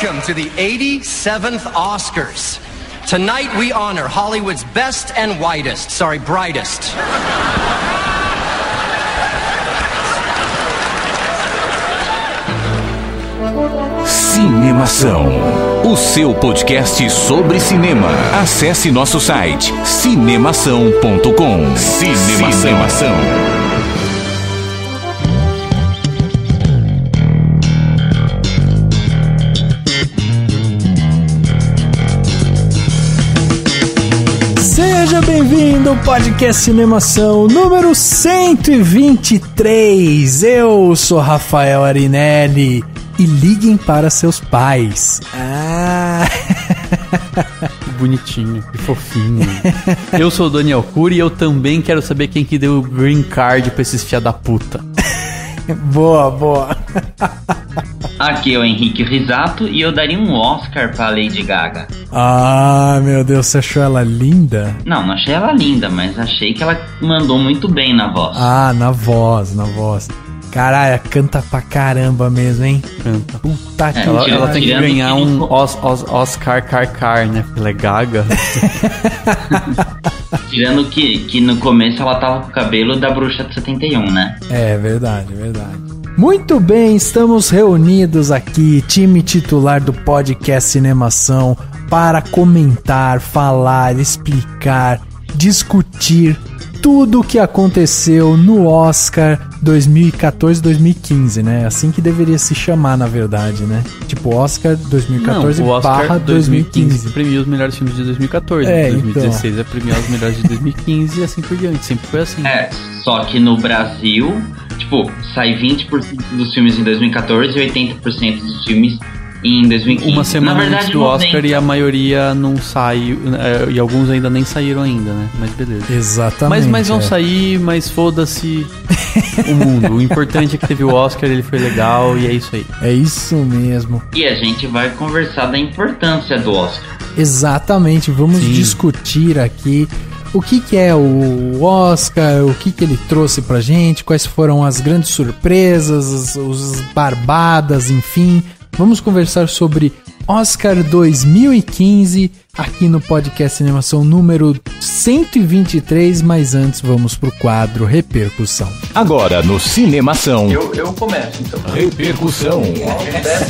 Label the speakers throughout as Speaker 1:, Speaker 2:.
Speaker 1: Welcome to the 87th Oscars. Tonight we honor Hollywood's best and brightest.
Speaker 2: Cinemação, o seu podcast sobre cinema. Acesse nosso site cinemação.com. Cinemação.
Speaker 3: Seja bem-vindo ao podcast Cinemação número 123. Eu sou Rafael Arinelli e liguem para seus pais.
Speaker 4: Que bonitinho, que fofinho. Eu sou o Daniel Cury e eu também quero saber quem que deu o green card pra esses fia da puta.
Speaker 3: Boa.
Speaker 5: Aqui é o Henrique Risato e eu daria um Oscar pra Lady Gaga.
Speaker 3: Ah, meu Deus, você achou ela linda?
Speaker 5: Não achei ela linda, mas achei que ela mandou muito bem na voz.
Speaker 3: Ah, na voz. Caralho, canta pra caramba mesmo, hein?
Speaker 4: Canta.
Speaker 3: Puta que
Speaker 4: ela tem que ganhar um Oscar, né? Ela é gaga.
Speaker 5: Tirando que no começo ela tava com o cabelo da Bruxa de 71, né?
Speaker 3: É verdade. Muito bem, estamos reunidos aqui, time titular do podcast Cinemação, para comentar, falar, explicar, discutir tudo o que aconteceu no Oscar 2014-2015, né? Assim que deveria se chamar, na verdade, né? Tipo, Oscar 2014
Speaker 4: Não, o Oscar
Speaker 3: 2015.
Speaker 4: premia os melhores filmes de 2014. 2016 então. É premiar os melhores de 2015 e assim por diante. Sempre foi assim.
Speaker 5: Só que no Brasil, tipo, sai 20% dos filmes em 2014 e 80% dos filmes em 2015.
Speaker 4: Uma semana antes do Oscar e a maioria não sai, e alguns ainda nem saíram ainda, né? Mas beleza.
Speaker 3: Exatamente.
Speaker 4: Mas vão sair, mas foda-se o mundo. O importante é que teve o Oscar, ele foi legal e é isso aí.
Speaker 3: É isso mesmo.
Speaker 5: E a gente vai conversar da importância do Oscar. Exatamente,
Speaker 3: vamos discutir aqui o que é o Oscar, o que ele trouxe pra gente, quais foram as grandes surpresas, os barbadas, enfim. Vamos conversar sobre Oscar 2015 aqui no podcast Cinemação número 123, mas antes vamos pro quadro Repercussão.
Speaker 2: Agora no Cinemação.
Speaker 1: Eu começo, então.
Speaker 2: Repercussão.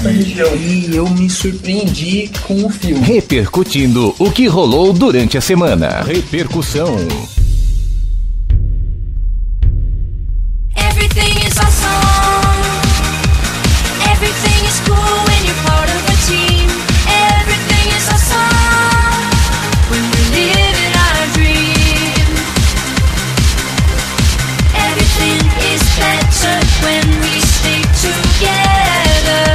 Speaker 1: E eu me surpreendi com o filme.
Speaker 2: Repercutindo o que rolou durante a semana. Repercussão.
Speaker 6: Everything is awesome. Everything is cool when you're part of a team. Everything is awesome when we're living our dream. Everything is better when we stay together.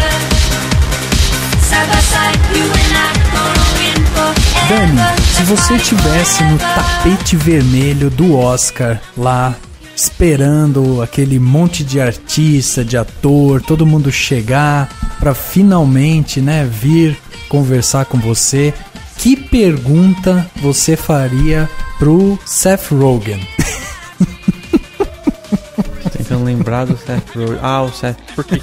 Speaker 6: Side by side, you and I gonna win forever.
Speaker 3: Dani, se você estivesse no tapete vermelho do Oscar lá, esperando aquele monte de artista, de ator, todo mundo chegar pra finalmente, né, vir conversar com você, que pergunta você faria pro Seth Rogen?
Speaker 4: Tentando lembrar do Seth Rogen. O Seth, por que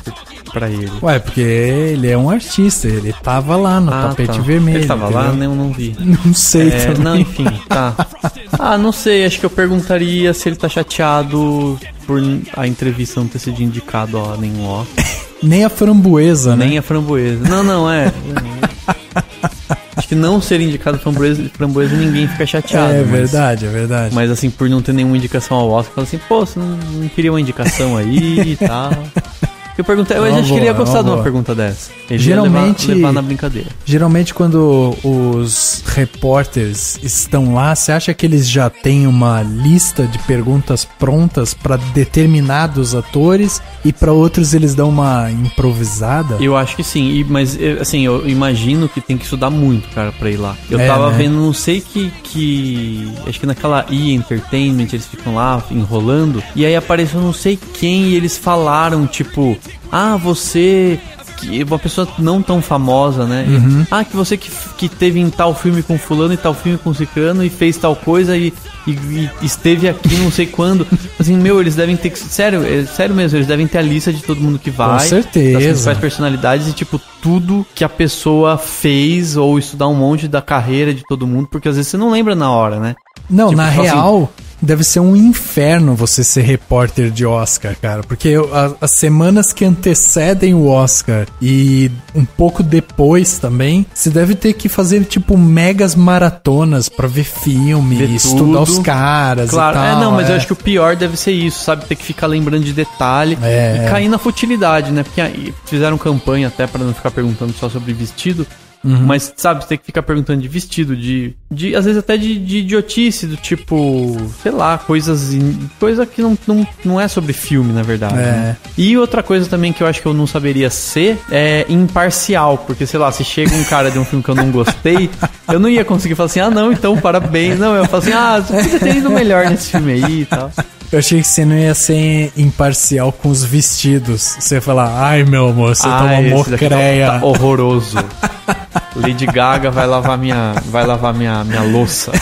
Speaker 4: pra ele?
Speaker 3: Ué, porque ele é um artista, ele tava lá no tapete vermelho.
Speaker 4: Ele tava lá? Eu não vi.
Speaker 3: Não sei também.
Speaker 4: Não, enfim, tá. Não sei, acho que eu perguntaria se ele tá chateado por a entrevista não ter sido indicado a nenhum Oscar.
Speaker 3: Nem a framboesa, né?
Speaker 4: Nem a framboesa. Não, Acho que não ser indicado framboesa ninguém fica chateado.
Speaker 3: É verdade.
Speaker 4: Mas assim, por não ter nenhuma indicação ao Oscar, fala assim, pô, você não queria uma indicação aí e tal. Eu acho que ele ia gostar de uma pergunta dessa. Ele
Speaker 3: geralmente,
Speaker 4: ia levar na brincadeira.
Speaker 3: Geralmente quando os repórteres estão lá, você acha que eles já têm uma lista de perguntas prontas para determinados atores e para outros eles dão uma improvisada?
Speaker 4: Eu acho que sim, mas assim, eu imagino que tem que estudar muito, cara, pra ir lá. Eu tava vendo, não sei que acho que naquela E! Entertainment eles ficam lá enrolando, e aí apareceu não sei quem e eles falaram, tipo, você que uma pessoa não tão famosa, né? Que você que teve em tal filme com fulano e tal filme com ciclano e fez tal coisa e esteve aqui não sei quando. Assim, eles devem ter... Sério mesmo, eles devem ter a lista de todo mundo que vai.
Speaker 3: Com certeza.
Speaker 4: Das principais personalidades e, tipo, tudo que a pessoa fez ou estudar um monte da carreira de todo mundo, porque às vezes você não lembra na hora, né?
Speaker 3: Não,
Speaker 4: tipo,
Speaker 3: na real, deve ser um inferno você ser repórter de Oscar, cara. Porque as semanas que antecedem o Oscar e um pouco depois também, você deve ter que fazer, tipo, megas maratonas pra ver filme, estudar os caras e tal.
Speaker 4: Mas eu acho que o pior deve ser isso, sabe? Ter que ficar lembrando de detalhe e cair na futilidade, né? Porque aí fizeram campanha até pra não ficar perguntando só sobre vestido. Mas, sabe, você tem que ficar perguntando de vestido, de às vezes até de idiotice, do tipo, sei lá, coisa que não é sobre filme, na verdade. Né? E outra coisa também que eu acho que eu não saberia ser é imparcial, porque, sei lá, se chega um cara de um filme que eu não gostei, eu não ia conseguir falar assim, não, então parabéns. Não, eu falo assim, você podia ter ido melhor nesse filme aí e tal.
Speaker 3: Eu achei que você não ia ser imparcial com os vestidos. Você ia falar, ai meu amor, você tá uma mocreia.
Speaker 4: Tá horroroso. Lady Gaga vai lavar minha louça.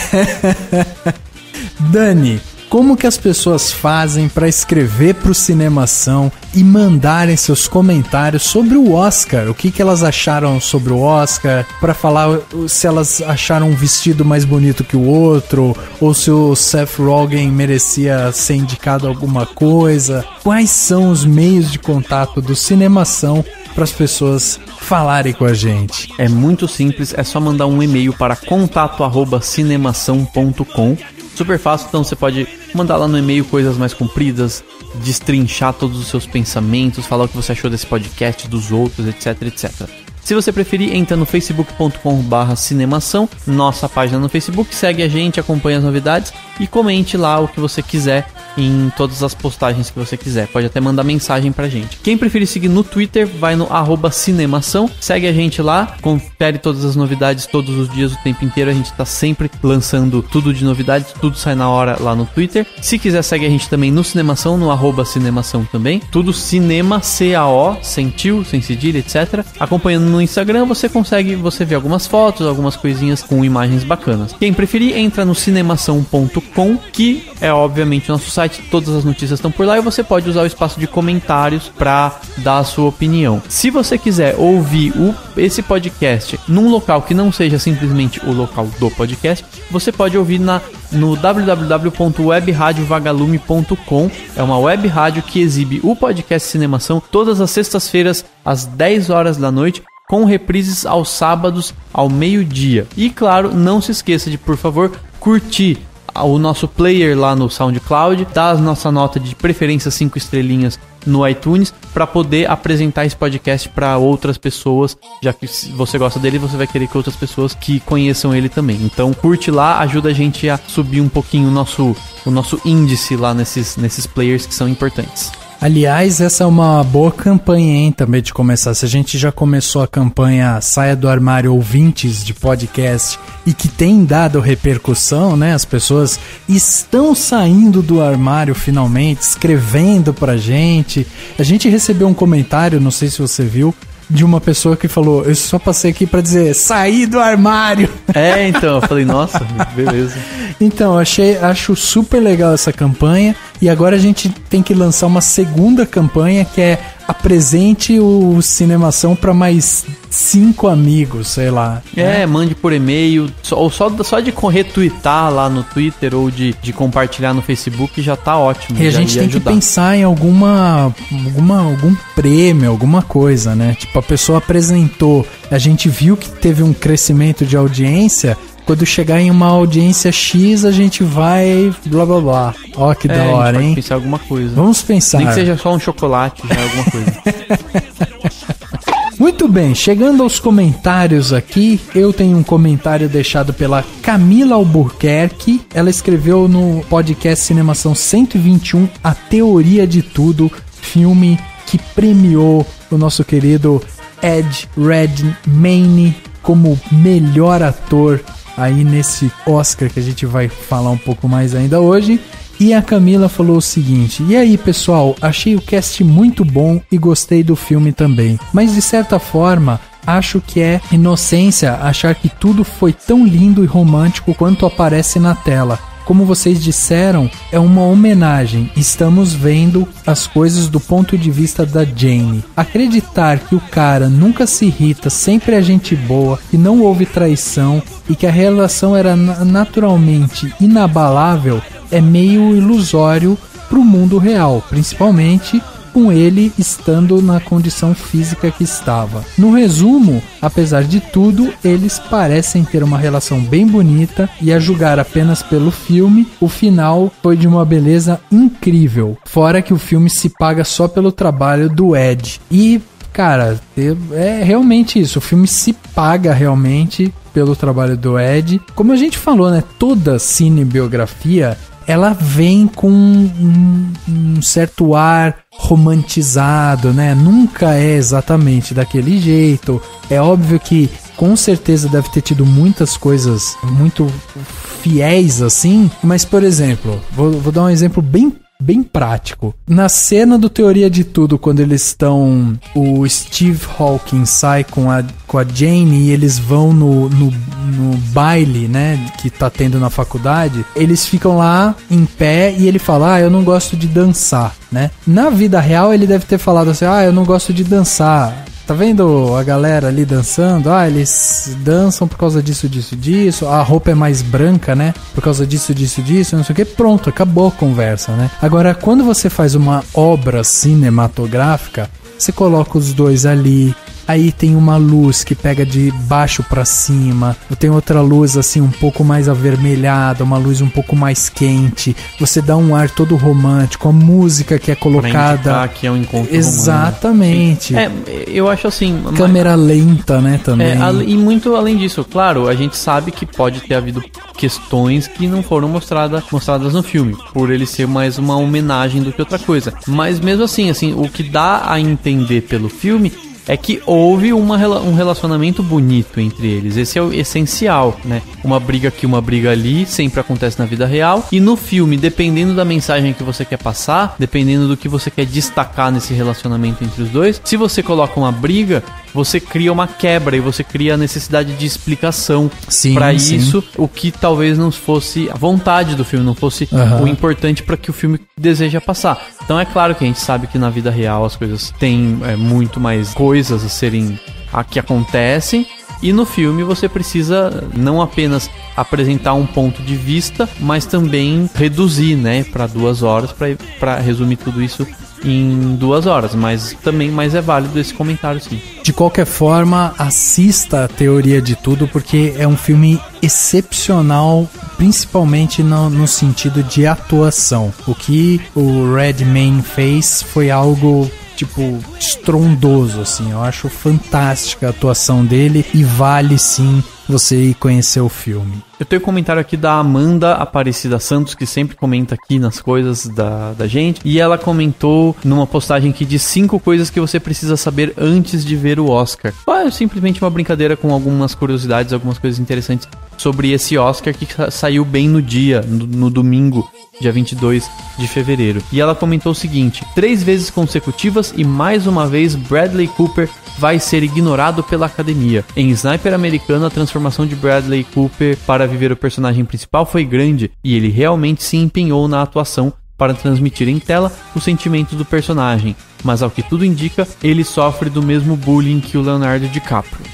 Speaker 3: Dani, como que as pessoas fazem pra escrever pro Cinemação e mandarem seus comentários sobre o Oscar? O que elas acharam sobre o Oscar? Pra falar se elas acharam um vestido mais bonito que o outro, ou se o Seth Rogen merecia ser indicado a alguma coisa. Quais são os meios de contato do Cinemação para as pessoas falarem com a gente?
Speaker 4: É muito simples, é só mandar um e-mail para contato@cinemação.com. Super fácil, então você pode mandar lá no e-mail coisas mais compridas, destrinchar todos os seus pensamentos, falar o que você achou desse podcast, dos outros, etc, etc. Se você preferir, entra no facebook.com/cinemação, nossa página no Facebook, segue a gente, acompanha as novidades e comente lá o que você quiser em todas as postagens que você quiser. Pode até mandar mensagem pra gente. Quem preferir seguir no Twitter, vai no @cinemação, segue a gente lá, confere todas as novidades todos os dias, o tempo inteiro. A gente tá sempre lançando tudo de novidades, tudo sai na hora lá no Twitter. Se quiser, segue a gente também no Cinemação, no @cinemação também. Tudo cinema, CAO, sem tio, sem cedilha, etc. Acompanhando no Instagram, você vê algumas fotos, algumas coisinhas com imagens bacanas. Quem preferir, entra no cinemação.com, que é obviamente o nosso site, todas as notícias estão por lá e você pode usar o espaço de comentários para dar a sua opinião. Se você quiser ouvir esse podcast num local que não seja simplesmente o local do podcast, você pode ouvir no www.webradiovagalume.com. É uma web rádio que exibe o podcast Cinemação todas as sextas-feiras às 10 horas da noite, com reprises aos sábados ao meio-dia. E claro, não se esqueça de, por favor, curtir o nosso player lá no SoundCloud, dar a nossa nota de preferência 5 estrelinhas no iTunes, para poder apresentar esse podcast para outras pessoas, já que se você gosta dele, você vai querer que outras pessoas que conheçam ele também. Então curte lá, ajuda a gente a subir um pouquinho o nosso índice lá nesses players que são importantes.
Speaker 3: Aliás, essa é uma boa campanha, hein, também de começar. Se a gente já começou a campanha Saia do Armário Ouvintes de podcast e que tem dado repercussão, né? As pessoas estão saindo do armário finalmente, escrevendo pra gente. A gente recebeu um comentário, não sei se você viu, de uma pessoa que falou, eu só passei aqui pra dizer, saí do armário.
Speaker 4: Então, eu falei, nossa, beleza.
Speaker 3: Então, acho super legal essa campanha, e agora a gente tem que lançar uma segunda campanha, que é apresente o Cinemação para mais 5 amigos, sei lá.
Speaker 4: Mande por e-mail, só de retweetar lá no Twitter ou de compartilhar no Facebook já tá ótimo.
Speaker 3: E a gente tem que pensar em algum prêmio, alguma coisa, né? Tipo, a pessoa apresentou, a gente viu que teve um crescimento de audiência. Quando chegar em uma audiência X, a gente vai blá blá blá. Ó, que da hora, hein?
Speaker 4: Pode pensar alguma coisa.
Speaker 3: Vamos pensar.
Speaker 4: Nem que seja só um chocolate, já é alguma coisa.
Speaker 3: Muito bem, chegando aos comentários aqui, eu tenho um comentário deixado pela Camila Albuquerque. Ela escreveu no podcast Cinemação 121 A Teoria de Tudo, filme que premiou o nosso querido Ed Redmayne como melhor ator aí nesse Oscar, que a gente vai falar um pouco mais ainda hoje. E a Camila falou o seguinte: e aí, pessoal, achei o cast muito bom e gostei do filme também, mas de certa forma acho que é inocência achar que tudo foi tão lindo e romântico quanto aparece na tela. Como vocês disseram, é uma homenagem. Estamos vendo as coisas do ponto de vista da Jane. Acreditar que o cara nunca se irrita, sempre é gente boa, que não houve traição e que a relação era naturalmente inabalável é meio ilusório pro mundo real, principalmente com ele estando na condição física que estava. No resumo, apesar de tudo, eles parecem ter uma relação bem bonita e a julgar apenas pelo filme, o final foi de uma beleza incrível. Fora que o filme se paga só pelo trabalho do Ed. E, cara, é realmente isso, o filme se paga realmente pelo trabalho do Ed. Como a gente falou, né, toda cinebiografia ela vem com um certo ar romantizado, né? Nunca é exatamente daquele jeito. É óbvio que com certeza deve ter tido muitas coisas muito fiéis assim, mas, por exemplo, vou dar um exemplo bem prático. Na cena do Teoria de Tudo, quando eles estão... O Steve Hawking sai com a Jane e eles vão no baile, né? Que tá tendo na faculdade. Eles ficam lá em pé e ele fala: eu não gosto de dançar, né? Na vida real ele deve ter falado assim: eu não gosto de dançar. Tá vendo a galera ali dançando? Eles dançam por causa disso. A roupa é mais branca, né? Por causa disso, não sei o que. Pronto, acabou a conversa, né? Agora, quando você faz uma obra cinematográfica, você coloca os dois ali. Aí tem uma luz que pega de baixo pra cima, tem outra luz assim um pouco mais avermelhada, uma luz um pouco mais quente. Você dá um ar todo romântico, a música que é colocada
Speaker 4: que é um encontro
Speaker 3: exatamente.
Speaker 4: Eu acho assim,
Speaker 3: câmera lenta, né, também.
Speaker 4: E muito além disso, claro, a gente sabe que pode ter havido questões que não foram mostradas no filme, por ele ser mais uma homenagem do que outra coisa. Mas mesmo assim, o que dá a entender pelo filme é que houve um relacionamento bonito entre eles. Esse é o essencial, né? Uma briga aqui, uma briga ali, sempre acontece na vida real. E no filme, dependendo da mensagem que você quer passar, dependendo do que você quer destacar nesse relacionamento entre os dois, se você coloca uma briga, você cria uma quebra e você cria a necessidade de explicação para isso, o que talvez não fosse a vontade do filme, não fosse o importante para que o filme deseja passar. Então é claro que a gente sabe que na vida real as coisas têm muito mais coisas que acontecem, e no filme você precisa não apenas apresentar um ponto de vista, mas também reduzir, né, para 2 horas, para resumir tudo isso em 2 horas, mas é válido esse comentário, sim.
Speaker 3: De qualquer forma, assista a Teoria de Tudo, porque é um filme excepcional, principalmente no sentido de atuação. O que o Redmayne fez foi algo estrondoso, assim. Eu acho fantástica a atuação dele e vale sim você ir conhecer o filme.
Speaker 4: Eu tenho um comentário aqui da Amanda Aparecida Santos, que sempre comenta aqui nas coisas da gente, e ela comentou numa postagem que diz 5 coisas que você precisa saber antes de ver o Oscar. É simplesmente uma brincadeira com algumas curiosidades, algumas coisas interessantes sobre esse Oscar que saiu bem no dia, no domingo, dia 22 de fevereiro. E ela comentou o seguinte: 3 vezes consecutivas e mais uma vez Bradley Cooper vai ser ignorado pela academia. Em Sniper Americano, a transformação de Bradley Cooper para viver o personagem principal foi grande e ele realmente se empenhou na atuação para transmitir em tela os sentimentos do personagem. Mas ao que tudo indica, ele sofre do mesmo bullying que o Leonardo DiCaprio.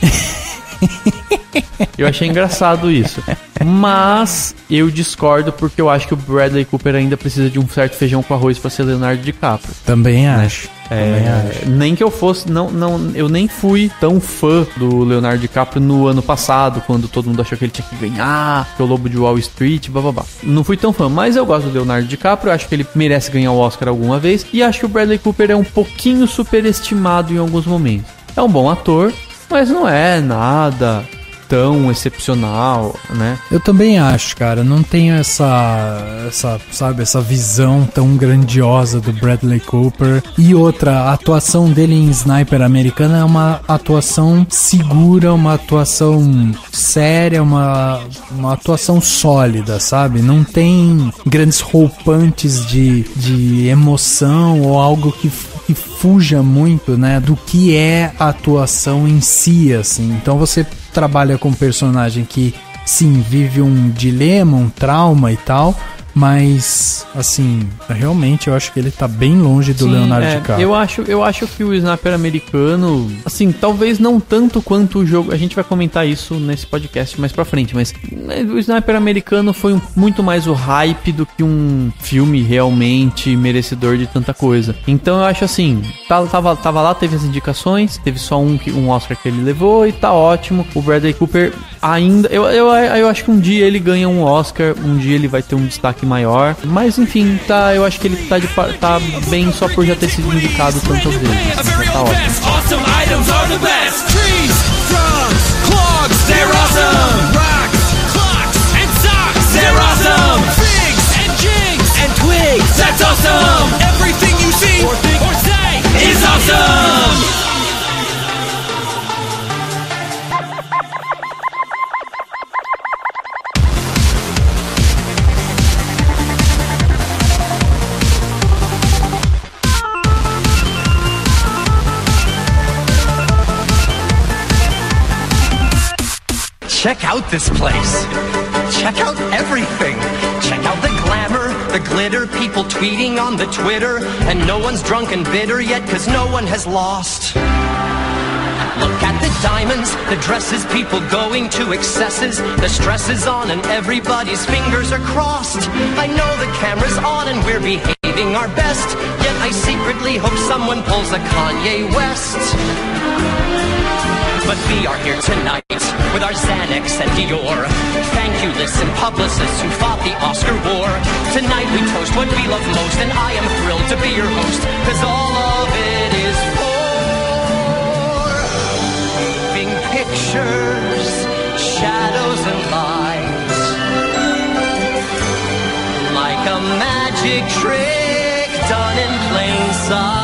Speaker 4: Eu achei engraçado isso, mas eu discordo, porque eu acho que o Bradley Cooper ainda precisa de um certo feijão com arroz para ser Leonardo DiCaprio.
Speaker 3: Também acho.
Speaker 4: Nem que eu fosse, eu nem fui tão fã do Leonardo DiCaprio no ano passado, quando todo mundo achou que ele tinha que ganhar, que é o Lobo de Wall Street, bababá. Não fui tão fã, mas eu gosto do Leonardo DiCaprio, acho que ele merece ganhar o Oscar alguma vez, e acho que o Bradley Cooper é um pouquinho superestimado em alguns momentos. É um bom ator, mas não é nada tão excepcional, né?
Speaker 3: Eu também acho, cara. Não tenho essa visão tão grandiosa do Bradley Cooper. E outra, a atuação dele em Sniper Americana é uma atuação segura, uma atuação séria, uma atuação sólida, sabe? Não tem grandes roupantes de emoção ou algo que fuja muito, né, do que é a atuação em si, assim. Então você trabalha com um personagem que, sim, vive um dilema, um trauma e tal, mas, assim, realmente eu acho que ele tá bem longe do Leonardo DiCaprio.
Speaker 4: Eu acho que o Sniper Americano, assim, talvez não tanto quanto o jogo, a gente vai comentar isso nesse podcast mais pra frente, mas o Sniper Americano foi muito mais o hype do que um filme realmente merecedor de tanta coisa. Então eu acho assim, tava lá, teve as indicações, teve só um Oscar que ele levou e tá ótimo. O Bradley Cooper ainda, eu acho que um dia ele ganha um Oscar, um dia ele vai ter um destaque maior, mas enfim, eu acho que ele tá bem só por já ter sido indicado tantas vezes. Já tá ótimo.
Speaker 7: Awesome items are the best. Trees, drums, clogs, they're awesome. Rocks, clocks, and socks, they're awesome. Figs and jigs and twigs, that's awesome. Everything you see or think or say is awesome.
Speaker 1: Check out this place. Check out everything. Check out the glamour, the glitter, people tweeting on the Twitter, and no one's drunk and bitter yet, cause no one has lost. Look at the diamonds, the dresses, people going to excesses, the stress is on and everybody's fingers are crossed. I know the camera's on and we're behaving our best, yet I secretly hope someone pulls a Kanye West. But we are here tonight with our Xanax and Dior. Thank you, listen, publicists who fought the Oscar war. Tonight we toast what we love most, and I am thrilled to be your host, cause all of it is for moving pictures, shadows and light, like a magic trick done in plain sight.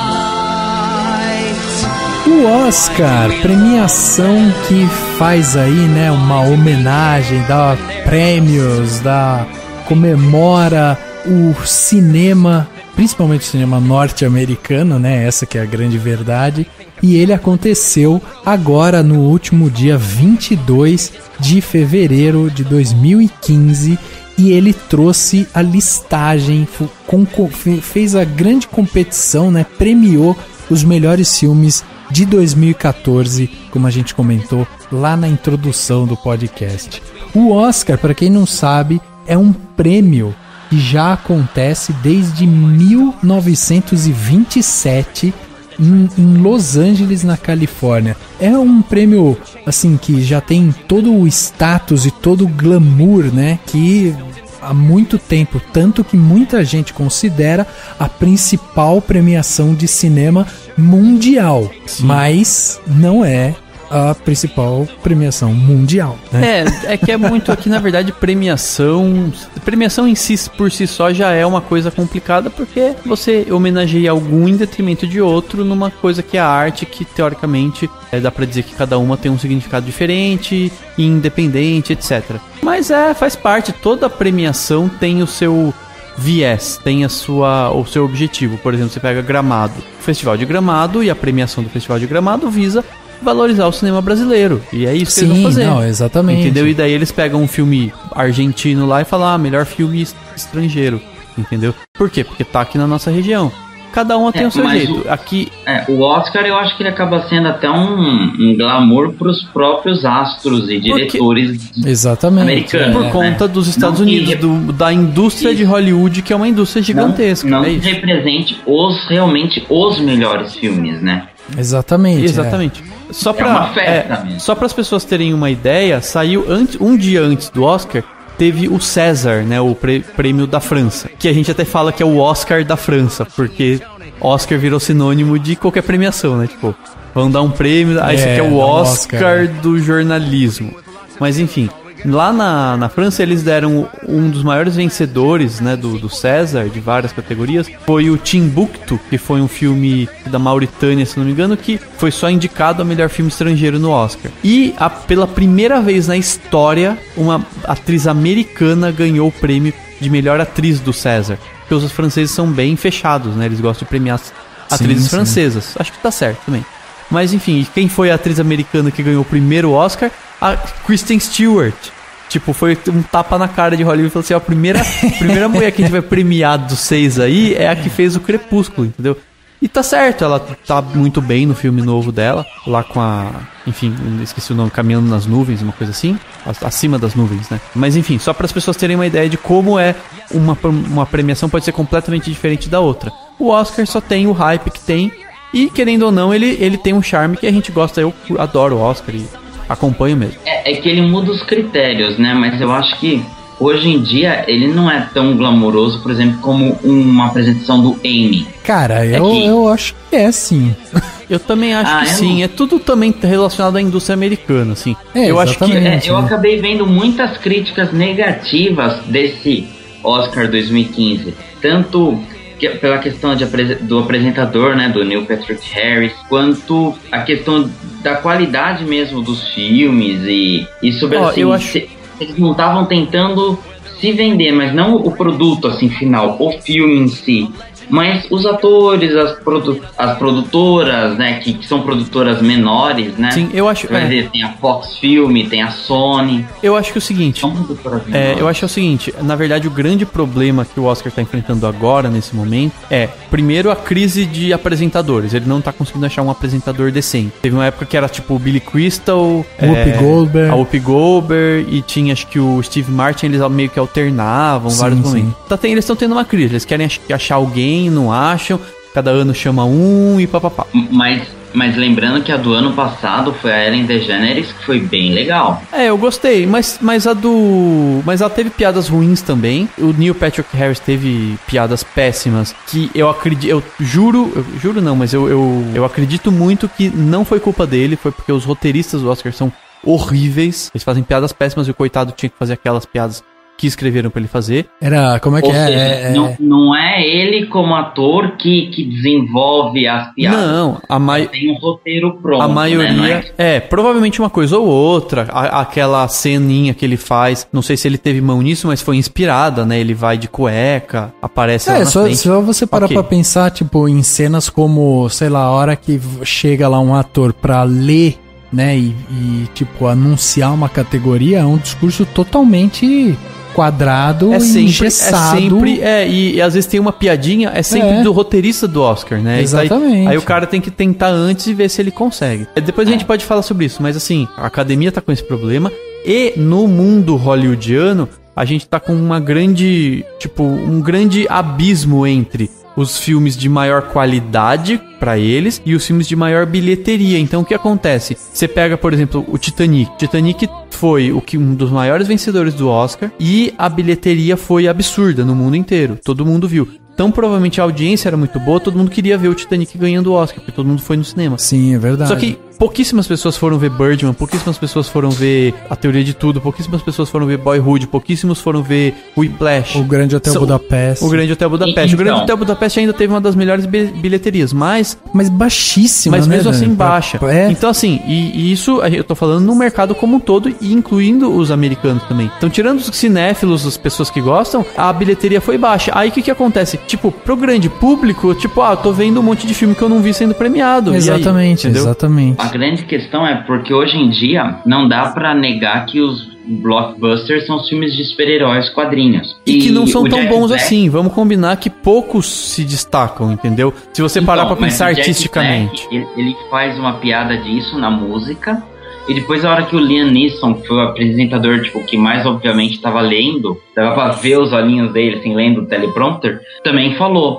Speaker 3: O Oscar, premiação que faz aí, né, uma homenagem, dá prêmios, comemora o cinema, principalmente o cinema norte-americano, né, essa que é a grande verdade, e ele aconteceu agora no último dia 22 de fevereiro de 2015, e ele trouxe a listagem, fez a grande competição, né, premiou os melhores filmes de 2014, como a gente comentou lá na introdução do podcast. O Oscar, para quem não sabe, é um prêmio que já acontece desde 1927 em Los Angeles, na Califórnia. É um prêmio assim que já tem todo o status e todo o glamour, né, que há muito tempo, tanto que muita gente considera a principal premiação de cinema mundial. Sim. Mas não é a principal premiação mundial, né?
Speaker 4: É que é muito aqui, na verdade, premiação em si, por si só, já é uma coisa complicada, porque você homenageia algum em detrimento de outro numa coisa que é a arte, que teoricamente dá pra dizer que cada uma tem um significado diferente, independente, etc. Mas faz parte, toda premiação tem o seu viés, tem o seu objetivo. Por exemplo, você pega Gramado, o Festival de Gramado, e a premiação do Festival de Gramado visa valorizar o cinema brasileiro, e é isso que eles vão fazer. Não,
Speaker 3: exatamente.
Speaker 4: Entendeu? E daí eles pegam um filme argentino lá e falam, melhor filme estrangeiro, entendeu? Por quê? Porque tá aqui na nossa região. Cada um tem o seu jeito.
Speaker 5: O Oscar, eu acho que ele acaba sendo até um glamour pros próprios astros e diretores americanos.
Speaker 4: Por conta dos Estados Unidos, da indústria de Hollywood, que é uma indústria gigantesca.
Speaker 5: Não represente realmente os melhores filmes, né?
Speaker 3: Exatamente.
Speaker 4: Só
Speaker 5: é uma festa mesmo.
Speaker 4: Só para as pessoas terem uma ideia, saiu um dia antes do Oscar, teve o César, né, o prêmio da França, que a gente até fala que é o Oscar da França, porque Oscar virou sinônimo de qualquer premiação, né, tipo, vão dar um prêmio, esse aqui é o Oscar do jornalismo. Mas enfim, lá na França eles deram um dos maiores vencedores, né, do César, de várias categorias, foi o Timbuktu, que foi um filme da Mauritânia, se não me engano, que foi só indicado a melhor filme estrangeiro no Oscar. E pela primeira vez na história, uma atriz americana ganhou o prêmio de melhor atriz do César. Porque os franceses são bem fechados, né, eles gostam de premiar atrizes francesas. Acho que tá certo também. Mas enfim, quem foi a atriz americana que ganhou o primeiro Oscar? A Kristen Stewart. Tipo, foi um tapa na cara de Hollywood e falou assim, ó, a primeira mulher que a gente vai premiar dos 6 aí é a que fez o Crepúsculo, entendeu? E tá certo, ela tá muito bem no filme novo dela, lá com a... Enfim, esqueci o nome, Caminhando nas Nuvens, uma coisa assim. Acima das nuvens, né? Mas enfim, só para as pessoas terem uma ideia de como é uma premiação pode ser completamente diferente da outra. O Oscar só tem o hype que tem e, querendo ou não, ele tem um charme que a gente gosta. Eu adoro o Oscar e acompanho mesmo.
Speaker 5: É que ele muda os critérios, né? Mas eu acho que hoje em dia ele não é tão glamouroso, por exemplo, como uma apresentação do Emmy.
Speaker 3: Cara, eu acho que é sim.
Speaker 4: Eu também acho que sim. É tudo também relacionado à indústria americana, assim.
Speaker 3: Eu
Speaker 4: acho que
Speaker 5: eu acabei vendo muitas críticas negativas desse Oscar 2015. Tanto pela questão do apresentador, né, do Neil Patrick Harris, quanto a questão da qualidade mesmo dos filmes e sobre eles não estavam tentando se vender, mas não o produto assim final, o filme em si, mas os atores, as produtoras, né, que são produtoras menores, né?
Speaker 4: Sim, eu acho.
Speaker 5: Vai dizer, tem a Fox Film, tem a Sony.
Speaker 4: Eu acho que é o seguinte. Na verdade, o grande problema que o Oscar tá enfrentando agora, nesse momento, primeiro, a crise de apresentadores. Ele não tá conseguindo achar um apresentador decente. Teve uma época que era tipo o Billy Crystal,
Speaker 3: Goldberg.
Speaker 4: A Whoopi Goldberg, e tinha acho que o Steve Martin, eles meio que alternavam vários momentos. Eles estão tendo uma crise, eles querem achar alguém, não acham, cada ano chama um e papapá.
Speaker 5: Mas lembrando que a do ano passado foi a Ellen DeGeneres, que foi bem legal.
Speaker 4: Eu gostei, mas ela teve piadas ruins também. O Neil Patrick Harris teve piadas péssimas, que eu acredito muito que não foi culpa dele, foi porque os roteiristas do Oscar são horríveis, eles fazem piadas péssimas e o coitado tinha que fazer aquelas piadas que escreveram pra ele fazer.
Speaker 3: Como é que
Speaker 5: Não é ele como ator que desenvolve as piadas.
Speaker 4: Não,
Speaker 5: tem um roteiro pronto.
Speaker 4: A maioria,
Speaker 5: né?
Speaker 4: Provavelmente uma coisa ou outra, aquela ceninha que ele faz, não sei se ele teve mão nisso, mas foi inspirada, né? Ele vai de cueca, aparece lá na frente.
Speaker 3: Só você parar pra pensar, tipo, em cenas como, sei lá, a hora que chega lá um ator pra ler, né, e tipo, anunciar uma categoria, é um discurso totalmente quadrado, engessado.
Speaker 4: E às vezes tem uma piadinha, sempre do roteirista do Oscar, né?
Speaker 3: Exatamente.
Speaker 4: Aí o cara tem que tentar antes e ver se ele consegue. Depois a gente pode falar sobre isso, mas assim, a academia tá com esse problema e no mundo hollywoodiano a gente tá com um grande abismo entre os filmes de maior qualidade pra eles e os filmes de maior bilheteria. Então o que acontece? Você pega, por exemplo, o Titanic. Titanic foi um dos maiores vencedores do Oscar e a bilheteria foi absurda no mundo inteiro. Todo mundo viu. Então provavelmente a audiência era muito boa, todo mundo queria ver o Titanic ganhando o Oscar, porque todo mundo foi no cinema.
Speaker 3: Sim, é verdade.
Speaker 4: Só que pouquíssimas pessoas foram ver Birdman, pouquíssimas pessoas foram ver A Teoria de Tudo, pouquíssimas pessoas foram ver Boyhood, pouquíssimos foram ver Whiplash.
Speaker 3: O Grande Hotel Budapeste.
Speaker 4: O Grande Hotel Budapeste. O Grande Hotel Budapeste ainda teve uma das melhores bilheterias, mas baixíssima,
Speaker 3: mas
Speaker 4: né, mesmo assim baixa. Então assim, e isso eu tô falando no mercado como um todo e incluindo os americanos também. Então tirando os cinéfilos, as pessoas que gostam, a bilheteria foi baixa. Aí o que acontece? Tipo, pro grande público, tô vendo um monte de filme que eu não vi sendo premiado.
Speaker 3: Exatamente, exatamente.
Speaker 5: A grande questão é porque hoje em dia não dá pra negar que os blockbusters são os filmes de super-heróis, quadrinhos.
Speaker 4: E que não são tão bons assim. Vamos combinar que poucos se destacam, entendeu? Se você parar pra pensar artisticamente.
Speaker 5: Ele faz uma piada disso na música. E depois, a hora que o Liam Neeson, que foi o apresentador, que mais obviamente tava lendo, dava pra ver os olhinhos dele, assim, lendo o teleprompter, também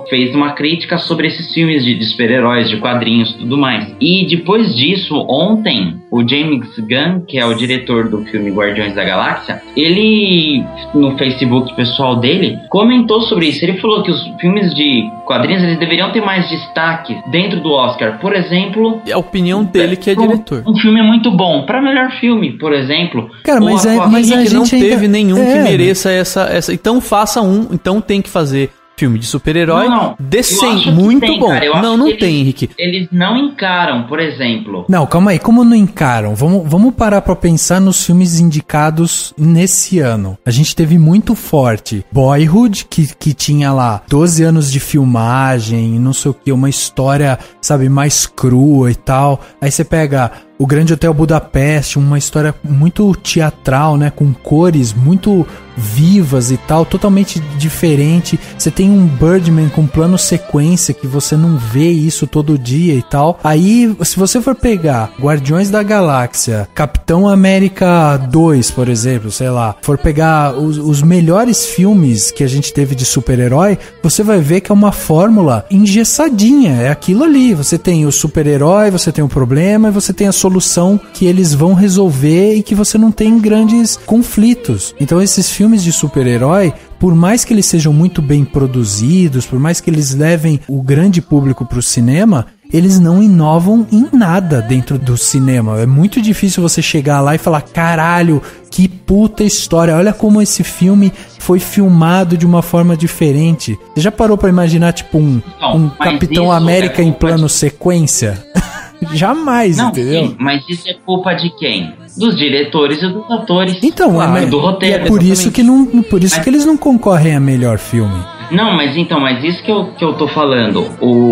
Speaker 5: fez uma crítica sobre esses filmes de super-heróis, de quadrinhos e tudo mais. E depois disso, ontem, o James Gunn, que é o diretor do filme Guardiões da Galáxia, ele, no Facebook pessoal dele, comentou sobre isso. Ele falou que os filmes de quadrinhos, eles deveriam ter mais destaque dentro do Oscar. Por exemplo...
Speaker 4: É a opinião dele, que é diretor.
Speaker 5: Um filme muito bom, Então, pra melhor filme, por exemplo.
Speaker 3: Cara, mas
Speaker 5: ou
Speaker 3: mas a
Speaker 4: que
Speaker 3: gente
Speaker 4: não
Speaker 3: ainda-
Speaker 4: teve nenhum que
Speaker 3: É,
Speaker 4: mereça essa. Então faça um, então tem que fazer filme de super-herói
Speaker 5: Não, eu
Speaker 4: decente,
Speaker 5: acho que
Speaker 4: muito
Speaker 5: tem,
Speaker 4: bom.
Speaker 5: cara, eu acho
Speaker 4: Não
Speaker 5: que
Speaker 4: tem, Henrique.
Speaker 5: Eles não encaram, por exemplo.
Speaker 3: Não, calma aí, como não encaram? Vamos parar pra pensar nos filmes indicados nesse ano. A gente teve muito forte Boyhood, que tinha lá 12 anos de filmagem, não sei o que, uma história, sabe, mais crua e tal. Aí você pega O Grande Hotel Budapeste, uma história muito teatral, né, com cores muito vivas e tal, totalmente diferente. Você tem um Birdman com plano sequência, que você não vê isso todo dia e tal. Aí, se você for pegar Guardiões da Galáxia, Capitão América 2, por exemplo, sei lá, for pegar os melhores filmes que a gente teve de super-herói, você vai ver que é uma fórmula engessadinha, é aquilo ali. Você tem o super-herói, você tem o problema e você tem a solução que eles vão resolver e que você não tem grandes conflitos. Então esses filmes de super-herói, por mais que eles sejam muito bem produzidos, por mais que eles levem o grande público pro cinema, eles não inovam em nada dentro do cinema. É muito difícil você chegar lá e falar, caralho, que puta história, olha como esse filme foi filmado de uma forma diferente. Você já parou pra imaginar, tipo, um
Speaker 5: mas
Speaker 3: Capitão
Speaker 5: isso
Speaker 3: América
Speaker 5: é
Speaker 3: em
Speaker 5: culpa
Speaker 3: plano sequência? Jamais,
Speaker 5: Não,
Speaker 3: entendeu?
Speaker 5: sim, mas isso é culpa de quem? Dos diretores e dos atores.
Speaker 3: Então,
Speaker 5: Claro, do
Speaker 3: e
Speaker 5: roteiro.
Speaker 3: é por isso que não, por isso
Speaker 5: Mas-
Speaker 3: que eles não concorrem a melhor filme.
Speaker 5: Não, mas isso que eu tô falando.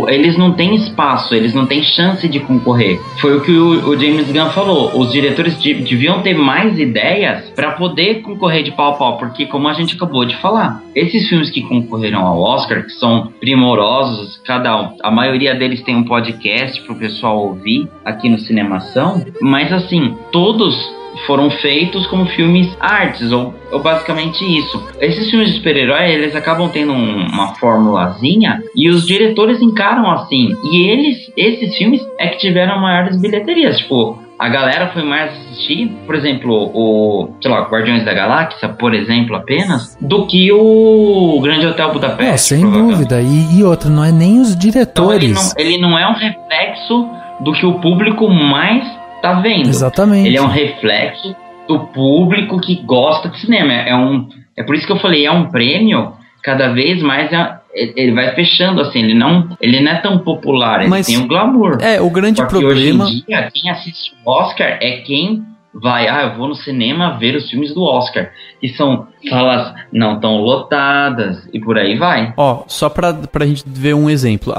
Speaker 5: Eles não têm espaço, eles não têm chance de concorrer. Foi o que o James Gunn falou. Os diretores deviam ter mais ideias pra poder concorrer de pau a pau, porque como a gente acabou de falar, esses filmes que concorreram ao Oscar, que são primorosos, a maioria deles tem um podcast pro pessoal ouvir aqui no Cinemação, mas assim, todos foram feitos como filmes artes, ou basicamente isso. Esses filmes de super-herói, eles acabam tendo uma formulazinha, e os diretores encaram assim. E esses filmes é que tiveram maiores bilheterias. Tipo, a galera foi mais assistir, por exemplo, Guardiões da Galáxia, por exemplo, apenas, do que o Grande Hotel Budapeste.
Speaker 3: É, sem
Speaker 5: provavelmente.
Speaker 3: dúvida. E outra, não é nem os
Speaker 5: Então
Speaker 3: diretores.
Speaker 5: ele não é um reflexo do que o público mais tá vendo.
Speaker 3: Exatamente.
Speaker 5: Ele é um reflexo do público que gosta de cinema. É por isso que eu falei, é um prêmio, cada vez mais ele vai fechando assim, ele não é tão popular, ele
Speaker 4: Mas
Speaker 5: tem o glamour.
Speaker 4: o grande
Speaker 5: Porque
Speaker 4: problema...
Speaker 5: hoje em dia, quem assiste o Oscar é quem vai, eu vou no cinema ver os filmes do Oscar, que são salas não tão lotadas e por aí vai.
Speaker 4: Ó, só pra gente ver um exemplo.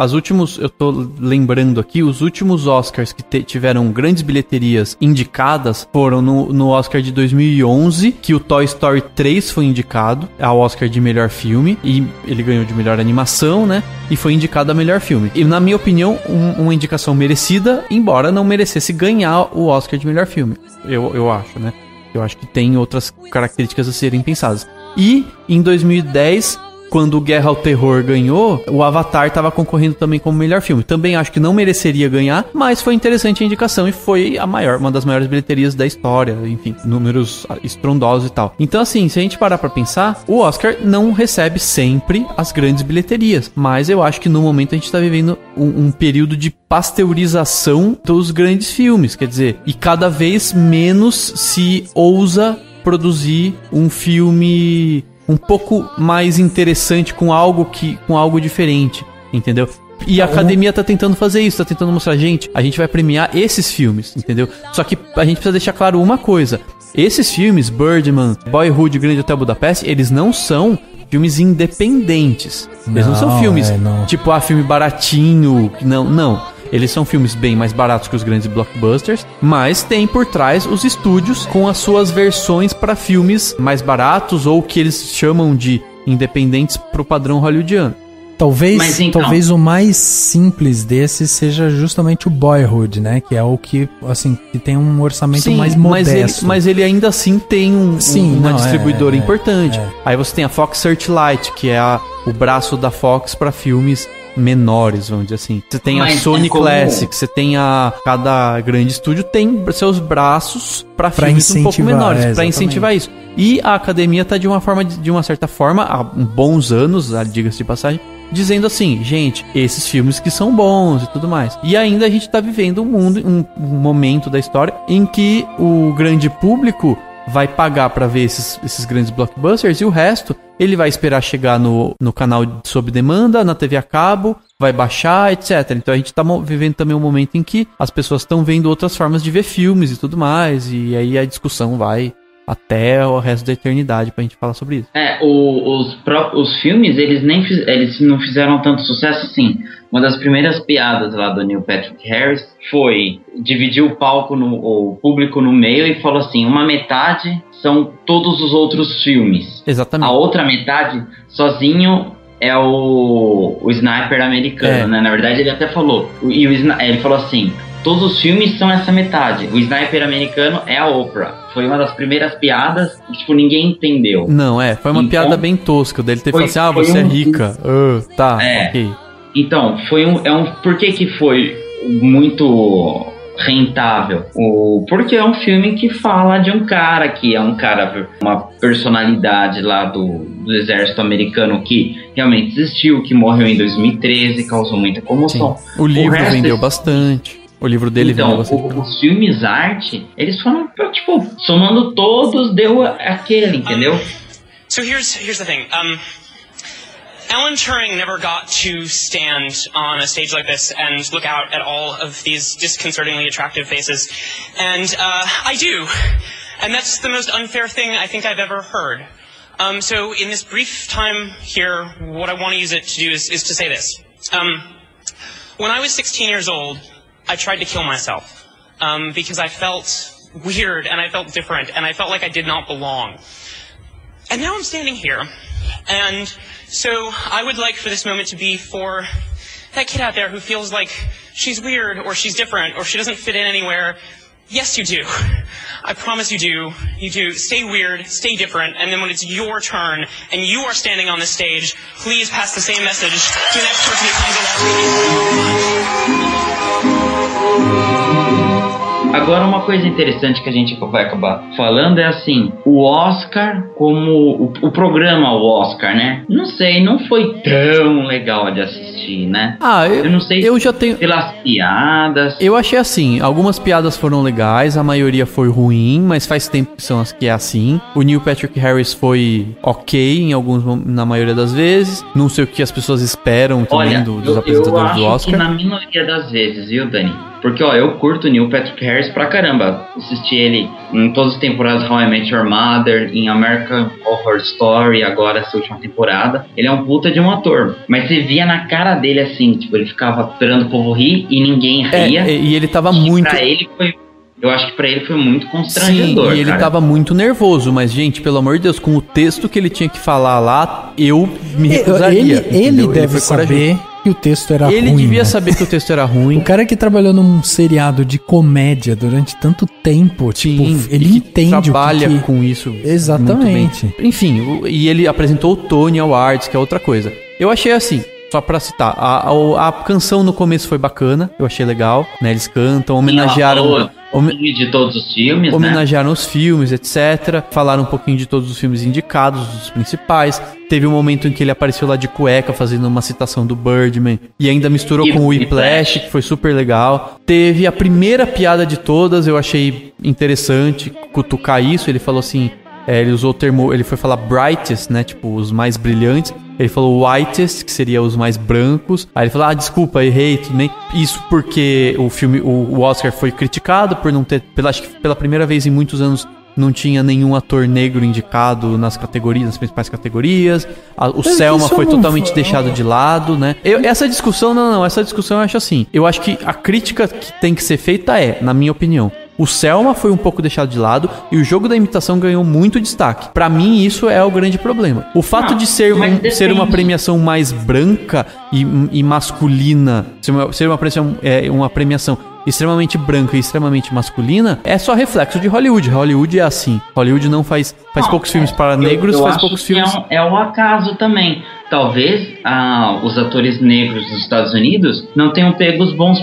Speaker 4: Eu tô lembrando aqui, os últimos Oscars que tiveram grandes bilheterias indicadas foram no Oscar de 2011, que o Toy Story 3 foi indicado ao Oscar de melhor filme, e ele ganhou de melhor animação, né? E foi indicado a melhor filme. E na minha opinião, uma indicação merecida, embora não merecesse ganhar o Oscar de melhor filme. Eu acho, né? Eu acho que tem outras características a serem pensadas. E em 2010, quando o Guerra ao Terror ganhou, o Avatar estava concorrendo também como melhor filme. Também acho que não mereceria ganhar, mas foi interessante a indicação e foi uma das maiores bilheterias da história, enfim, números estrondosos e tal. Então assim, se a gente parar pra pensar, o Oscar não recebe sempre as grandes bilheterias, mas eu acho que no momento a gente tá vivendo um período de pasteurização dos grandes filmes, quer dizer, e cada vez menos se ousa produzir um filme um pouco mais interessante com algo diferente, entendeu? E a academia tá tentando fazer isso, tá tentando mostrar, a gente vai premiar esses filmes, entendeu? Só que a gente precisa deixar claro uma coisa, esses filmes, Birdman, Boyhood, Grande Hotel Budapeste, eles não são filmes independentes, eles não são filmes, tipo, filme baratinho, não. Eles são filmes bem mais baratos que os grandes blockbusters, mas tem por trás os estúdios com as suas versões para filmes mais baratos ou que eles chamam de independentes pro padrão hollywoodiano.
Speaker 3: Talvez o mais simples desses seja justamente o Boyhood, né? Que é o que, assim, que tem um orçamento mais modesto.
Speaker 4: Mas ele ainda assim tem uma distribuidora importante. Aí você tem a Fox Searchlight, que é o braço da Fox para filmes menores, vamos dizer assim. Você tem a Sony Classic, você tem cada grande estúdio tem seus braços para filmes um pouco menores, para incentivar isso. E a academia tá de uma certa forma, há bons anos, diga-se de passagem, dizendo assim, gente, esses filmes que são bons e tudo mais. E ainda a gente tá vivendo um momento da história em que o grande público vai pagar pra ver esses grandes blockbusters e o resto ele vai esperar chegar no canal sob demanda, na TV a cabo, vai baixar, etc. Então a gente tá vivendo também um momento em que as pessoas estão vendo outras formas de ver filmes e tudo mais, e aí a discussão vai até o resto da eternidade pra gente falar sobre isso.
Speaker 5: Os filmes, eles não fizeram tanto sucesso assim. Uma das primeiras piadas lá do Neil Patrick Harris foi dividir o público no meio e falou assim, uma metade são todos os outros filmes.
Speaker 4: Exatamente.
Speaker 5: A outra metade, sozinho, é o sniper americano, né? Na verdade, ele até falou, ele falou assim, todos os filmes são essa metade. O sniper americano é a Oprah. Foi uma das primeiras piadas que, tipo, ninguém entendeu.
Speaker 4: Não, foi uma piada bem tosca dele ter falado assim, você é rica. Tá, ok.
Speaker 5: Então, por que foi muito rentável? Porque é um filme que fala de um cara que é uma personalidade lá do exército americano que realmente existiu, que morreu em 2013, causou muita comoção.
Speaker 4: Sim. O livro vendeu bastante. O livro dele vendeu bastante.
Speaker 5: Os filmes arte, eles foram, tipo, somando todos, deu aquele, entendeu?
Speaker 8: So here's the thing. Alan Turing never got to stand on a stage like this and look out at all of these disconcertingly attractive faces. And I do. And that's the most unfair thing I think I've ever heard. So in this brief time here, what I want to use it to do is to say this. When I was 16 years old, I tried to kill myself because I felt weird and I felt different and I felt like I did not belong. And now I'm standing here, and so I would like for this moment to be for that kid out there who feels like she's weird or she's different or she doesn't fit in anywhere. Yes, you do. I promise you do. You do. Stay weird, stay different, and then when it's your turn and you are standing on the stage, please pass the same message to the next person who comes along.
Speaker 5: Agora, uma coisa interessante que a gente vai acabar falando é assim, o Oscar, como o programa Oscar, né? Não sei, não foi tão legal de assistir, né? Eu não sei
Speaker 4: eu já tenho
Speaker 5: pelas piadas.
Speaker 4: Eu achei assim, algumas piadas foram legais, a maioria foi ruim, mas faz tempo que é assim. O Neil Patrick Harris foi ok na maioria das vezes. Não sei o que as pessoas esperam também dos apresentadores do Oscar.
Speaker 5: Eu acho que na minoria das vezes, viu, Dani? Porque, eu curto o Neil Patrick Harris pra caramba. Assisti ele em todas as temporadas How I Met Your Mother, em American Horror Story, agora essa última temporada. Ele é um puta de um ator. Mas você via na cara dele assim, tipo, ele ficava esperando o povo rir e ninguém ria.
Speaker 4: E ele tava muito...
Speaker 5: Eu acho que pra ele foi muito constrangedor.
Speaker 4: Sim, e ele tava muito nervoso, mas, gente, pelo amor de Deus, com o texto que ele tinha que falar lá, eu me recusaria.
Speaker 3: Ele deve saber que o texto era ruim.
Speaker 4: Ele devia saber que o texto era ruim.
Speaker 3: O cara que trabalhou num seriado de comédia durante tanto tempo, tipo, ele entende
Speaker 4: trabalha com isso.
Speaker 3: Exatamente.
Speaker 4: Enfim, e ele apresentou o Tony Awards, que é outra coisa. Eu achei assim... Só pra citar, a canção no começo foi bacana, eu achei legal, né? Eles cantam, homenagearam...
Speaker 5: de todos os filmes,
Speaker 4: homenagearam os filmes, etc. Falaram um pouquinho de todos os filmes indicados, dos principais. Teve um momento em que ele apareceu lá de cueca, fazendo uma citação do Birdman. E ainda misturou com o Whiplash, que foi super legal. Teve a primeira piada de todas, eu achei interessante cutucar isso. Ele falou assim... ele usou o termo... Ele foi falar brightest, né? Tipo, os mais brilhantes. Ele falou whitest, que seria os mais brancos. Aí ele falou, desculpa, errei, tudo bem. Isso porque o Oscar foi criticado por não ter... Acho que pela primeira vez em muitos anos não tinha nenhum ator negro indicado nas principais categorias. O Selma foi totalmente deixado de lado, né? Essa discussão eu acho assim. Eu acho que a crítica que tem que ser feita na minha opinião, o Selma foi um pouco deixado de lado e o Jogo da Imitação ganhou muito destaque. Pra mim, isso é o grande problema. O fato de ser uma premiação mais branca e masculina, ser uma premiação extremamente branca e extremamente masculina, é só reflexo de Hollywood. Hollywood é assim. Hollywood não faz poucos filmes para negros, faz poucos filmes...
Speaker 5: É o acaso também. Talvez os atores negros dos Estados Unidos não tenham pego bons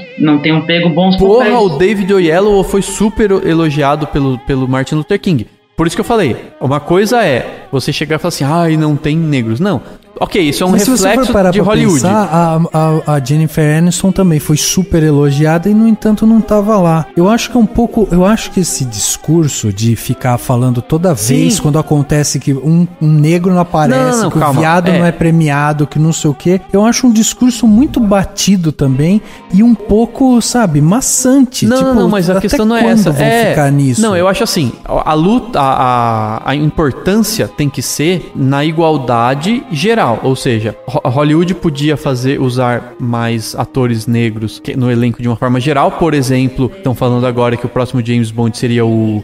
Speaker 4: papéis. O David Oyelowo foi super elogiado pelo Martin Luther King. Por isso que eu falei, uma coisa é você chegar e falar assim, não tem negros. Não, Ok, isso é um
Speaker 3: Mas se você
Speaker 4: reflexo
Speaker 3: for parar
Speaker 4: de
Speaker 3: pra
Speaker 4: Hollywood.
Speaker 3: pensar, a Jennifer Aniston também foi super elogiada e, no entanto, não tava lá. Eu acho que é um pouco... Eu acho que esse discurso de ficar falando toda vez quando acontece que um negro não aparece,
Speaker 4: Não,
Speaker 3: que
Speaker 4: calma.
Speaker 3: o viado não é premiado, que não sei o quê, eu acho um discurso muito batido também e um pouco, sabe, maçante.
Speaker 4: Não, mas a
Speaker 3: até
Speaker 4: questão não é
Speaker 3: quando
Speaker 4: essa.
Speaker 3: vão ficar nisso?
Speaker 4: Não, eu acho assim, a luta, a importância tem que ser na igualdade geral, ou seja, Hollywood podia usar mais atores negros no elenco de uma forma geral, por exemplo, estão falando agora que o próximo James Bond seria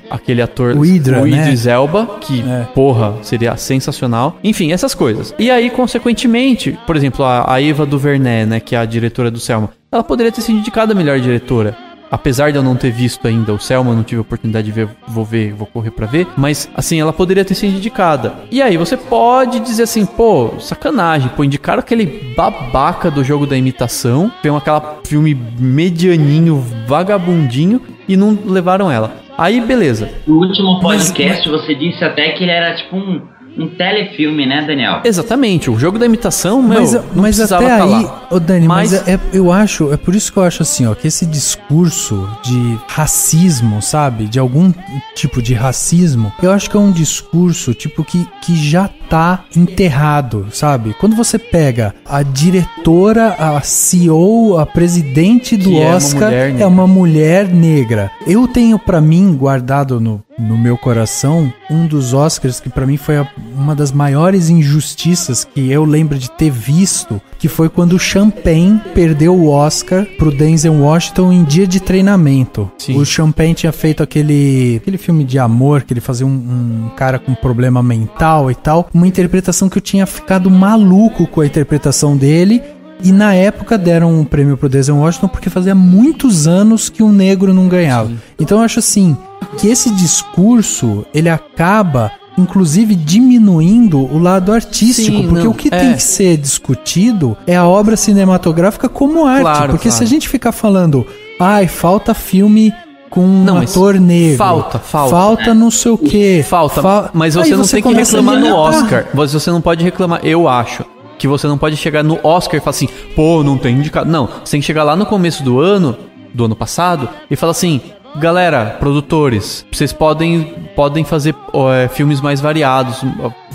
Speaker 4: aquele ator,
Speaker 3: o
Speaker 4: Idris Elba, que, porra, seria sensacional. Enfim, essas coisas. E aí, consequentemente, por exemplo, a Ava DuVernay, né, que é a diretora do Selma, ela poderia ter sido indicada a melhor diretora. Apesar de eu não ter visto ainda o Selma, não tive a oportunidade de ver, vou correr pra ver. Mas, assim, ela poderia ter sido indicada. E aí você pode dizer assim, pô, sacanagem. Pô, indicaram aquele babaca do Jogo da Imitação. Tem aquele filme medianinho, vagabundinho, e não levaram ela. Aí, beleza.
Speaker 5: No último podcast você disse até que ele era tipo um telefilme, né, Daniel?
Speaker 4: Exatamente, o Jogo da Imitação,
Speaker 3: mas
Speaker 4: precisava
Speaker 3: até
Speaker 4: tá
Speaker 3: aí,
Speaker 4: lá.
Speaker 3: ô Dani, eu acho, é por isso que eu acho assim, ó, que esse discurso de racismo, sabe, de algum tipo de racismo, eu acho que é um discurso, tipo, que já tá enterrado, sabe? Quando você pega a diretora, a CEO, a presidente do Oscar, é uma mulher negra. Eu tenho pra mim, guardado no meu coração, um dos Oscars que pra mim foi uma das maiores injustiças que eu lembro de ter visto, que foi quando o Champagne perdeu o Oscar pro Denzel Washington em Dia de Treinamento.
Speaker 4: Sim.
Speaker 3: O Champagne tinha feito aquele filme de amor, que ele fazia um cara com problema mental e tal, uma interpretação que eu tinha ficado maluco com a interpretação dele. E na época deram um prêmio pro Denzel Washington porque fazia muitos anos que um negro não ganhava. Sim. Então eu acho assim, que esse discurso, ele acaba, inclusive, diminuindo o lado artístico.
Speaker 4: Sim,
Speaker 3: porque o que tem que ser discutido é a obra cinematográfica como arte.
Speaker 4: Claro,
Speaker 3: porque se a gente ficar falando, falta filme com um ator negro. Falta não sei o quê.
Speaker 4: Mas você não tem que reclamar no Oscar. Você não pode reclamar, eu acho. Que você não pode chegar no Oscar e falar assim, pô, não tem indicado. Não, você tem que chegar lá no começo do ano passado, e falar assim, galera, produtores, vocês podem fazer filmes mais variados,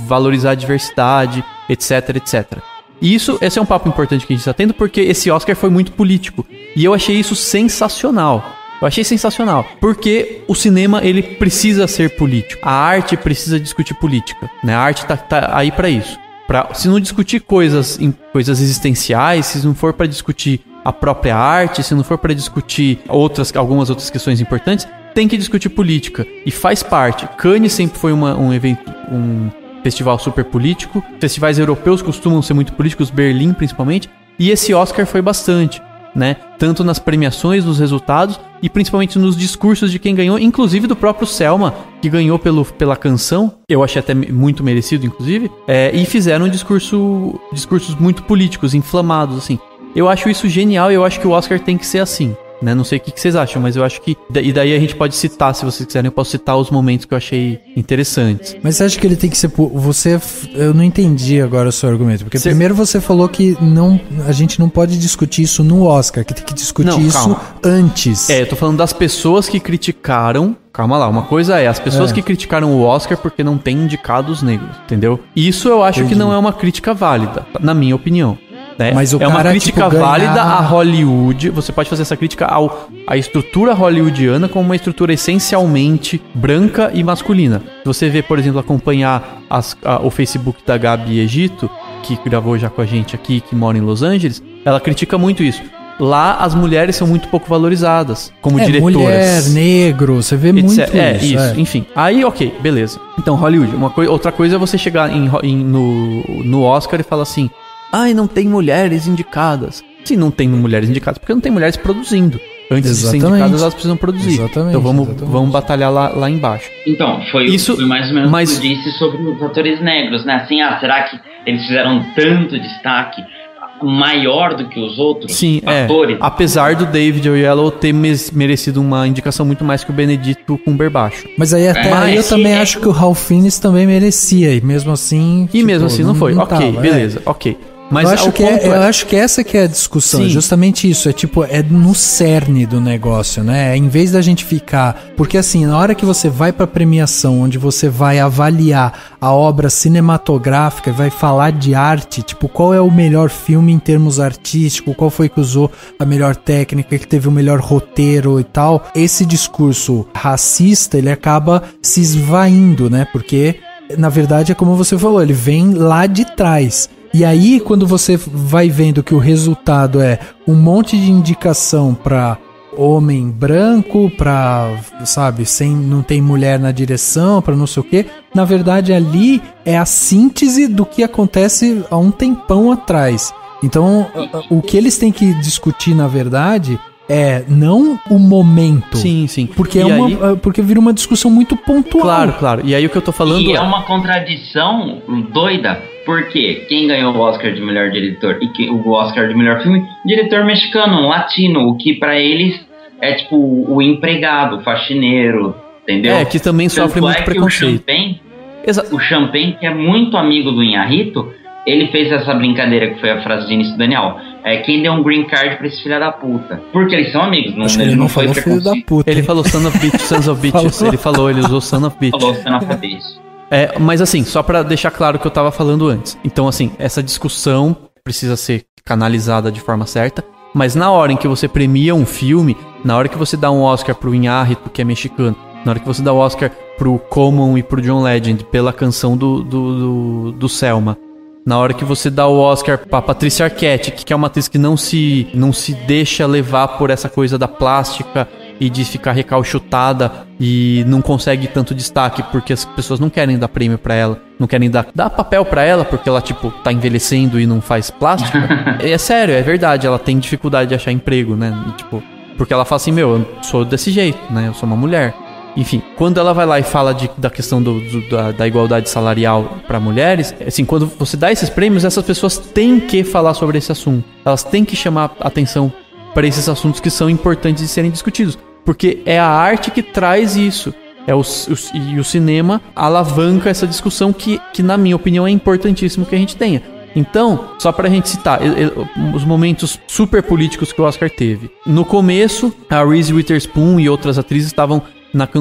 Speaker 4: valorizar a diversidade, etc, etc. E esse é um papo importante que a gente está tendo, porque esse Oscar foi muito político. E eu achei isso sensacional. Eu achei sensacional, porque o cinema, ele precisa ser político. A arte precisa discutir política, né? A arte tá aí para isso. Se não discutir coisas existenciais, se não for para discutir a própria arte, se não for para discutir algumas outras questões importantes, tem que discutir política. E faz parte. Cannes sempre foi um evento, um festival super político. Festivais europeus costumam ser muito políticos, Berlim principalmente. E esse Oscar foi bastante, né? Tanto nas premiações, nos resultados e principalmente nos discursos de quem ganhou, inclusive do próprio Selma, que ganhou pela canção, eu achei até muito merecido, inclusive, e fizeram discursos muito políticos, inflamados, assim. Eu acho isso genial e eu acho que o Oscar tem que ser assim, né? Não sei o que vocês acham, mas eu acho que... E daí a gente pode citar, se vocês quiserem, eu posso citar os momentos que eu achei interessantes.
Speaker 3: Mas você acha que ele tem que ser... Eu não entendi agora o seu argumento, porque primeiro você falou que a gente não pode discutir isso no Oscar, que tem que discutir isso antes.
Speaker 4: Eu tô falando das pessoas que criticaram... Calma lá, uma coisa as pessoas que criticaram o Oscar porque não tem indicados negros, entendeu? Isso eu acho que não é uma crítica válida, na minha opinião. Né?
Speaker 3: Mas
Speaker 4: é uma crítica válida a Hollywood. Você pode fazer essa crítica à estrutura hollywoodiana como uma estrutura essencialmente branca e masculina. Se você vê, por exemplo, acompanhar o Facebook da Gabi Egito, que gravou já com a gente aqui, que mora em Los Angeles, ela critica muito isso. Lá as mulheres são muito pouco valorizadas como diretoras.
Speaker 3: Mulher, negro, você vê muito isso.
Speaker 4: Enfim. Aí, ok, beleza. Então, Hollywood, outra coisa é você chegar no Oscar e falar assim, não tem mulheres indicadas. Sim, não tem mulheres indicadas, porque não tem mulheres produzindo. Antes de ser indicadas, elas precisam produzir. Então vamos batalhar lá embaixo.
Speaker 5: Então, foi mais ou menos o que eu disse sobre os atores negros, né? Assim, será que eles fizeram tanto destaque? maior do que os outros
Speaker 4: Sim,
Speaker 5: atores.
Speaker 4: Apesar do David Oyelowo ter merecido uma indicação muito mais que o Benedito Cumberbatch.
Speaker 3: Mas aí até aí eu também acho que o Ralph Fiennes também merecia, e mesmo assim...
Speaker 4: E mesmo assim não foi. Ok,
Speaker 3: tava,
Speaker 4: beleza, ok. Mas
Speaker 3: eu acho que essa que é a discussão,
Speaker 4: Sim.
Speaker 3: é justamente isso, é no cerne do negócio, né? Em vez da gente ficar... Porque assim, na hora que você vai pra premiação, onde você vai avaliar a obra cinematográfica, vai falar de arte, tipo, qual é o melhor filme em termos artísticos, qual foi que usou a melhor técnica, que teve o melhor roteiro e tal, esse discurso racista, ele acaba se esvaindo, né? Porque, na verdade, é como você falou, ele vem lá de trás. E aí, quando você vai vendo que o resultado é um monte de indicação pra homem branco, pra, sabe, não tem mulher na direção, pra não sei o quê, na verdade ali é a síntese do que acontece há um tempão atrás. Então, o que eles têm que discutir, na verdade, é não o momento.
Speaker 4: Sim.
Speaker 3: Porque, porque vira uma discussão muito pontual.
Speaker 4: Claro. E aí o que eu tô falando
Speaker 5: E é uma contradição doida, porque quem ganhou o Oscar de melhor diretor e o Oscar de melhor filme? Diretor mexicano, um latino, o que pra eles é tipo o empregado, o faxineiro, entendeu?
Speaker 4: É, que também sofre muito preconceito.
Speaker 5: O Champagne, que é muito amigo do Inharrito, ele fez essa brincadeira que foi a frase de início do Daniel. Quem deu um green card pra esse filho da puta? Porque eles são amigos.
Speaker 3: Acho que ele não falou filho da puta.
Speaker 4: Ele falou son of bitch, sons of bitches. Ele usou son of bitch.
Speaker 5: Falou son of bitch.
Speaker 4: Mas assim, só pra deixar claro o que eu tava falando antes. Então assim, essa discussão precisa ser canalizada de forma certa. Mas na hora em que você premia um filme, na hora que você dá um Oscar pro Inharrito, que é mexicano, na hora que você dá o Oscar pro Common e pro John Legend pela canção do Selma, na hora que você dá o Oscar pra Patrícia Arquette, que é uma atriz que não se deixa levar por essa coisa da plástica e de ficar recalchutada e não consegue tanto destaque porque as pessoas não querem dar prêmio pra ela, não querem dar papel pra ela porque ela, tipo, tá envelhecendo e não faz plástica. É sério, é verdade, ela tem dificuldade de achar emprego, né? E, tipo, porque ela fala assim, eu sou desse jeito, né? Eu sou uma mulher. Enfim, quando ela vai lá e fala da questão da igualdade salarial para mulheres, assim, quando você dá esses prêmios, essas pessoas têm que falar sobre esse assunto. Elas têm que chamar atenção para esses assuntos que são importantes de serem discutidos. Porque é a arte que traz isso. E o cinema alavanca essa discussão que, na minha opinião, é importantíssimo que a gente tenha. Então, só pra gente citar os momentos super políticos que o Oscar teve. No começo, a Reese Witherspoon e outras atrizes estavam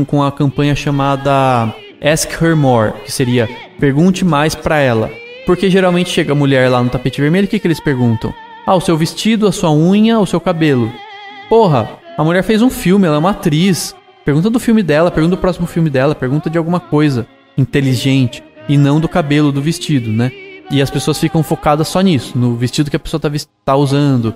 Speaker 4: com a campanha chamada Ask Her More, que seria pergunte mais pra ela. Porque geralmente chega a mulher lá no tapete vermelho, o que eles perguntam? O seu vestido, a sua unha, o seu cabelo. Porra, a mulher fez um filme, ela é uma atriz. Pergunta do filme dela, pergunta do próximo filme dela, pergunta de alguma coisa inteligente e não do cabelo, do vestido, né? E as pessoas ficam focadas só nisso, no vestido que a pessoa tá usando,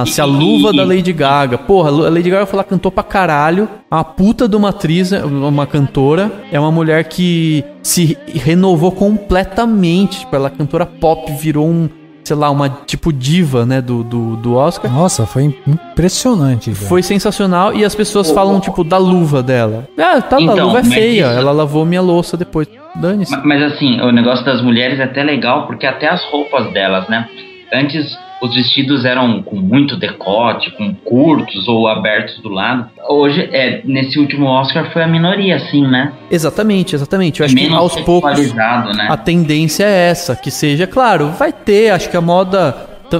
Speaker 4: se a luva da Lady Gaga. Porra, a Lady Gaga foi lá, cantou pra caralho. A puta de uma atriz, uma cantora, é uma mulher que se renovou completamente. Tipo, ela é cantora pop, virou uma tipo diva, né, do Oscar.
Speaker 3: Nossa, foi impressionante, velho.
Speaker 4: Foi sensacional e as pessoas falam, tipo, da luva dela. A luva é feia, ela lavou minha louça depois. Dane-se.
Speaker 5: Mas assim, o negócio das mulheres é até legal, porque até as roupas delas, né? Antes, os vestidos eram com muito decote, com curtos ou abertos do lado. Hoje, nesse último Oscar, foi a minoria, assim, né?
Speaker 4: Exatamente. Eu acho que aos poucos
Speaker 5: né?
Speaker 4: A tendência é essa, que seja, claro, vai ter, acho que a moda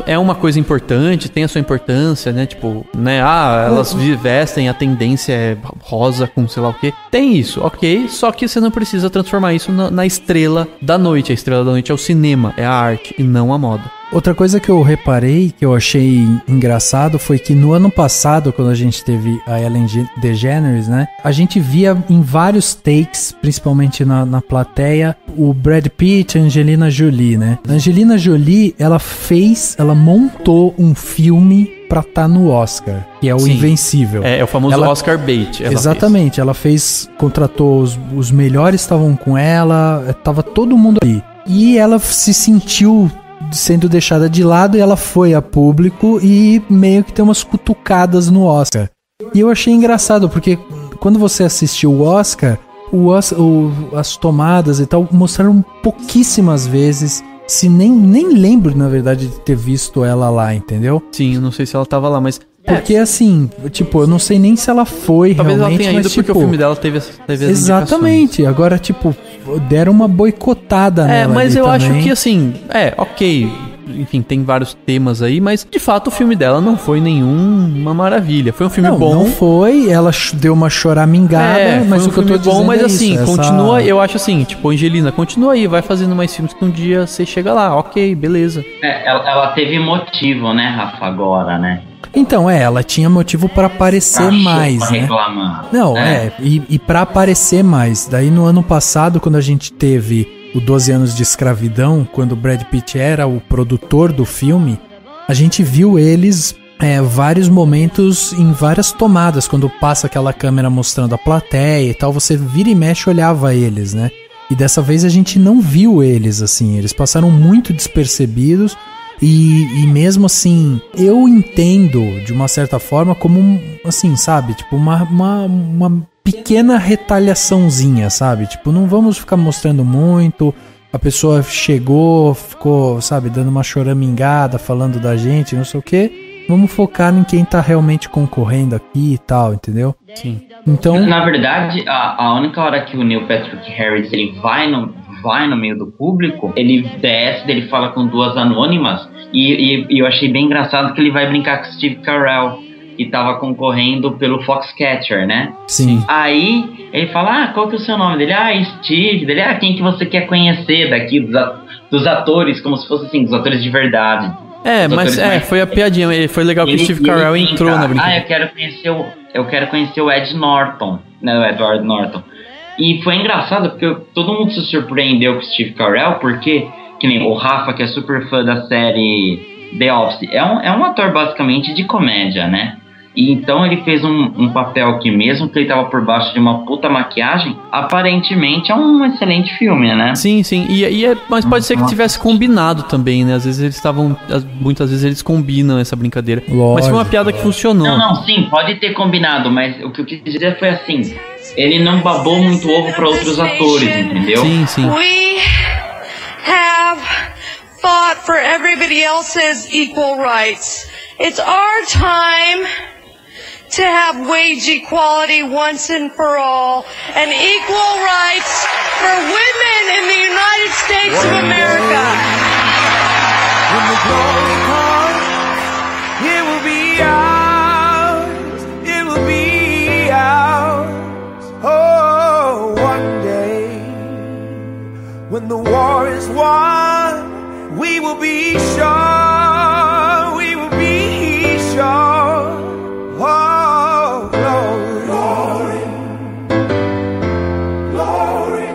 Speaker 4: é uma coisa importante, tem a sua importância, né? Tipo, né? Elas vestem, a tendência é rosa com sei lá o quê. Tem isso, ok, só que você não precisa transformar isso na estrela da noite. A estrela da noite é o cinema, é a arte e não a moda.
Speaker 3: Outra coisa que eu reparei, que eu achei engraçado, foi que no ano passado, quando a gente teve a Ellen DeGeneres, né? A gente via em vários takes, principalmente na plateia, o Brad Pitt e a Angelina Jolie, né? A Angelina Jolie, ela montou um filme pra estar no Oscar, que é o
Speaker 4: Sim.
Speaker 3: Invencível.
Speaker 4: É o famoso Oscar bait.
Speaker 3: Exatamente, ela contratou os melhores, estavam com ela, tava todo mundo ali. E ela se sentiu sendo deixada de lado e ela foi a público e meio que tem umas cutucadas no Oscar. E eu achei engraçado, porque quando você assistiu o Oscar, as tomadas e tal mostraram pouquíssimas vezes se nem lembro, na verdade, de ter visto ela lá, entendeu?
Speaker 4: Sim, eu não sei se ela tava lá, mas...
Speaker 3: Porque assim, tipo, eu não sei nem se ela foi
Speaker 4: talvez
Speaker 3: realmente,
Speaker 4: ela tenha ido
Speaker 3: mas,
Speaker 4: porque
Speaker 3: tipo,
Speaker 4: o filme dela teve as
Speaker 3: exatamente, agora, tipo, deram uma boicotada nela
Speaker 4: mas
Speaker 3: ali
Speaker 4: eu
Speaker 3: também.
Speaker 4: acho que assim, ok, enfim, tem vários temas aí, mas de fato o filme dela não foi nenhuma maravilha. Foi um filme bom.
Speaker 3: Não foi, ela deu uma choramingada, mas
Speaker 4: foi
Speaker 3: o que eu tô dizendo
Speaker 4: mas
Speaker 3: é
Speaker 4: assim,
Speaker 3: isso,
Speaker 4: continua, eu acho assim, tipo, Angelina, continua aí, vai fazendo mais filmes que um dia você chega lá, ok, beleza.
Speaker 5: Ela teve motivo, né, Rafa, agora, né?
Speaker 3: Então, ela tinha motivo pra aparecer mais,
Speaker 5: pra
Speaker 3: né?
Speaker 5: reclamar.
Speaker 3: Não, e pra aparecer mais. Daí no ano passado, quando a gente teve o 12 anos de escravidão, quando o Brad Pitt era o produtor do filme, a gente viu eles vários momentos em várias tomadas, quando passa aquela câmera mostrando a plateia e tal, você vira e mexe olhava eles, né? E dessa vez a gente não viu eles, assim, eles passaram muito despercebidos. E mesmo assim, eu entendo, de uma certa forma, como, assim, sabe? Tipo, uma pequena retaliaçãozinha, sabe? Tipo, não vamos ficar mostrando muito. A pessoa chegou, ficou, sabe, dando uma choramingada, falando da gente, não sei o quê. Vamos focar em quem tá realmente concorrendo aqui e tal, entendeu?
Speaker 4: Sim.
Speaker 3: Então...
Speaker 5: Na verdade, a única hora que o Neil Patrick Harris, ele vai no meio do público, ele desce, ele fala com duas anônimas, e eu achei bem engraçado que ele vai brincar com Steve Carell, que tava concorrendo pelo Foxcatcher, né?
Speaker 3: Sim.
Speaker 5: Aí ele fala, qual que é o seu nome? Dele, Steve. Dele, quem que você quer conhecer daqui dos atores, como se fosse assim, dos atores de verdade.
Speaker 4: Foi a piadinha, foi legal que o Steve Carell entrou na brincadeira.
Speaker 5: Eu quero conhecer o Ed Norton, né, o Edward Norton. E foi engraçado porque todo mundo se surpreendeu com o Steve Carell, porque, que nem o Rafa, que é super fã da série The Office, é um ator basicamente de comédia, né? E então ele fez um papel que, mesmo que ele tava por baixo de uma puta maquiagem, aparentemente é um excelente filme, né?
Speaker 4: Sim, mas pode ser que tivesse combinado também, né? Às vezes muitas vezes eles combinam essa brincadeira.
Speaker 3: Lógico.
Speaker 4: Mas foi uma piada que funcionou.
Speaker 5: Não, sim, pode ter combinado, mas o que eu quis dizer foi assim, ele não babou muito ovo pra outros atores, entendeu?
Speaker 4: Sim.
Speaker 9: We have fought for everybody else's equal rights. It's our time to have wage equality once and for all, and equal rights for women in the United States of America.
Speaker 7: When the glory comes, it will be ours. It will be ours. Oh, one day, when the war is won, we will be sure. We will be sure. Oh, glory, glory,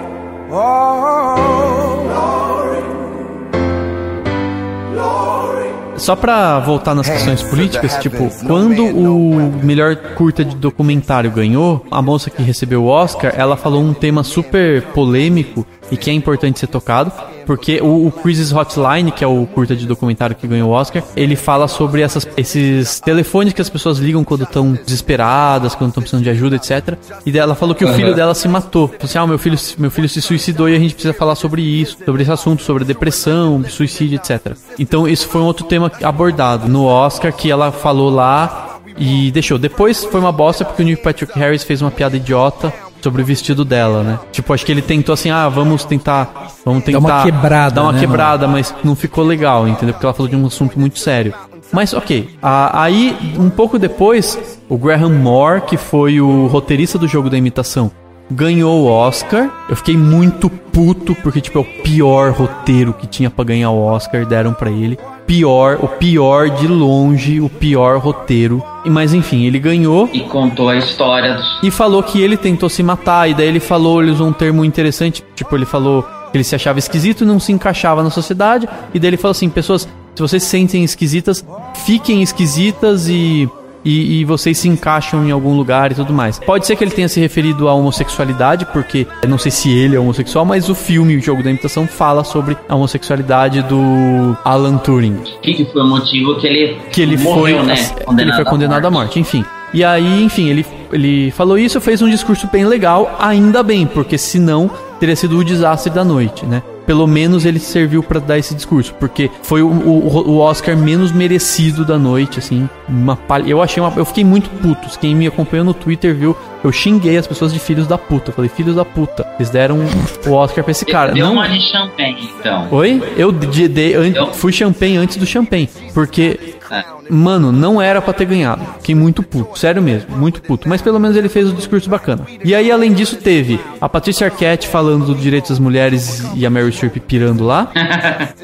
Speaker 7: oh, glory.
Speaker 4: Só pra voltar nas questões políticas, tipo, quando o melhor curta de documentário ganhou, a moça que recebeu o Oscar, ela falou um tema super polêmico e que é importante ser tocado, porque o Crisis Hotline, que é o curta de documentário que ganhou o Oscar, ele fala sobre esses telefones que as pessoas ligam quando estão desesperadas, quando estão precisando de ajuda, etc. E ela falou que o filho dela se matou. Falou assim, meu filho se suicidou e a gente precisa falar sobre isso, sobre esse assunto, sobre depressão, suicídio, etc. Então isso foi um outro tema abordado no Oscar, que ela falou lá e deixou. Depois foi uma bosta porque o Neil Patrick Harris fez uma piada idiota sobre o vestido dela, né? Tipo, acho que ele tentou assim, vamos tentar
Speaker 3: dar uma quebrada,
Speaker 4: mas não ficou legal, entendeu? Porque ela falou de um assunto muito sério. Mas, ok. Aí, um pouco depois, o Graham Moore, que foi o roteirista do Jogo da Imitação, ganhou o Oscar. Eu fiquei muito puto, porque, tipo, é o pior roteiro que tinha pra ganhar o Oscar, deram pra ele. O pior de longe, o pior roteiro. Mas enfim, ele ganhou.
Speaker 5: E contou a história
Speaker 4: e falou que ele tentou se matar. E daí ele usou um termo interessante. Tipo, ele falou que ele se achava esquisito e não se encaixava na sociedade. E daí ele falou assim, pessoas, se vocês se sentem esquisitas, fiquem esquisitas e vocês se encaixam em algum lugar e tudo mais. Pode ser que ele tenha se referido à homossexualidade, porque eu não sei se ele é homossexual, mas o filme, o Jogo da Imitação, fala sobre a homossexualidade do Alan Turing.
Speaker 5: Que foi o motivo que ele
Speaker 4: morreu,
Speaker 5: né?
Speaker 4: Ele foi condenado à morte, enfim. E aí, enfim, ele falou isso, fez um discurso bem legal, ainda bem, porque senão teria sido o desastre da noite, né? pelo menos ele serviu pra dar esse discurso, porque foi o Oscar menos merecido da noite, assim, eu fiquei muito puto. Quem me acompanhou no Twitter viu, eu xinguei as pessoas de filhos da puta. Eu falei, filhos da puta, eles deram o Oscar pra esse cara.
Speaker 5: Deu uma de champanhe, então.
Speaker 4: Oi? Eu fui champanhe antes do champanhe, porque... Mano, não era pra ter ganhado. Fiquei muito puto, sério mesmo, muito puto. Mas pelo menos ele fez um discurso bacana. E aí, além disso, teve a Patrícia Arquette falando do direito das mulheres e a Meryl Streep pirando lá.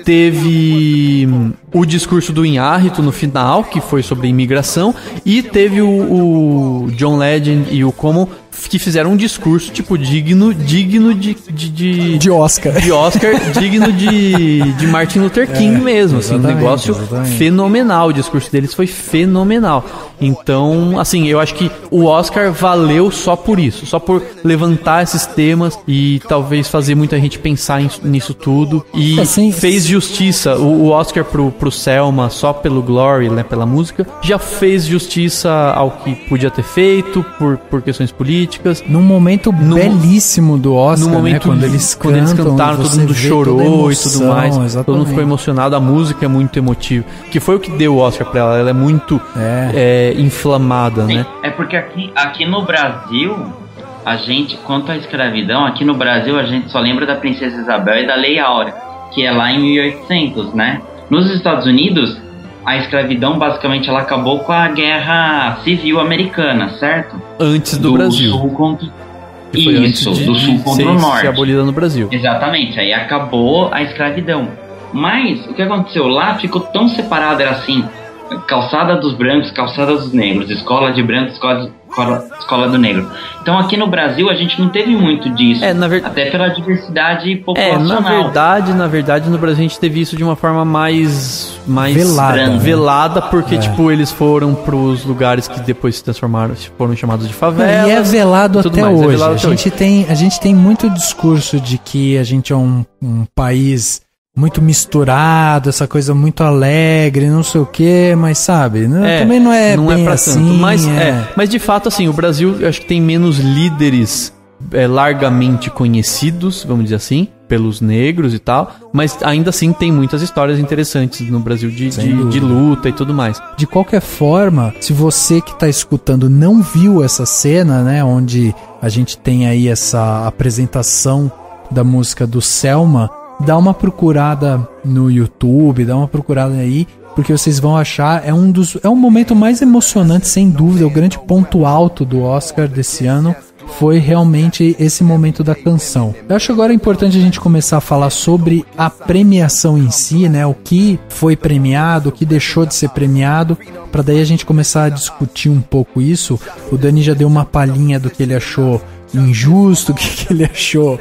Speaker 4: Teve o discurso do Inhárrito no final, que foi sobre imigração. E teve o John Legend e o Common, que fizeram um discurso, tipo, digno de
Speaker 3: Oscar.
Speaker 4: De Oscar, digno de Martin Luther King mesmo, assim, um negócio fenomenal. O discurso deles foi fenomenal. Então, assim, eu acho que o Oscar valeu só por isso, só por levantar esses temas e talvez fazer muita gente pensar nisso tudo. E fez justiça. O Oscar pro Selma, só pelo Glory, né, pela música, já fez justiça ao que podia ter feito por questões políticas.
Speaker 3: Num momento belíssimo do Oscar,
Speaker 4: no momento,
Speaker 3: né, quando eles cantaram,
Speaker 4: todo mundo chorou e tudo mais.
Speaker 3: Exatamente.
Speaker 4: Todo mundo ficou emocionado, a música é muito emotiva, que foi o que deu o Oscar pra ela é muito inflamada,
Speaker 5: sim,
Speaker 4: né?
Speaker 5: É porque aqui no Brasil, a gente, quanto à escravidão, aqui no Brasil a gente só lembra da Princesa Isabel e da Lei Áurea, que é lá em 1800, né? Nos Estados Unidos, a escravidão basicamente ela acabou com a Guerra Civil Americana, certo?
Speaker 4: Antes do Brasil.
Speaker 5: Sul contra...
Speaker 4: Isso,
Speaker 5: do sul contra o norte.
Speaker 4: Ser abolida no Brasil.
Speaker 5: Exatamente, aí acabou a escravidão. Mas o que aconteceu lá ficou tão separado, era assim, calçada dos brancos, calçada dos negros, escola de brancos, escola do negro. Então aqui no Brasil a gente não teve muito disso, até pela diversidade populacional.
Speaker 4: Na verdade no Brasil a gente teve isso de uma forma mais velada, porque tipo, eles foram pros lugares que depois se transformaram, foram chamados de favela.
Speaker 3: E é velado até
Speaker 4: mais,
Speaker 3: hoje.
Speaker 4: Velado
Speaker 3: A gente tem muito discurso de que a gente é um país muito misturado, essa coisa muito alegre, não sei o que, mas sabe, também não é bem
Speaker 4: pra
Speaker 3: assim.
Speaker 4: Tanto, mas de fato, assim, o Brasil, eu acho que tem menos líderes largamente conhecidos, vamos dizer assim, pelos negros e tal, mas ainda assim tem muitas histórias interessantes no Brasil de luta e tudo mais.
Speaker 3: De qualquer forma, se você que tá escutando não viu essa cena, né, onde a gente tem aí essa apresentação da música do Selma, dá uma procurada no YouTube, dá uma procurada aí, porque vocês vão achar, é um momento mais emocionante, sem dúvida, o grande ponto alto do Oscar desse ano foi realmente esse momento da canção. Eu acho agora importante a gente começar a falar sobre a premiação em si, né, o que foi premiado, o que deixou de ser premiado, para daí a gente começar a discutir um pouco isso. O Dani já deu uma palhinha do que ele achou injusto, o que ele achou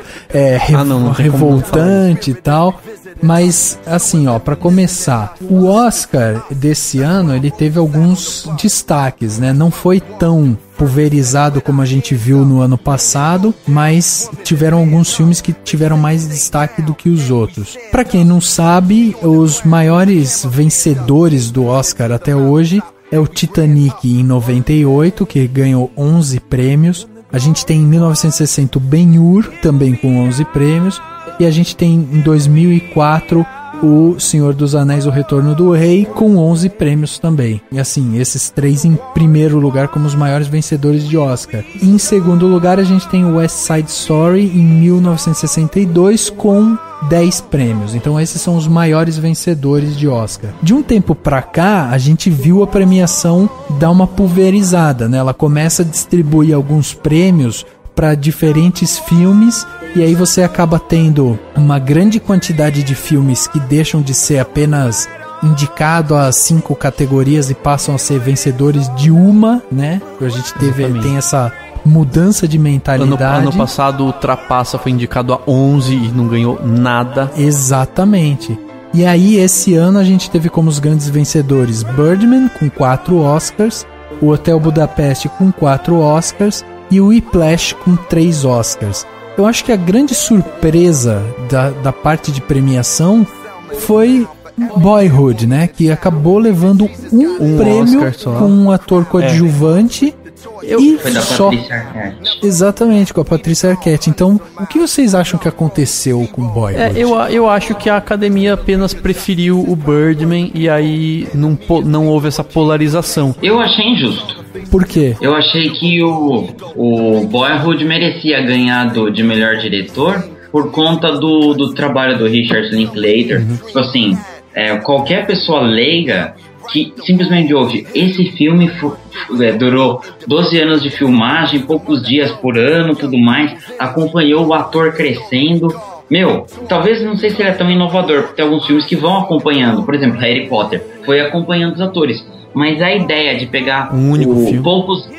Speaker 3: revoltante e tal. Mas, assim, pra começar, o Oscar desse ano, ele teve alguns destaques, né? Não foi tão pulverizado como a gente viu no ano passado, mas tiveram alguns filmes que tiveram mais destaque do que os outros. Pra quem não sabe, os maiores vencedores do Oscar até hoje é o Titanic em 98, que ganhou 11 prêmios. A gente tem em 1960 o Ben-Hur, também com 11 prêmios. E a gente tem em 2004 o Senhor dos Anéis, O Retorno do Rei, com 11 prêmios também. E assim, esses três em primeiro lugar como os maiores vencedores de Oscar. E em segundo lugar a gente tem o West Side Story em 1962 com 10 prêmios. Então esses são os maiores vencedores de Oscar. De um tempo pra cá, a gente viu a premiação dar uma pulverizada, né? Ela começa a distribuir alguns prêmios para diferentes filmes, e aí você acaba tendo uma grande quantidade de filmes que deixam de ser apenas indicado a 5 categorias e passam a ser vencedores de uma, né? A gente tem essa mudança de mentalidade.
Speaker 4: Ano passado o Trapaça foi indicado a 11 e não ganhou nada.
Speaker 3: Exatamente. E aí esse ano a gente teve como os grandes vencedores Birdman com 4 Oscars, o Hotel Budapeste com 4 Oscars e o Whiplash com 3 Oscars. Eu acho que a grande surpresa da parte de premiação foi Boyhood, né? Que acabou levando um prêmio com um ator coadjuvante
Speaker 5: Foi da Patrícia Arquette.
Speaker 3: Exatamente, com a Patrícia Arquette. Então, o que vocês acham que aconteceu com Boyhood?
Speaker 4: Eu acho que a academia apenas preferiu o Birdman e aí não houve essa polarização.
Speaker 5: Eu achei injusto.
Speaker 3: Por quê?
Speaker 5: Eu achei que o Boyhood merecia ganhar de melhor diretor por conta do trabalho do Richard Linklater. Tipo assim, qualquer pessoa leiga que simplesmente ouve, esse filme durou 12 anos de filmagem, poucos dias por ano, tudo mais, acompanhou o ator crescendo. Meu, talvez, não sei se ele é tão inovador, porque tem alguns filmes que vão acompanhando, por exemplo, Harry Potter, foi acompanhando os atores. Mas a ideia de pegar poucos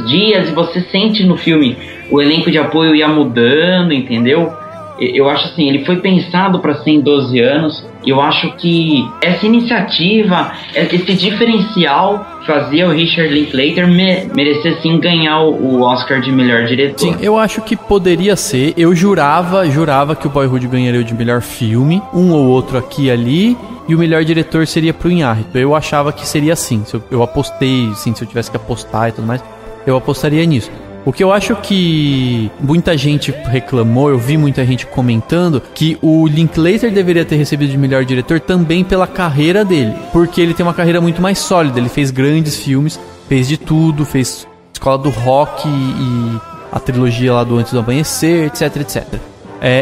Speaker 5: dias e você sente no filme o elenco de apoio ia mudando, entendeu? Eu acho assim, ele foi pensado para ser em 12 anos. Eu acho que essa iniciativa, esse diferencial fazia o Richard Linklater merecer sim ganhar o Oscar de melhor diretor.
Speaker 4: Sim, eu acho que poderia ser. Eu jurava que o Boyhood ganharia o de melhor filme, um ou outro aqui e ali, e o melhor diretor seria pro Iñárritu. Eu achava que seria assim. Eu apostei, assim, se eu tivesse que apostar e tudo mais, eu apostaria nisso. O que eu acho que muita gente reclamou, eu vi muita gente comentando, que o Linklater deveria ter recebido de melhor diretor também pela carreira dele. Porque ele tem uma carreira muito mais sólida, ele fez grandes filmes, fez de tudo, fez Escola do Rock e a trilogia lá do Antes do Amanhecer, etc, etc.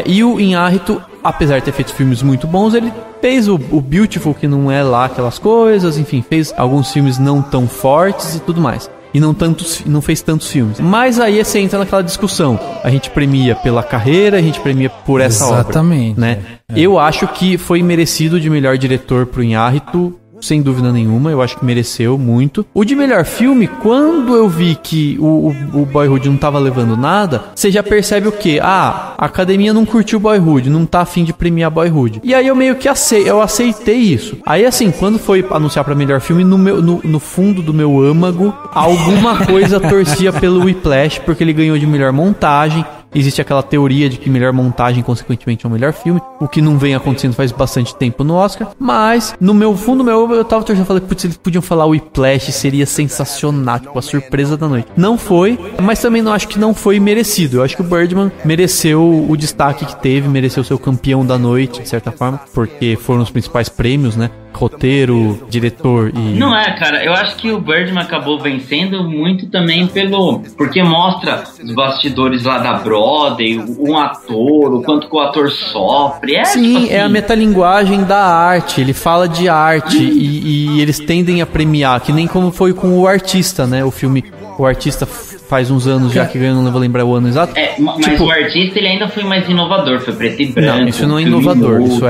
Speaker 4: E o Iñárritu, apesar de ter feito filmes muito bons, ele fez o Beautiful, que não é lá aquelas coisas, enfim, fez alguns filmes não tão fortes e tudo mais. E não fez tantos filmes. Mas aí você entra naquela discussão. A gente premia pela carreira, a gente premia por essa obra.
Speaker 3: Exatamente.
Speaker 4: Né? Eu acho que foi merecido de melhor diretor pro Iñárritu, sem dúvida nenhuma. Eu acho que mereceu muito. O de melhor filme, quando eu vi que o Boyhood não tava levando nada, você já percebe o quê? A academia não curtiu Boyhood, não tá afim de premiar Boyhood. E aí eu meio que aceitei isso. Aí assim, quando foi anunciar pra melhor filme, no fundo do meu âmago, alguma coisa torcia pelo Whiplash, porque ele ganhou de melhor montagem. Existe aquela teoria de que melhor montagem, consequentemente, é o melhor filme, o que não vem acontecendo faz bastante tempo no Oscar. Mas, no meu fundo, eu tava torcendo, falei, putz, eles podiam falar o Whiplash, seria sensacional, tipo, a surpresa da noite. Não foi, mas também não acho que não foi merecido. Eu acho que o Birdman mereceu o destaque que teve, mereceu ser o campeão da noite, de certa forma, porque foram os principais prêmios, né? Roteiro, diretor e...
Speaker 5: Não cara, eu acho que o Birdman acabou vencendo muito também porque mostra os bastidores lá da Broadway, um ator, o quanto que o ator sofre.
Speaker 4: Sim, tipo assim, é a metalinguagem da arte, ele fala de arte e eles tendem a premiar, que nem como foi com O Artista, né? O filme O Artista faz uns anos já que ganhou, não vou lembrar o ano exato.
Speaker 5: Mas tipo, o Artista ele ainda foi mais inovador, foi preto e branco.
Speaker 4: Não, isso não é inovador, isso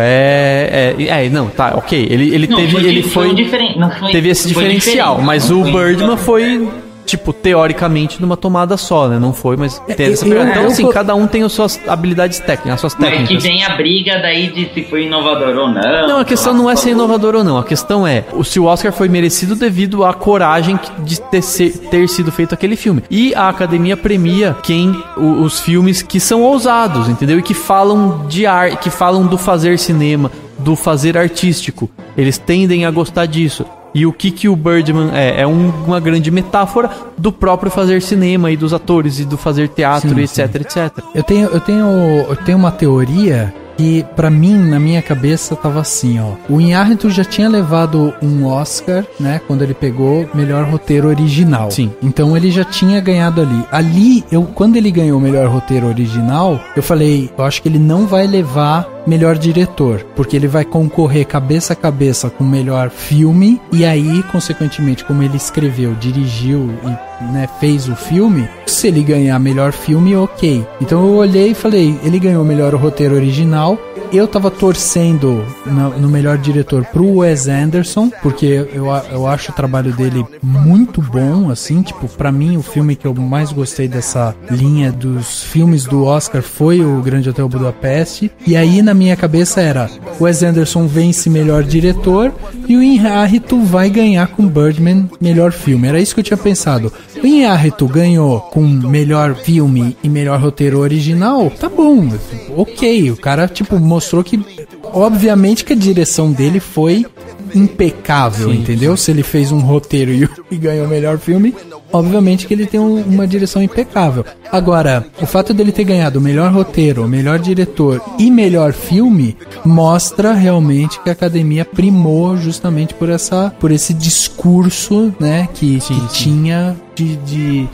Speaker 4: não, tá, ok. Ele teve esse diferencial, mas o Birdman foi, tipo, teoricamente numa tomada só, né? Não foi, mas teve essa pegada. Então, assim, cada um tem as suas habilidades técnicas, as suas técnicas.
Speaker 5: Mas que vem a briga daí de se foi inovador ou não.
Speaker 4: Não, a questão não é ser inovador ou não. A questão é se o Oscar foi merecido devido à coragem de ter sido feito aquele filme. E a academia premia os filmes que são ousados, entendeu? E que falam de arte, que falam do fazer cinema, do fazer artístico. Eles tendem a gostar disso. E o que o Birdman é uma grande metáfora do próprio fazer cinema e dos atores e do fazer teatro, sim, etc, etc.
Speaker 3: Eu tenho uma teoria que, pra mim, na minha cabeça, tava assim, ó. O Iñárritu já tinha levado um Oscar, né, quando ele pegou melhor roteiro original.
Speaker 4: Sim.
Speaker 3: Então ele já tinha ganhado ali. Quando ele ganhou o melhor roteiro original, eu falei, eu acho que ele não vai levar melhor diretor, porque ele vai concorrer cabeça a cabeça com o melhor filme, e aí, consequentemente, como ele escreveu, dirigiu e, né, fez o filme, se ele ganhar melhor filme, ok. Então eu olhei e falei, ele ganhou melhor roteiro original, eu tava torcendo no melhor diretor pro Wes Anderson, porque eu acho o trabalho dele muito bom, assim, tipo, pra mim o filme que eu mais gostei dessa linha dos filmes do Oscar foi o Grande Hotel Budapeste, e aí na minha cabeça era, o Wes Anderson vence melhor diretor e o Iñárritu vai ganhar com Birdman melhor filme, era isso que eu tinha pensado. O Iñárritu ganhou com melhor filme e melhor roteiro original, tá bom, ok, o cara, tipo, mostrou que, obviamente que a direção dele foi impecável, sim, entendeu? Sim. Se ele fez um roteiro e ganhou o melhor filme, obviamente que ele tem uma direção impecável. Agora, o fato dele ter ganhado o melhor roteiro, o melhor diretor e melhor filme mostra realmente que a Academia primou justamente por esse discurso, né, que tinha de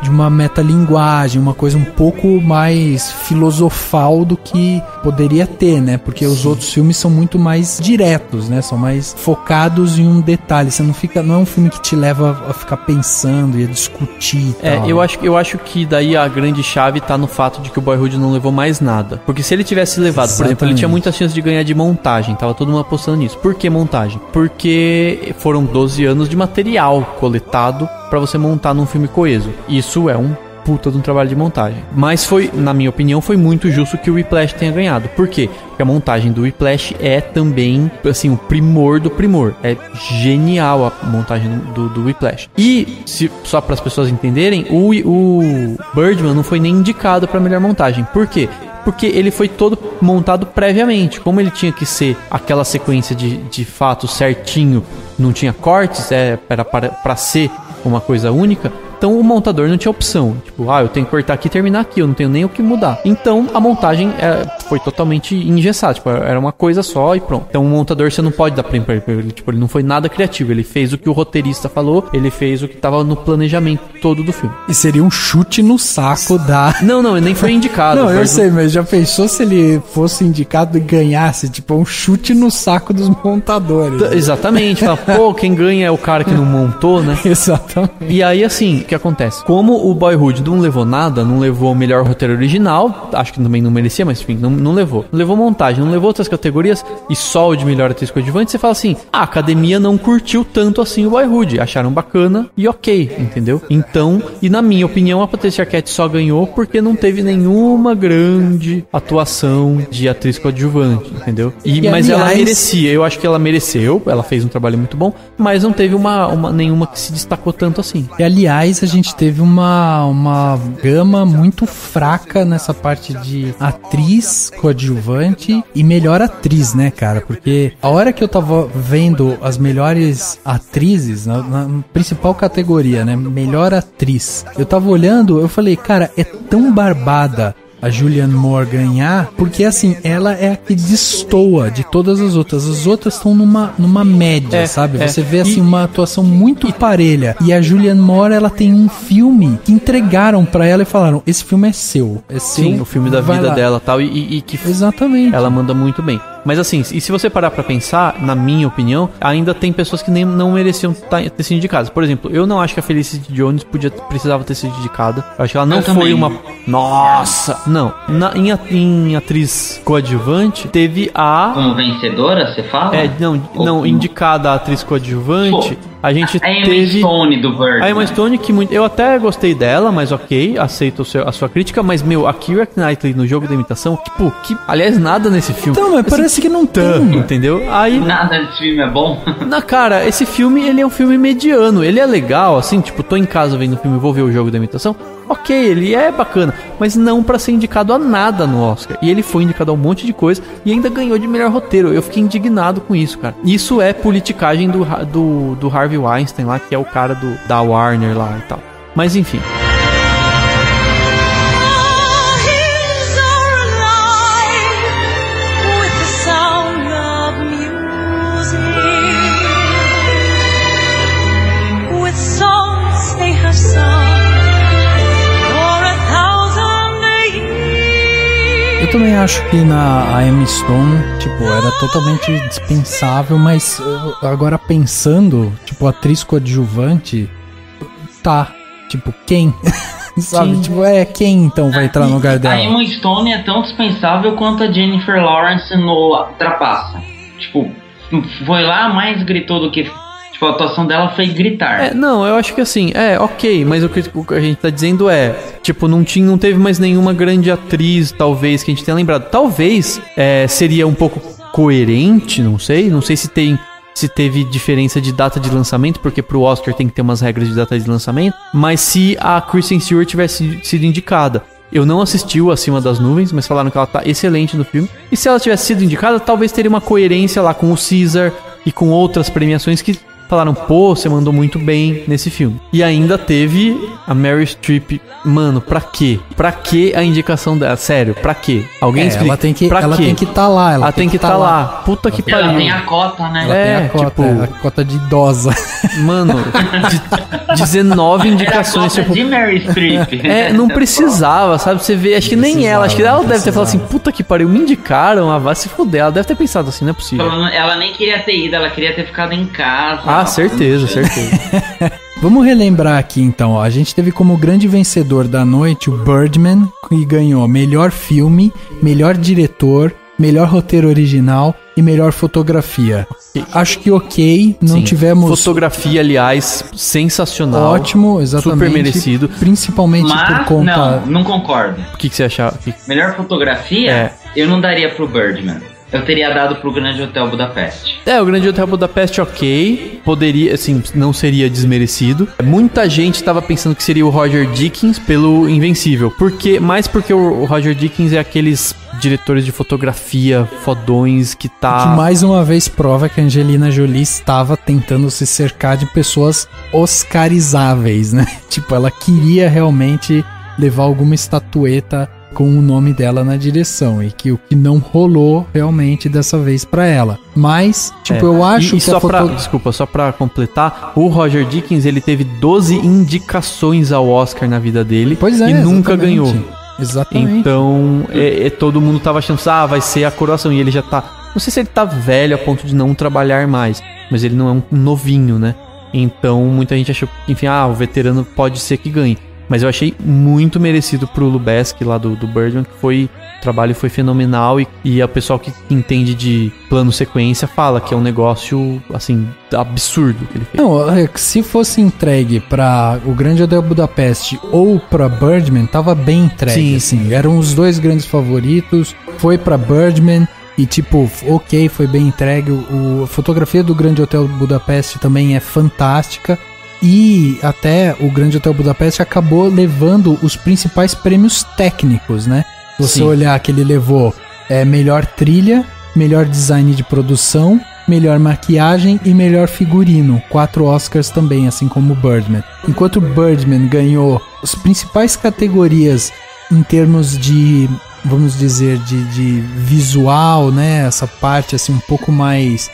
Speaker 3: uma metalinguagem, uma coisa um pouco mais filosofal do que poderia ter, né? Porque os outros filmes são muito mais diretos, né? São mais focados em um detalhe. Você não é um filme que te leva a ficar pensando e a discutir e tal.
Speaker 4: Eu acho que daí a grande chave tá no fato de que o Boyhood não levou mais nada. Porque se ele tivesse levado, por exemplo, ele tinha muitas chances de ganhar de montagem. Tava todo mundo apostando nisso. Por que montagem? Porque foram 12 anos de material coletado pra você montar num filme coeso. Isso é um puta de um trabalho de montagem. Mas foi, na minha opinião, foi muito justo que o Whiplash tenha ganhado. Por quê? Porque a montagem do Whiplash é também, assim, o primor do primor. É genial a montagem do Whiplash. E, só para as pessoas entenderem, o Birdman não foi nem indicado pra melhor montagem. Por quê? Porque ele foi todo montado previamente. Como ele tinha que ser aquela sequência de fatos certinho, não tinha cortes, era para ser uma coisa única, então o montador não tinha opção. Tipo, eu tenho que cortar aqui e terminar aqui, eu não tenho nem o que mudar. Então a montagem foi totalmente engessada, tipo, era uma coisa só e pronto. Então o montador você não pode dar prêmio pra ele, tipo, ele não foi nada criativo, ele fez o que o roteirista falou, ele fez o que tava no planejamento todo do filme.
Speaker 3: E seria um chute no saco da...
Speaker 4: Não, ele nem foi indicado.
Speaker 3: Não, eu sei, mas já pensou se ele fosse indicado e ganhasse, tipo, um chute no saco dos montadores?
Speaker 4: Exatamente, fala, pô, quem ganha é o cara que não montou, né?
Speaker 3: Exatamente.
Speaker 4: E aí, assim, o que acontece? Como o Boyhood não levou nada, não levou o melhor roteiro original, acho que também não merecia, mas enfim, não levou. Não levou montagem, não levou outras categorias e só o de melhor atriz coadjuvante, você fala assim, a Academia não curtiu tanto assim o Boyhood, acharam bacana e ok, entendeu? Então, e na minha opinião, a Patricia Arquette só ganhou porque não teve nenhuma grande atuação de atriz coadjuvante, entendeu? Mas ela merecia, eu acho que ela mereceu, ela fez um trabalho muito bom, mas não teve nenhuma que se destacou tanto assim.
Speaker 3: E aliás, a gente teve uma gama muito fraca nessa parte de atriz coadjuvante e melhor atriz, né, cara? Porque a hora que eu tava vendo as melhores atrizes, na principal categoria, né, melhor atriz, eu tava olhando, eu falei, cara, é tão barbada a Julianne Moore ganhar, porque assim, ela é a que destoa de todas as outras. As outras estão numa média, sabe? Você vê assim uma atuação muito parelha. E a Julianne Moore, ela tem um filme que entregaram pra ela e falaram, esse filme é seu.
Speaker 4: Sim, o filme da vida dela tal, e que
Speaker 3: exatamente.
Speaker 4: Ela manda muito bem. Mas assim, e se você parar pra pensar, na minha opinião, ainda tem pessoas que nem não mereciam ter sido indicadas. Por exemplo, eu não acho que a Felicity Jones precisava ter sido indicada. Eu acho que ela não foi uma... Nossa! Não. Em atriz coadjuvante, teve a...
Speaker 5: Como vencedora, você fala?
Speaker 4: Não, indicada a atriz coadjuvante... A gente
Speaker 5: Emma
Speaker 4: teve
Speaker 5: Stone do Birdman.
Speaker 4: A Emma Stone, que eu até gostei dela, mas ok, aceito a sua crítica, mas a Keira Knightley no Jogo da Imitação, tipo, aliás, nada nesse filme.
Speaker 3: Então, mas parece que não tem.
Speaker 4: Entendeu? Aí,
Speaker 5: nada desse filme é bom.
Speaker 4: Cara, esse filme, ele é um filme mediano, ele é legal, assim, tipo, tô em casa vendo o filme, vou ver o Jogo da Imitação, ok, ele é bacana, mas não pra ser indicado a nada no Oscar. E ele foi indicado a um monte de coisa e ainda ganhou de melhor roteiro. Eu fiquei indignado com isso, cara. Isso é politicagem do Harvey Weinstein lá, que é o cara da Warner lá e tal. Mas enfim.
Speaker 3: Eu também acho que a Emma Stone, tipo, era totalmente dispensável, mas agora pensando, tipo, atriz coadjuvante, tipo, quem? Sabe?
Speaker 4: Sim.
Speaker 3: Tipo, quem então vai entrar no lugar dela?
Speaker 5: A Emma Stone é tão dispensável quanto a Jennifer Lawrence no Trapaça. Tipo, foi lá, mais gritou do que... Tipo, a atuação dela foi gritar.
Speaker 4: Não, eu acho que assim, ok, mas o que a gente tá dizendo tipo, não teve mais nenhuma grande atriz, talvez, que a gente tenha lembrado. Talvez seria um pouco coerente, não sei se teve diferença de data de lançamento, porque pro Oscar tem que ter umas regras de data de lançamento, mas se a Kristen Stewart tivesse sido indicada. Eu não assisti o Acima das Nuvens, mas falaram que ela tá excelente no filme. E se ela tivesse sido indicada, talvez teria uma coerência lá com o Caesar e com outras premiações que falaram, pô, você mandou muito bem nesse filme. E ainda teve a Meryl Streep. Mano, pra quê? Pra que a indicação dela? Sério, pra quê? Alguém explica.
Speaker 3: Ela tem que
Speaker 4: pra
Speaker 3: ela
Speaker 4: quê?
Speaker 3: tem que estar lá.
Speaker 4: Ela tem que estar lá. Puta que
Speaker 5: Ela
Speaker 4: pariu.
Speaker 5: tem a cota, né?
Speaker 3: Ela tem a cota,
Speaker 4: tipo,
Speaker 3: a cota de idosa.
Speaker 4: Mano, 19 indicações.
Speaker 5: Era a cota de Meryl Streep.
Speaker 4: Não precisava, sabe? Você vê, acho que nem ela. Acho que ela deve ter falado assim, puta que pariu, me indicaram, vai se fuder. Ela deve ter pensado assim, não é possível.
Speaker 5: Ela nem queria ter ido, ela queria ter ficado em casa.
Speaker 4: Ah, certeza.
Speaker 3: Vamos relembrar aqui então, ó. A gente teve como grande vencedor da noite o Birdman, que ganhou melhor filme, melhor diretor, melhor roteiro original e melhor fotografia. Acho que não
Speaker 4: Sim.
Speaker 3: tivemos...
Speaker 4: Fotografia, aliás, sensacional.
Speaker 3: Ótimo, exatamente.
Speaker 4: Super merecido.
Speaker 3: Principalmente por
Speaker 5: Mas,
Speaker 3: conta...
Speaker 5: não concordo.
Speaker 4: O que você achava?
Speaker 5: Melhor fotografia, eu não daria pro Birdman. Eu teria dado pro Grande Hotel Budapeste.
Speaker 4: O Grande Hotel Budapeste, ok. Poderia, assim, não seria desmerecido. Muita gente tava pensando que seria o Roger Deakins pelo Invencível. Mais porque o Roger Deakins é aqueles diretores de fotografia fodões que tá...
Speaker 3: Que mais uma vez prova que a Angelina Jolie estava tentando se cercar de pessoas oscarizáveis, né? Tipo, ela queria realmente levar alguma estatueta com o nome dela na direção, e que o que não rolou realmente dessa vez pra ela. Mas, tipo, eu acho que
Speaker 4: Desculpa, só pra completar, o Roger Deakins, ele teve 12 indicações ao Oscar na vida dele.
Speaker 3: Pois é,
Speaker 4: e nunca
Speaker 3: exatamente.
Speaker 4: ganhou.
Speaker 3: Exatamente.
Speaker 4: Então, todo mundo tava achando, vai ser a coroação, e ele já tá... Não sei se ele tá velho a ponto de não trabalhar mais, mas ele não é um novinho, né? Então, muita gente achou que, enfim, o veterano pode ser que ganhe. Mas eu achei muito merecido pro Lubeski lá do Birdman, que o trabalho foi fenomenal, e o pessoal que entende de plano sequência fala que é um negócio, assim, absurdo que ele fez.
Speaker 3: Não, se fosse entregue pra o Grande Hotel Budapeste ou pra Birdman, tava bem entregue, assim. Eram os dois grandes favoritos, foi pra Birdman, e tipo, ok, foi bem entregue. A fotografia do Grande Hotel Budapeste também é fantástica. E até o Grande Hotel Budapeste acabou levando os principais prêmios técnicos, né? Se você olhar que ele levou melhor trilha, melhor design de produção, melhor maquiagem e melhor figurino. 4 Oscars também, assim como o Birdman. Enquanto o Birdman ganhou as principais categorias em termos de, vamos dizer, de visual, né? Essa parte assim um pouco mais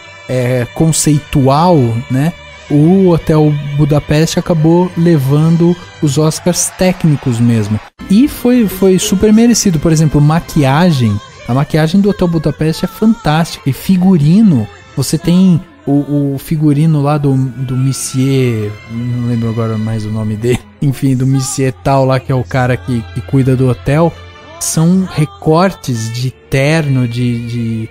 Speaker 3: conceitual, né? O Hotel Budapeste acabou levando os Oscars técnicos mesmo. E foi super merecido. Por exemplo, maquiagem. A maquiagem do Hotel Budapeste é fantástica. E figurino, você tem o figurino lá do Monsieur... Não lembro agora mais o nome dele. Enfim, do Monsieur tal lá, que é o cara que cuida do hotel. São recortes de terno, de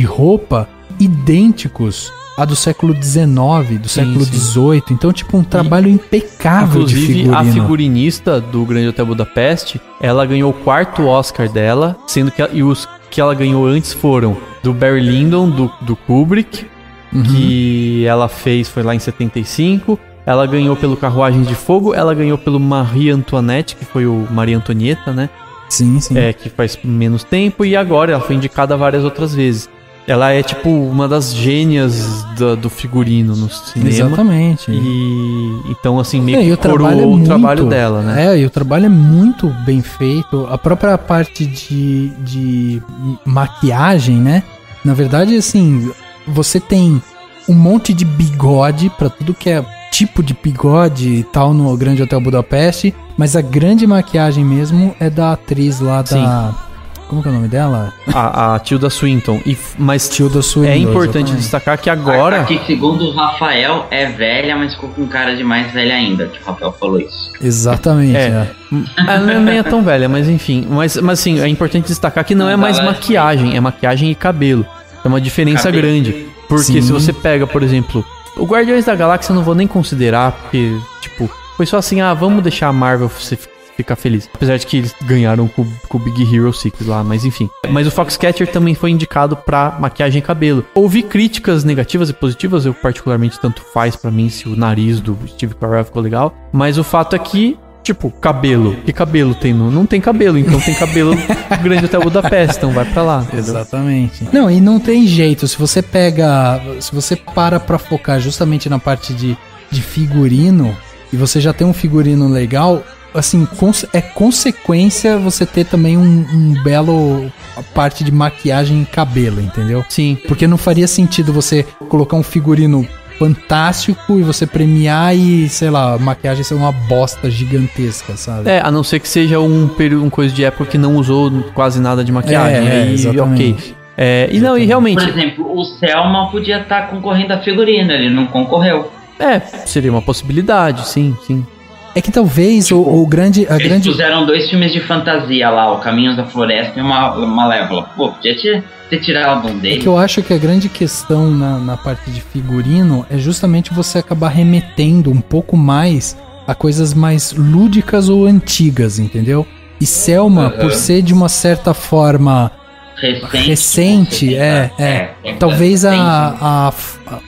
Speaker 3: roupa idênticos a do século XIX, do século XVIII. Então, tipo, um trabalho impecável.
Speaker 4: Inclusive,
Speaker 3: de figurino.
Speaker 4: a figurinista do Grande Hotel Budapeste, ela ganhou o 4º Oscar dela, sendo que os que ela ganhou antes foram do Barry Lyndon, do Kubrick, que ela foi lá em 75. Ela ganhou pelo Carruagens de Fogo, ela ganhou pelo Marie Antoinette, que foi o Maria Antonieta, né?
Speaker 3: Sim.
Speaker 4: Que faz menos tempo, e agora ela foi indicada várias outras vezes. Ela é, tipo, uma das gênias do figurino no cinema.
Speaker 3: Exatamente.
Speaker 4: E então, assim, meio que
Speaker 3: coroou
Speaker 4: o trabalho dela, né?
Speaker 3: E o trabalho é muito bem feito. A própria parte de maquiagem, né? Na verdade, assim, você tem um monte de bigode pra tudo que é tipo de bigode e tal no Grande Hotel Budapeste, mas a grande maquiagem mesmo é da atriz lá da... Como que é o nome dela?
Speaker 4: A Tilda Swinton. Mas
Speaker 3: Tilda Swinton,
Speaker 4: é importante
Speaker 3: exatamente.
Speaker 4: destacar que agora...
Speaker 5: Aqui, segundo o Rafael, é velha, mas ficou com cara de mais velha ainda, que o Rafael falou isso.
Speaker 3: Exatamente.
Speaker 4: Ela nem é tão velha, mas enfim. Mas assim, é importante destacar que não é mais maquiagem, é maquiagem e cabelo. É uma diferença grande. Porque se você pega, por exemplo, o Guardiões da Galáxia eu não vou nem considerar, porque, tipo, foi só assim, vamos deixar a Marvel ficar feliz. Apesar de que eles ganharam com o Big Hero 6 lá, mas enfim. Mas o Foxcatcher também foi indicado pra maquiagem e cabelo. Ouvi críticas negativas e positivas, eu particularmente tanto faz pra mim se o nariz do Steve Carell ficou legal. Mas o fato é que Tipo, cabelo. Que cabelo tem no... Não tem cabelo, então tem cabelo Grande Hotel Budapeste, então vai pra lá. Entendeu?
Speaker 3: Exatamente. Não, e não tem jeito. Se você para pra focar justamente na parte de figurino, e você já tem um figurino legal, assim, é consequência você ter também um belo parte de maquiagem e cabelo, entendeu?
Speaker 4: Sim.
Speaker 3: Porque não faria sentido você colocar um figurino fantástico e você premiar e, sei lá, a maquiagem ser uma bosta gigantesca, sabe?
Speaker 4: A não ser que seja um coisa de época que não usou quase nada de maquiagem. Aí,
Speaker 3: exatamente.
Speaker 4: Ok. E não, e realmente...
Speaker 5: Por exemplo, o Selma podia estar concorrendo a figurino, ele não concorreu.
Speaker 4: Seria uma possibilidade, sim.
Speaker 3: É que talvez
Speaker 5: Eles fizeram 2 filmes de fantasia lá, O Caminhos da Floresta e uma Malévola. Pô, podia ter tirado um deles.
Speaker 3: É que eu acho que a grande questão na parte de figurino é justamente você acabar remetendo um pouco mais a coisas mais lúdicas ou antigas, entendeu? E Selma, por ser de uma certa forma recente, talvez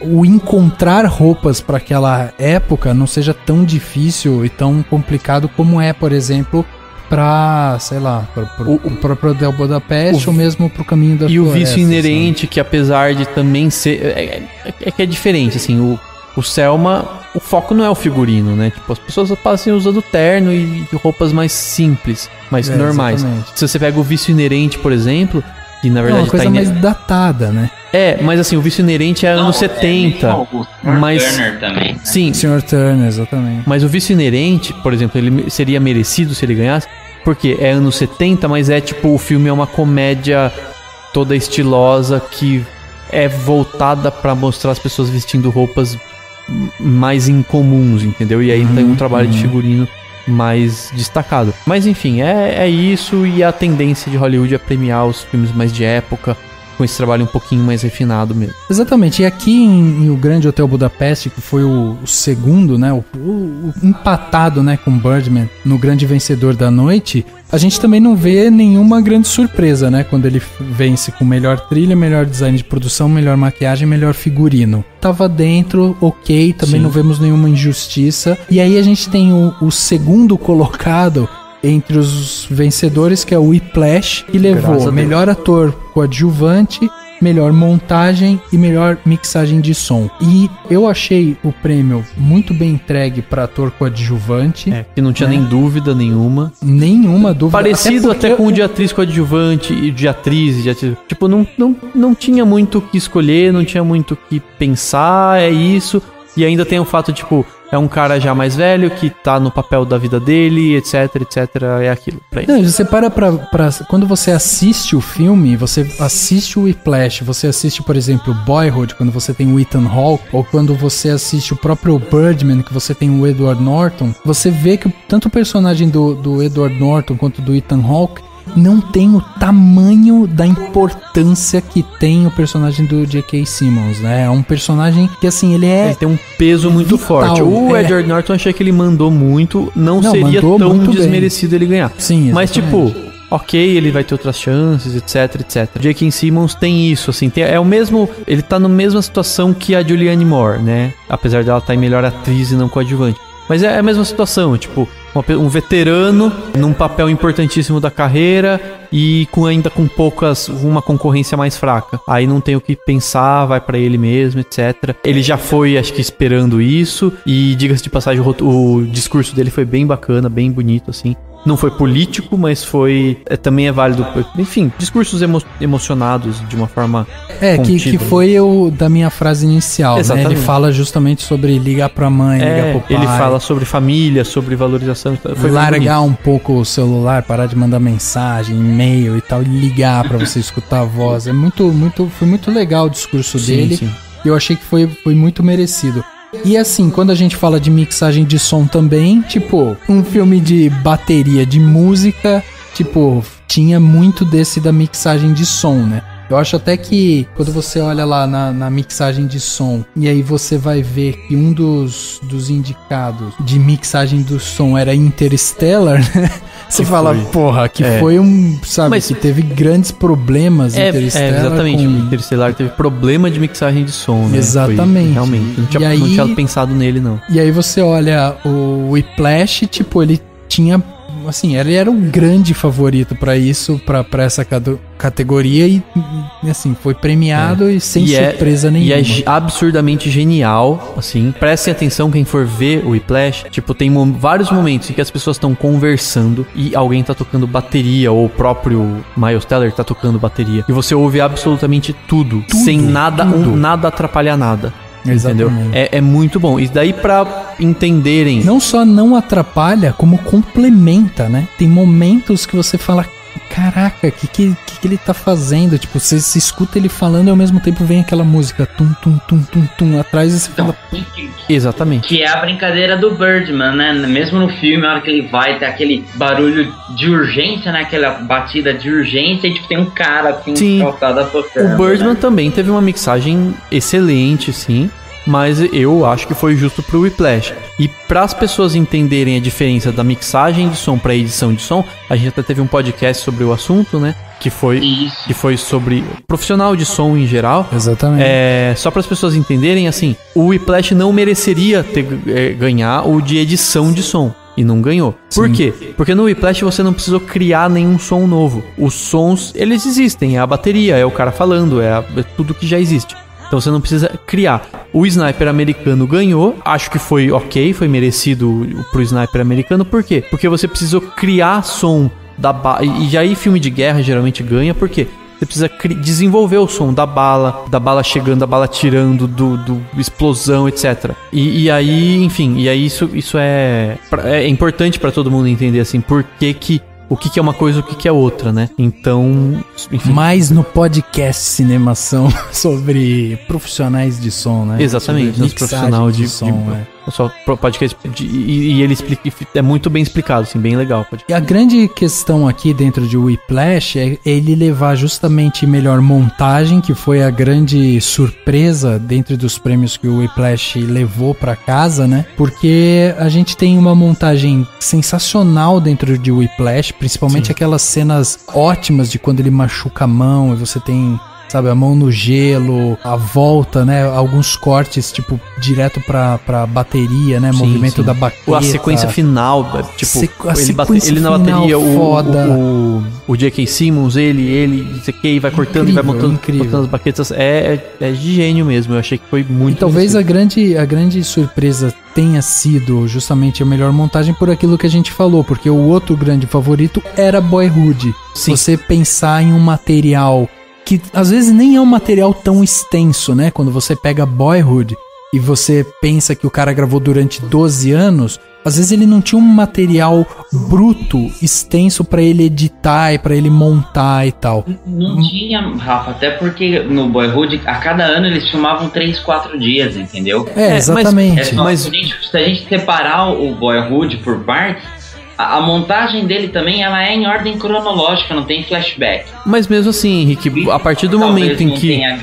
Speaker 3: o encontrar roupas para aquela época não seja tão difícil e tão complicado como é, por exemplo, pra, sei lá, o próprio Hotel Budapeste ou mesmo pro Caminho da Floresta.
Speaker 4: E o vício inerente, sabe? Que apesar de também ser... que é diferente, assim, o Selma, o foco não é o figurino, né? Tipo, as pessoas passam usando terno e roupas mais simples, mais normais. Exatamente. Se você pega o vício inerente, por exemplo, que na verdade
Speaker 3: uma coisa mais datada, né?
Speaker 4: Mas assim, o vício inerente é anos 70.
Speaker 5: O Turner também.
Speaker 4: Sim.
Speaker 3: Sr. Turner, exatamente.
Speaker 4: Mas o vício inerente, por exemplo, ele seria merecido se ele ganhasse, porque é anos 70, mas é tipo, o filme é uma comédia toda estilosa que é voltada pra mostrar as pessoas vestindo roupas mais incomuns, entendeu? E aí tem um trabalho de figurino mais destacado. Mas enfim, é isso, e a tendência de Hollywood é premiar os filmes mais de época, com esse trabalho um pouquinho mais refinado mesmo.
Speaker 3: Exatamente, e aqui em O Grande Hotel Budapeste, que foi o segundo, né, o empatado, né, com Birdman no grande vencedor da noite, a gente também não vê nenhuma grande surpresa, né, quando ele vence com melhor trilha, melhor design de produção, melhor maquiagem, melhor figurino. Tava dentro, ok, também não vemos nenhuma injustiça. E aí a gente tem o segundo colocado entre os vencedores, que é o Whiplash, que levou melhor ator coadjuvante, melhor montagem e melhor mixagem de som. E eu achei o prêmio muito bem entregue para ator coadjuvante.
Speaker 4: Que não tinha nem dúvida nenhuma.
Speaker 3: Nenhuma dúvida.
Speaker 4: Parecido até com o de atriz coadjuvante e de atriz. Tipo, não tinha muito o que escolher, não tinha muito o que pensar, é isso. E ainda tem o fato, tipo, é um cara já mais velho que tá no papel da vida dele, etc, é aquilo. Pra ele.
Speaker 3: Não, você para pra... Quando você assiste o filme, você assiste o Whiplash, você assiste, por exemplo, Boyhood, quando você tem o Ethan Hawke, ou quando você assiste o próprio Birdman, que você tem o Edward Norton, você vê que tanto o personagem do Edward Norton quanto do Ethan Hawke não tem o tamanho da importância que tem o personagem do J.K. Simmons, né? É um personagem que, assim, ele tem um peso muito forte.
Speaker 4: O Edward Norton, achei que ele mandou muito, não seria tão desmerecido bem ele ganhar.
Speaker 3: Sim,
Speaker 4: mas, tipo, ok, ele vai ter outras chances, etc. J.K. Simmons tem isso, assim, é o mesmo, ele tá na mesma situação que a Julianne Moore, né? Apesar dela estar em melhor atriz e não coadjuvante. Mas é a mesma situação, tipo, um veterano num papel importantíssimo da carreira e ainda com uma concorrência mais fraca. Aí não tem o que pensar, vai pra ele mesmo, etc. Ele já foi, acho que, esperando isso. E, diga-se de passagem, o discurso dele foi bem bacana, bem bonito, assim. Não foi político, mas também é válido. Enfim, discursos emocionados de uma forma
Speaker 3: que foi da minha frase inicial, né? Ele fala justamente sobre ligar pra mãe, ligar pro pai.
Speaker 4: Ele fala sobre família, sobre valorização. Foi
Speaker 3: largar um pouco o celular, parar de mandar mensagem, e-mail e tal, e ligar pra você escutar a voz. Foi muito legal o discurso dele. Sim. E eu achei que foi muito merecido. E assim, quando a gente fala de mixagem de som também, tipo, um filme de bateria, de música, tipo, tinha muito desse da mixagem de som, né? Eu acho até que quando você olha lá na mixagem de som e aí você vai ver que um dos indicados de mixagem do som era Interstellar, né? Você fala, porra, que foi sabe, mas que teve grandes problemas Interstellar.
Speaker 4: Exatamente, Interstellar teve problema de mixagem de som, né?
Speaker 3: Exatamente.
Speaker 4: Realmente, não tinha pensado nele, não.
Speaker 3: E aí você olha o Whiplash, tipo, ele tinha, assim, ele era um grande favorito pra isso, pra essa categoria e, assim, foi premiado e sem surpresa nenhuma.
Speaker 4: E é absurdamente genial, assim. Prestem atenção quem for ver o Whiplash. Tipo, tem vários momentos em que as pessoas estão conversando e alguém tá tocando bateria, ou o próprio Miles Teller tá tocando bateria. E você ouve absolutamente tudo. Sem nada atrapalhar nada. Entendeu? É muito bom. E daí pra entenderem...
Speaker 3: Não só não atrapalha, como complementa, né? Tem momentos que você fala... Caraca, que ele tá fazendo? Tipo, você se escuta ele falando e ao mesmo tempo vem aquela música tum, tum, tum, tum, tum, atrás e você fala...
Speaker 4: Exatamente.
Speaker 5: Que é a brincadeira do Birdman, né? Mesmo no filme, na hora que ele vai, tem aquele barulho de urgência, né? Aquela batida de urgência e tipo, tem um cara assim, calçado tocando.
Speaker 4: O Birdman também teve uma mixagem excelente, sim. Mas eu acho que foi justo pro Whiplash. E para as pessoas entenderem a diferença da mixagem de som para edição de som, a gente até teve um podcast sobre o assunto, né? Que foi sobre profissional de som em geral.
Speaker 3: Exatamente.
Speaker 4: Só para as pessoas entenderem, assim, o Whiplash não mereceria ganhar o de edição de som. E não ganhou. Por quê? Porque no Whiplash você não precisou criar nenhum som novo. Os sons, eles existem. É a bateria, é o cara falando, é tudo que já existe. Então você não precisa criar. O Sniper americano ganhou. Acho que foi ok, foi merecido pro Sniper americano. Por quê? Porque você precisou criar som da bala. E aí filme de guerra geralmente ganha. Por quê? Você precisa desenvolver o som da bala chegando, da bala tirando, do explosão, etc. E aí, enfim, isso é importante pra todo mundo entender, assim, por que o que é uma coisa e o que é outra, né? Então, enfim.
Speaker 3: Mais no podcast Cinemação sobre profissionais de som, né?
Speaker 4: Exatamente, nos profissionais de som. Só podcast e ele explica, é muito bem explicado, assim, bem legal.
Speaker 3: E a grande questão aqui dentro de Whiplash é ele levar justamente melhor montagem, que foi a grande surpresa dentro dos prêmios que o Whiplash levou pra casa, né? Porque a gente tem uma montagem sensacional dentro de Whiplash, principalmente aquelas cenas ótimas de quando ele machuca a mão e você tem... Sabe, a mão no gelo, a volta, né? Alguns cortes, tipo, direto pra bateria, né? Movimento da baqueta.
Speaker 4: A sequência final, tipo, ele na
Speaker 3: final,
Speaker 4: bateria,
Speaker 3: foda.
Speaker 4: o J.K. Simmons, ele, não sei o que, e vai cortando e vai botando as baquetas. É de gênio mesmo, eu achei que foi muito...
Speaker 3: E talvez a grande surpresa tenha sido justamente a melhor montagem por aquilo que a gente falou, porque o outro grande favorito era Boyhood.
Speaker 4: Sim.
Speaker 3: Você pensar em um material... que às vezes nem é um material tão extenso, né? Quando você pega Boyhood e você pensa que o cara gravou durante 12 anos, às vezes ele não tinha um material bruto, extenso pra ele editar e pra ele montar e tal.
Speaker 5: Não tinha, Rafa, até porque no Boyhood, a cada ano eles filmavam 3, 4 dias, entendeu?
Speaker 3: Exatamente.
Speaker 5: Mas se a gente separar o Boyhood por partes, a montagem dele também, ela é em ordem cronológica, não tem flashback.
Speaker 4: Mas mesmo assim, Henrique, a partir do momento em que...
Speaker 5: tenha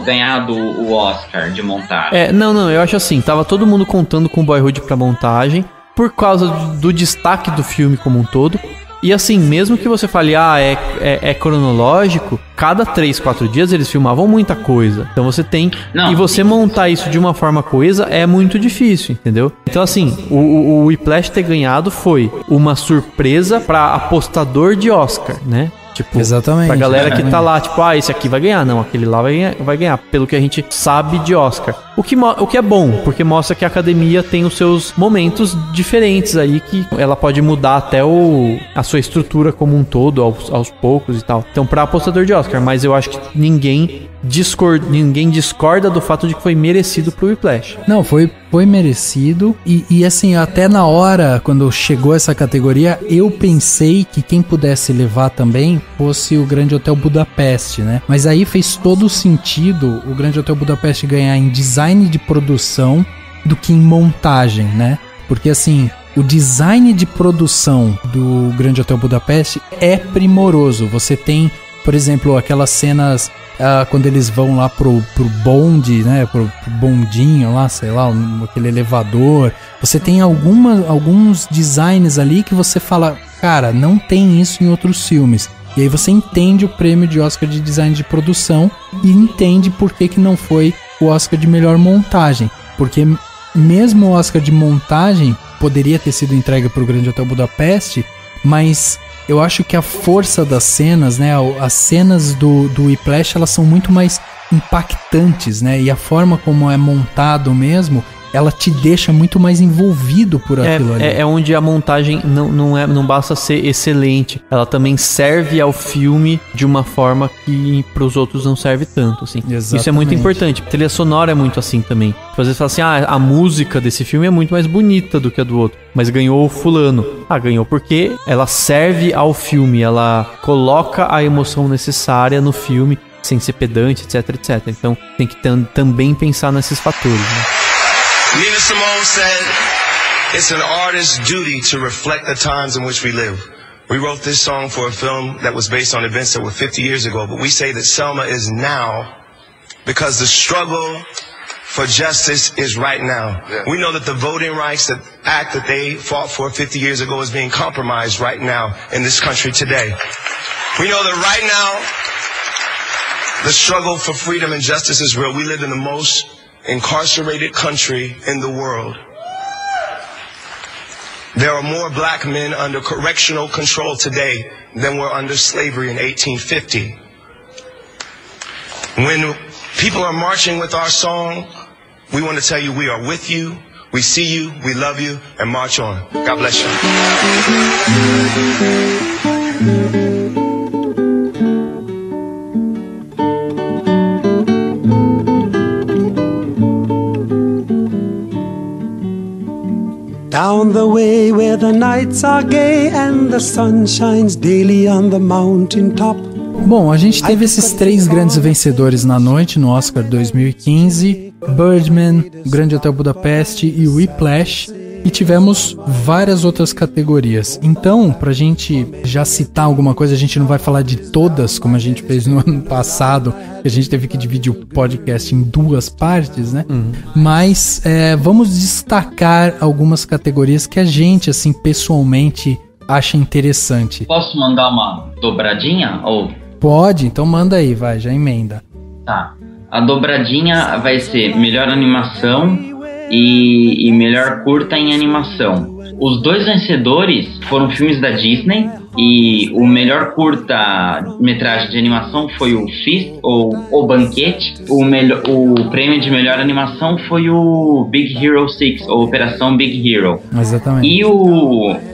Speaker 5: ganhado o Oscar de montagem.
Speaker 4: Não, eu acho assim, tava todo mundo contando com o Boyhood pra montagem, por causa do destaque do filme como um todo. E assim, mesmo que você fale, é cronológico, cada 3, 4 dias eles filmavam muita coisa. Então você tem... e você montar isso de uma forma coesa é muito difícil, entendeu? Então assim, o Whiplash ter ganhado foi uma surpresa pra apostador de Oscar, né? Tipo,
Speaker 3: exatamente.
Speaker 4: Pra galera que tá lá, tipo, esse aqui vai ganhar. Não, aquele lá vai ganhar, pelo que a gente sabe de Oscar. O que é bom, porque mostra que a academia tem os seus momentos diferentes aí, que ela pode mudar até a sua estrutura como um todo, aos poucos e tal. Então, pra apostador de Oscar, mas eu acho que ninguém discorda do fato de que foi merecido pro Whiplash.
Speaker 3: Não, foi merecido e assim, até na hora, quando chegou essa categoria, eu pensei que quem pudesse levar também fosse o Grande Hotel Budapeste, né? Mas aí fez todo sentido o Grande Hotel Budapeste ganhar em design de produção do que em montagem, né? Porque assim, o design de produção do Grande Hotel Budapeste é primoroso. Você tem, por exemplo, aquelas cenas quando eles vão lá pro bonde, né, pro bondinho lá, sei lá, aquele elevador, você tem alguns designs ali que você fala, cara, não tem isso em outros filmes. E aí você entende o prêmio de Oscar de design de produção e entende por que não foi o Oscar de melhor montagem. Porque mesmo o Oscar de montagem, poderia ter sido entregue pro Grande Hotel Budapeste, mas eu acho que a força das cenas, né, as cenas do Whiplash, elas são muito mais impactantes, né, e a forma como é montado mesmo, ela te deixa muito mais envolvido por aquilo ali.
Speaker 4: É onde a montagem não basta ser excelente, ela também serve ao filme de uma forma que pros outros não serve tanto, assim.
Speaker 3: Exatamente.
Speaker 4: Isso é muito importante. A trilha sonora é muito assim também. Às vezes fala assim, a música desse filme é muito mais bonita do que a do outro, mas ganhou o fulano. Ganhou porque ela serve ao filme, ela coloca a emoção necessária no filme, sem ser pedante, etc, etc. Então tem que também pensar nesses fatores, né?
Speaker 10: Nina Simone said, "It's an artist's duty to reflect the times in which we live." We wrote this song for a film that was based on events that were 50 years ago, but we say that Selma is now because the struggle for justice is right now. Yeah. We know that the voting rights act that they fought for 50 years ago is being compromised right now in this country today. We know that right now the struggle for freedom and justice is real. We live in the most incarcerated country in the world. There are more black men under correctional control today than were under slavery in 1850. When people are marching with our song, we want to tell you we are with you, we see you, we love you, and march on. God bless you.
Speaker 11: Down the way where the nights are gay and the sun shines daily on the mountain top.
Speaker 3: Bom, a gente teve esses 3 grandes vencedores na noite no Oscar 2015, Birdman, Grande Hotel Budapeste e Whiplash, e tivemos várias outras categorias. Então, pra gente já citar alguma coisa, a gente não vai falar de todas, como a gente fez no ano passado, que a gente teve que dividir o podcast em 2 partes, né? Mas vamos destacar algumas categorias que a gente, assim, pessoalmente acha interessante.
Speaker 5: Posso mandar uma dobradinha? Ou...
Speaker 3: Pode, então manda aí, vai, já emenda.
Speaker 5: Tá. A dobradinha vai ser melhor animação e melhor curta em animação. Os 2 vencedores foram filmes da Disney e o melhor curta-metragem de animação foi o Fist, ou O Banquete. O prêmio de melhor animação foi o Big Hero 6, ou Operação Big Hero.
Speaker 3: Exatamente.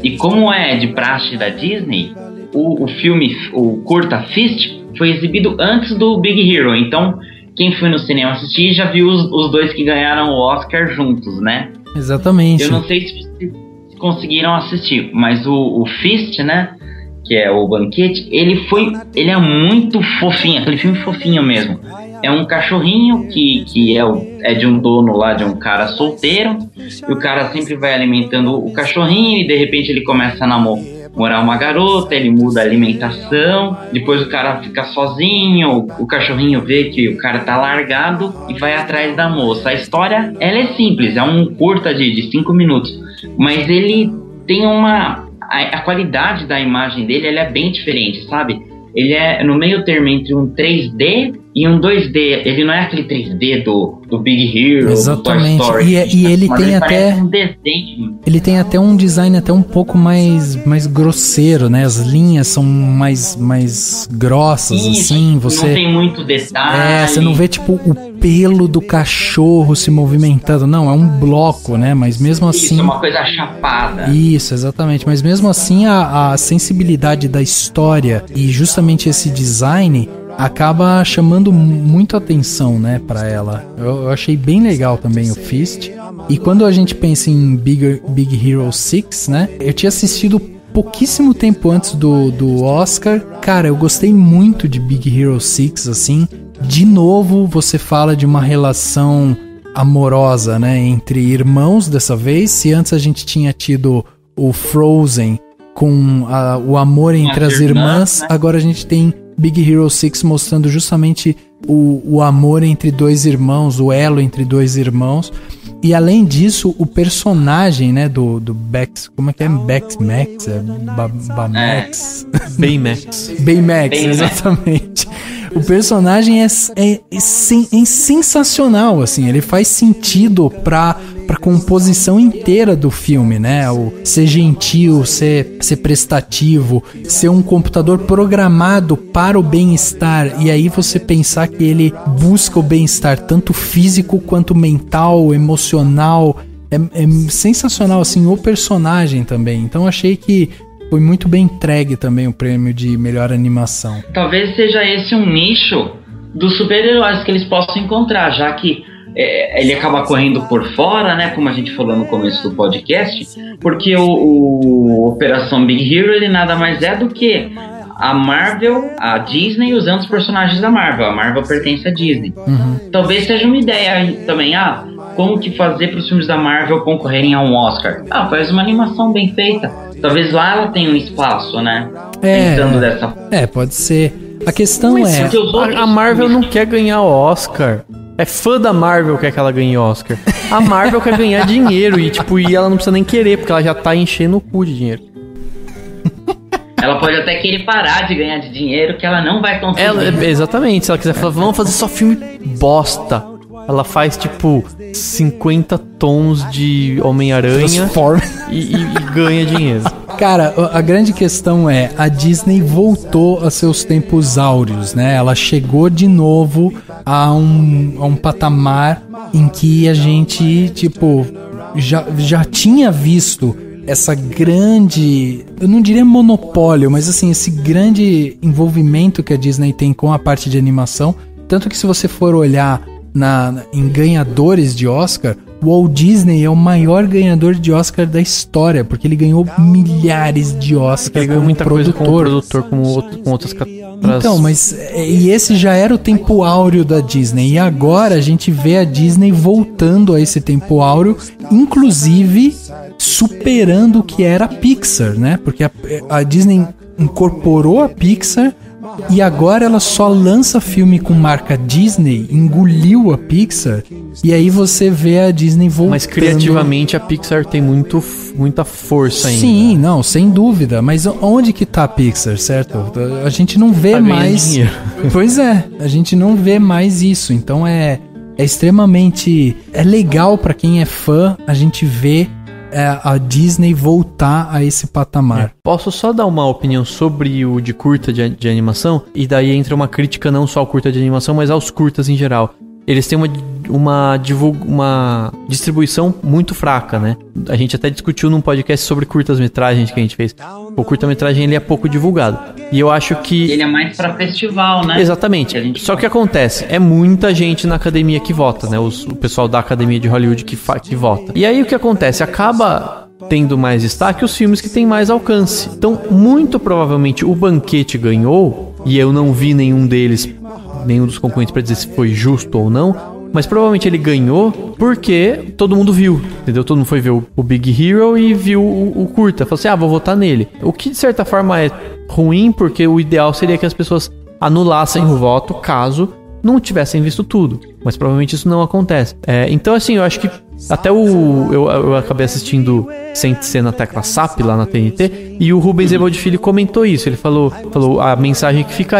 Speaker 5: E como é de praxe da Disney, o filme, o curta Fist, foi exibido antes do Big Hero. Então, quem foi no cinema assistir já viu os 2 que ganharam o Oscar juntos, né?
Speaker 3: Exatamente.
Speaker 5: Eu não sei se vocês conseguiram assistir, mas o Fist, né? Que é o Banquete, ele é muito fofinho, aquele filme fofinho mesmo. É um cachorrinho que é de um dono lá, de um cara solteiro, e o cara sempre vai alimentando o cachorrinho e de repente ele começa a namorar uma garota, ele muda a alimentação, depois o cara fica sozinho, o cachorrinho vê que o cara tá largado e vai atrás da moça. A história, ela é simples, é um curta de 5 minutos, mas ele tem a qualidade da imagem dele, ela é bem diferente, sabe? Ele é no meio termo entre um 3D e um 2D. Ele não é aquele 3D do Big Hero,
Speaker 3: exatamente.
Speaker 5: Do Toy Story.
Speaker 3: E ele tem até
Speaker 5: um desenho.
Speaker 3: Ele tem até um design até um pouco mais grosseiro, né? As linhas são mais grossas,
Speaker 5: isso,
Speaker 3: assim. Você
Speaker 5: não tem muito detalhe.
Speaker 3: Você não vê tipo o pelo do cachorro se movimentando. Não, é um bloco, né? Mas mesmo assim...
Speaker 5: Isso, é uma coisa chapada.
Speaker 3: Isso, exatamente. Mas mesmo assim a sensibilidade da história e justamente esse design acaba chamando muito atenção, né, pra ela. Eu achei bem legal também o Fist. E quando a gente pensa em Big Hero 6, né, eu tinha assistido pouquíssimo tempo antes do Oscar. Cara, eu gostei muito de Big Hero 6, assim. De novo, você fala de uma relação amorosa, né, entre irmãos dessa vez. Se antes a gente tinha tido o Frozen com o amor entre as irmãs, né? Agora a gente tem Big Hero 6 mostrando justamente o amor entre 2 irmãos, o elo entre 2 irmãos. E além disso, o personagem, né, do Bex, como é que é? Bex-Max? Baymax?
Speaker 4: Baymax.
Speaker 3: Baymax, exatamente. O personagem é sensacional, assim, ele faz sentido pra composição inteira do filme, né? O ser gentil, ser prestativo, ser um computador programado para o bem-estar, e aí você pensar que ele busca o bem-estar tanto físico quanto mental, emocional. É sensacional, assim, o personagem também. Então achei que foi muito bem entregue também o prêmio de melhor animação.
Speaker 5: Talvez seja esse um nicho dos super-heróis que eles possam encontrar, já que ele acaba correndo por fora, né, como a gente falou no começo do podcast, porque o Operação Big Hero, ele nada mais é do que a Marvel, a Disney usando os personagens da Marvel. A Marvel pertence à Disney. Talvez seja uma ideia também, como que fazer para os filmes da Marvel concorrerem a um Oscar? Faz uma animação bem feita. Talvez lá ela tenha um espaço, né? Pensando dessa...
Speaker 3: pode ser. A questão
Speaker 4: a Marvel não quer ganhar Oscar. É fã da Marvel que quer que ela ganhe Oscar. A Marvel quer ganhar dinheiro e ela não precisa nem querer, porque ela já tá enchendo o cu de dinheiro.
Speaker 5: Ela pode até querer parar de ganhar de dinheiro, que ela não vai conseguir.
Speaker 4: Exatamente, se ela quiser falar, vamos fazer só filme bosta. Ela faz 50 tons de Homem-Aranha e ganha dinheiro.
Speaker 3: Cara, a grande questão é, a Disney voltou a seus tempos áureos, né? Ela chegou de novo a um patamar em que a gente, já tinha visto essa grande, eu não diria monopólio, mas assim, esse grande envolvimento que a Disney tem com a parte de animação. Tanto que se você for olhar em ganhadores de Oscar, o Walt Disney é o maior ganhador de Oscar da história, porque ele ganhou milhares de Oscars.
Speaker 4: Ele ganhou muita coisa como produtor, com outras categorias.
Speaker 3: Então, mas e esse já era o tempo áureo da Disney, e agora a gente vê a Disney voltando a esse tempo áureo, inclusive superando o que era a Pixar, né? Porque a Disney incorporou a Pixar e agora ela só lança filme com marca Disney, engoliu a Pixar, e aí você vê a Disney voltando.
Speaker 4: Mas criativamente a Pixar tem muita força ainda.
Speaker 3: Sim, não, sem dúvida. Mas onde que tá a Pixar, certo? A gente não vê mais. Pois é, a gente não vê mais isso. Então é extremamente... É legal pra quem é fã a gente ver a Disney voltar a esse patamar.
Speaker 4: Posso só dar uma opinião sobre o de curta de animação? E daí entra uma crítica não só ao curta de animação, mas aos curtas em geral. Eles têm uma distribuição muito fraca, né? A gente até discutiu num podcast sobre curtas-metragens que a gente fez. O curta-metragem ele é pouco divulgado. E eu acho que...
Speaker 5: Ele é mais pra festival, né?
Speaker 4: Exatamente. Só que acontece, é muita gente na academia que vota, né? O pessoal da academia de Hollywood que vota. E aí o que acontece? Acaba tendo mais destaque os filmes que têm mais alcance. Então, muito provavelmente o Banquete ganhou, e eu não vi nenhum dos concorrentes pra dizer se foi justo ou não, mas provavelmente ele ganhou porque todo mundo viu, entendeu? Todo mundo foi ver o Big Hero e viu o curta. Falou assim, vou votar nele. O que de certa forma é ruim, porque o ideal seria que as pessoas anulassem o voto caso não tivessem visto tudo. Mas provavelmente isso não acontece. Então assim, eu acho que até eu acabei assistindo Sem Ser na Tecla SAP lá na TNT, e o Rubens Evaldo Filho comentou isso. Ele falou, a mensagem que fica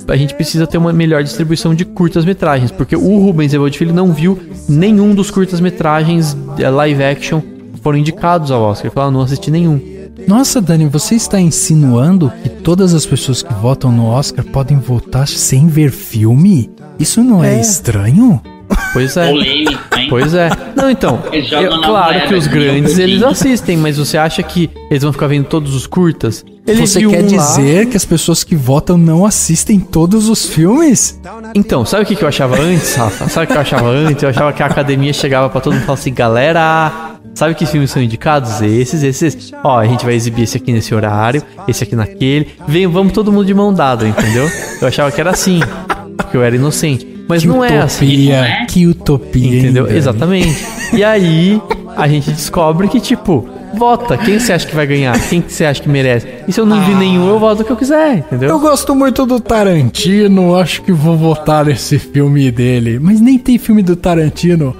Speaker 4: a gente precisa ter uma melhor distribuição de curtas-metragens, porque o Rubens Evaldo Filho não viu nenhum dos curtas-metragens live action que foram indicados ao Oscar. Ele falou, não assisti nenhum.
Speaker 3: Nossa, Dani, você está insinuando que todas as pessoas que votam no Oscar podem votar sem ver filme? Isso não é estranho?
Speaker 4: Pois é.
Speaker 5: Polêmico, hein?
Speaker 4: Pois é. Não, então, claro que os grandes eles assistem, mas você acha que eles vão ficar vendo todos os curtas?
Speaker 3: Você quer dizer que as pessoas que votam não assistem todos os filmes?
Speaker 4: Então, sabe o que eu achava antes, Rafa? Sabe o que eu achava antes? Eu achava que a academia chegava pra todo mundo e falava assim, galera, sabe que filmes são indicados? Esses. Ó, a gente vai exibir esse aqui nesse horário, esse aqui naquele. Vamos todo mundo de mão dada, entendeu? Eu achava que era assim, porque eu era inocente. Mas que não utopia, é assim.
Speaker 3: Que utopia.
Speaker 4: Entendeu? Ainda. Exatamente. E aí, a gente descobre que, vota. Quem você acha que vai ganhar? Quem você acha que merece? E se eu não vi nenhum, eu voto o que eu quiser, entendeu?
Speaker 3: Eu gosto muito do Tarantino, acho que vou votar nesse filme dele. Mas nem tem filme do Tarantino.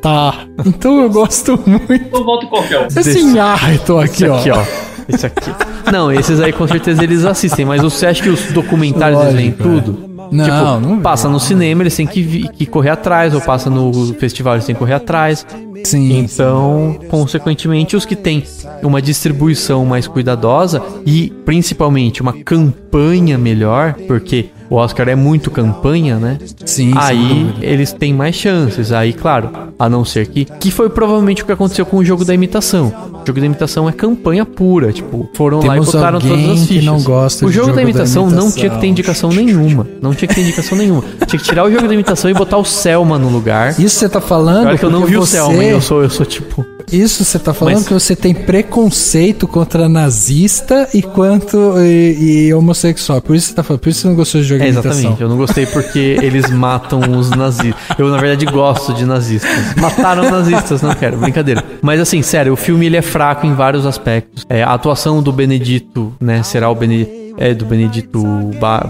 Speaker 3: Tá. Então eu gosto muito.
Speaker 5: Eu voto qualquer um.
Speaker 3: Assim, eu tô aqui, ó.
Speaker 4: Esse aqui. Não, esses aí com certeza eles assistem, mas você acha que os documentários eles veem tudo?
Speaker 3: Não, não
Speaker 4: passa no cinema, eles têm que correr atrás, ou passa no festival, eles têm que correr atrás.
Speaker 3: Sim.
Speaker 4: Então, consequentemente, os que têm uma distribuição mais cuidadosa e, principalmente, uma campanha melhor, porque o Oscar é muito campanha, né?
Speaker 3: Sim.
Speaker 4: Aí eles têm mais chances. Aí, claro, a não ser que foi provavelmente o que aconteceu com o Jogo da Imitação. O Jogo da Imitação é campanha pura. Tipo, foram lá e botaram todas as fichas.
Speaker 3: Não gosta
Speaker 4: o Jogo da Imitação não tinha que ter indicação nenhuma. Não tinha que ter indicação nenhuma. Tinha que tirar o Jogo da Imitação e botar o Selma no lugar.
Speaker 3: Isso você tá falando?
Speaker 4: Claro que eu não vi o Selma, eu sou tipo...
Speaker 3: Isso você tá falando que você tem preconceito contra nazista e homossexual. Por isso você tá falando, por isso você não gostou de Jogo da Imitação.
Speaker 4: Exatamente, eu não gostei porque eles matam os nazistas. Eu, na verdade, gosto de nazistas. Mataram nazistas, não quero, brincadeira. Mas assim, sério, o filme ele é fraco em vários aspectos. A atuação do Benedito, né, será o do Benedito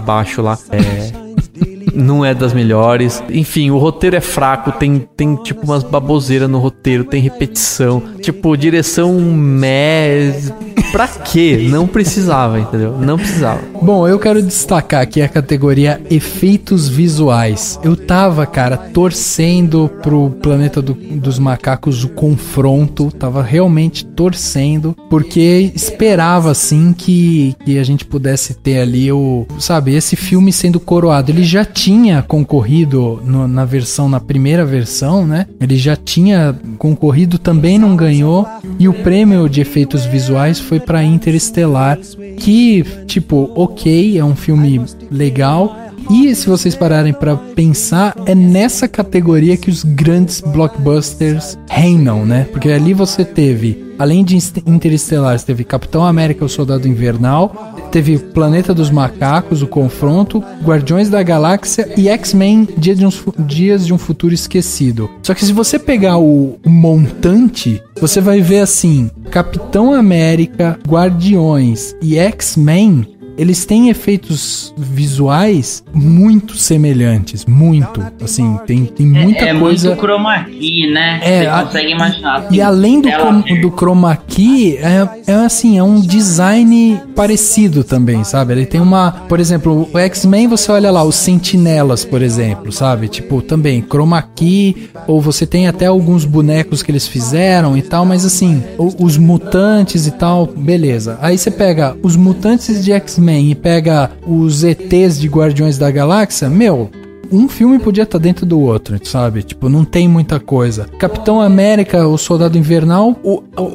Speaker 4: baixo lá, não é das melhores. Enfim, o roteiro é fraco, tem tipo umas baboseiras no roteiro, tem repetição, tipo, direção pra quê? Não precisava, entendeu? Não precisava.
Speaker 3: Bom, eu quero destacar aqui a categoria efeitos visuais. Eu tava, cara, torcendo pro Planeta dos Macacos o confronto, tava realmente torcendo, porque esperava, assim, que a gente pudesse ter ali esse filme sendo coroado. Ele já tinha concorrido na primeira versão, né? Ele já tinha concorrido, também não ganhou, e o prêmio de efeitos visuais foi pra Interestelar, que, tipo, ok, é um filme legal. E se vocês pararem pra pensar, é nessa categoria que os grandes blockbusters reinam, né? Porque ali você teve, além de Interestelar, você teve Capitão América, o Soldado Invernal, teve Planeta dos Macacos, o Confronto, Guardiões da Galáxia e X-Men Dias de um Futuro Esquecido. Só que se você pegar o montante, você vai ver assim, Capitão América, Guardiões e X-Men, eles têm efeitos visuais muito semelhantes, muito, assim, tem muita coisa...
Speaker 5: É muito chroma key, né? Você consegue imaginar. Assim,
Speaker 3: e além do chroma key, é um design parecido também, sabe? Ele tem por exemplo, o X-Men, você olha lá, os Sentinelas, por exemplo, sabe? Tipo, também, chroma key, ou você tem até alguns bonecos que eles fizeram e tal, mas assim, os mutantes e tal, beleza. Aí você pega os mutantes de X-Men e pega os ETs de Guardiões da Galáxia, um filme podia estar dentro do outro, sabe? Tipo, não tem muita coisa. Capitão América, o Soldado Invernal,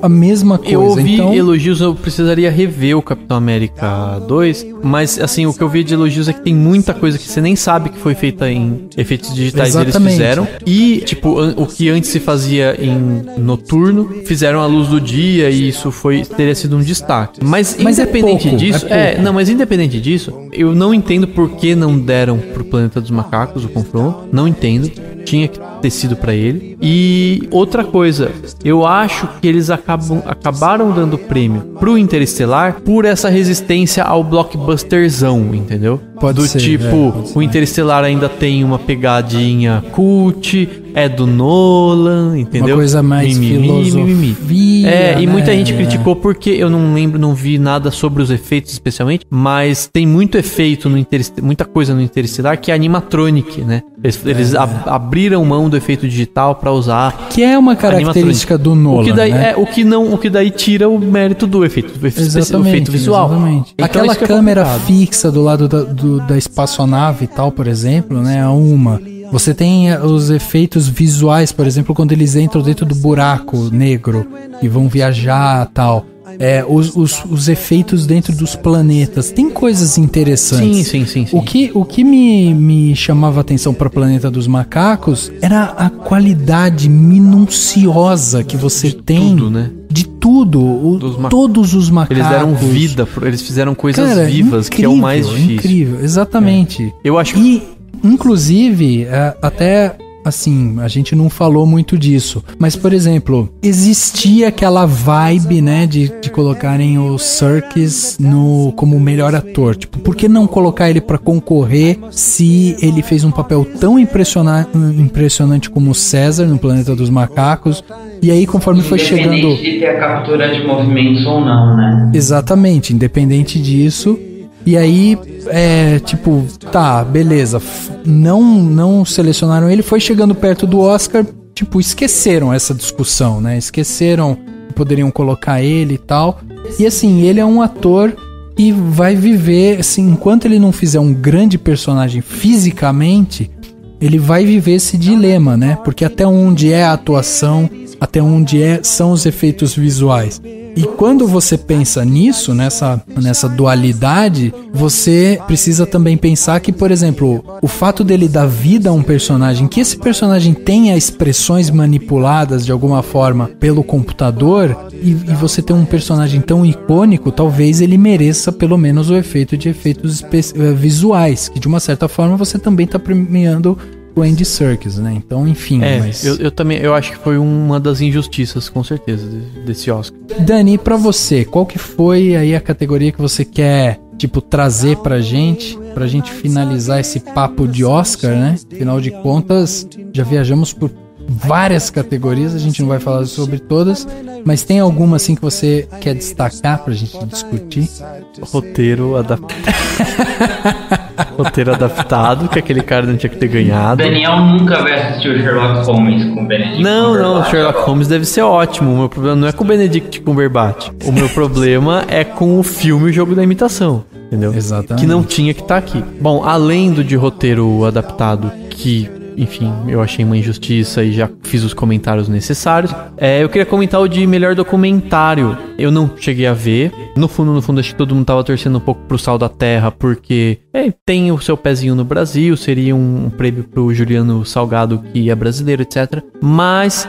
Speaker 3: a mesma coisa.
Speaker 4: Eu ouvi elogios, eu precisaria rever o Capitão América 2, mas assim, o que eu vi de elogios é que tem muita coisa que você nem sabe que foi feita em efeitos digitais. Exatamente. Eles fizeram. E, tipo, o que antes se fazia em noturno, fizeram à luz do dia e isso teria sido um destaque. Mas independente disso... mas independente disso, eu não entendo por que não deram pro Planeta dos Macacos o confronto, não entendo, tinha que ter sido pra ele. E outra coisa, eu acho que eles acabaram dando prêmio pro Interestelar por essa resistência ao blockbusterzão, entendeu?
Speaker 3: Pode ser,
Speaker 4: o Interestelar ainda tem uma pegadinha cult, é do Nolan, entendeu?
Speaker 3: Uma coisa mais filosofia,
Speaker 4: e muita gente criticou porque eu não vi nada sobre os efeitos especialmente, mas tem muito efeito muita coisa no Interestelar que é animatronic, né? Eles abriram mão do efeito digital pra usar,
Speaker 3: que é uma característica do Nolan,
Speaker 4: o que daí tira o mérito do efeito visual.
Speaker 3: Exatamente. Então, aquela câmera fixa do lado da espaçonave e tal, por exemplo, né, é uma. Você tem os efeitos visuais, por exemplo, quando eles entram dentro do buraco negro e vão viajar e tal. Os efeitos dentro dos planetas. Tem coisas interessantes.
Speaker 4: Sim.
Speaker 3: O que me chamava a atenção para o Planeta dos Macacos era a qualidade minuciosa que você tem.
Speaker 4: Tudo, né?
Speaker 3: De tudo. Todos os macacos.
Speaker 4: Eles deram vida, eles fizeram coisas vivas, incrível, que é o mais difícil.
Speaker 3: Incrível, exatamente.
Speaker 4: Eu acho
Speaker 3: inclusive, até assim, a gente não falou muito disso. Mas, por exemplo, existia aquela vibe, né, de colocarem o Serkis como melhor ator. Tipo, por que não colocar ele pra concorrer se ele fez um papel tão impressionante como o César no Planeta dos Macacos? E aí, conforme foi chegando...
Speaker 5: Independente de ter a captura de movimentos ou não, né?
Speaker 3: Exatamente, independente disso. E aí, tipo, tá, beleza. Não selecionaram ele. Foi chegando perto do Oscar, tipo, esqueceram essa discussão, né? Esqueceram que poderiam colocar ele e tal. E assim, ele é um ator e vai viver, assim, enquanto ele não fizer um grande personagem fisicamente, ele vai viver esse dilema, né? Porque até onde é a atuação, até onde são os efeitos visuais. E quando você pensa nisso, nessa dualidade, você precisa também pensar que, por exemplo, o fato dele dar vida a um personagem, que esse personagem tenha expressões manipuladas de alguma forma pelo computador, e você ter um personagem tão icônico, talvez ele mereça pelo menos o efeito de efeitos visuais, que de uma certa forma você também está premiando o Andy Serkis, né? Então, enfim. Mas...
Speaker 4: eu acho que foi uma das injustiças, com certeza, desse Oscar.
Speaker 3: Dani, pra você, qual que foi aí a categoria que você quer, tipo, trazer pra gente finalizar esse papo de Oscar, né? Afinal de contas, já viajamos por várias categorias, a gente não vai falar sobre todas, mas tem alguma assim que você quer destacar pra gente discutir?
Speaker 4: Roteiro adaptado, que aquele cara não tinha que ter ganhado.
Speaker 5: Daniel nunca vai assistir o Sherlock Holmes com o Benedict Cumberbatch.
Speaker 4: Não, o Sherlock Holmes deve ser ótimo. O meu problema não é com o Benedict Cumberbatch. O meu problema é com o filme O Jogo da Imitação, entendeu?
Speaker 3: Exatamente.
Speaker 4: Que não tinha que estar aqui. Bom, além do de roteiro adaptado, que... enfim, eu achei uma injustiça e já fiz os comentários necessários. Eu queria comentar o de melhor documentário. Eu não cheguei a ver. No fundo, acho que todo mundo tava torcendo um pouco pro Sal da Terra, porque tem o seu pezinho no Brasil, seria um prêmio pro Juliano Salgado, que é brasileiro, etc. Mas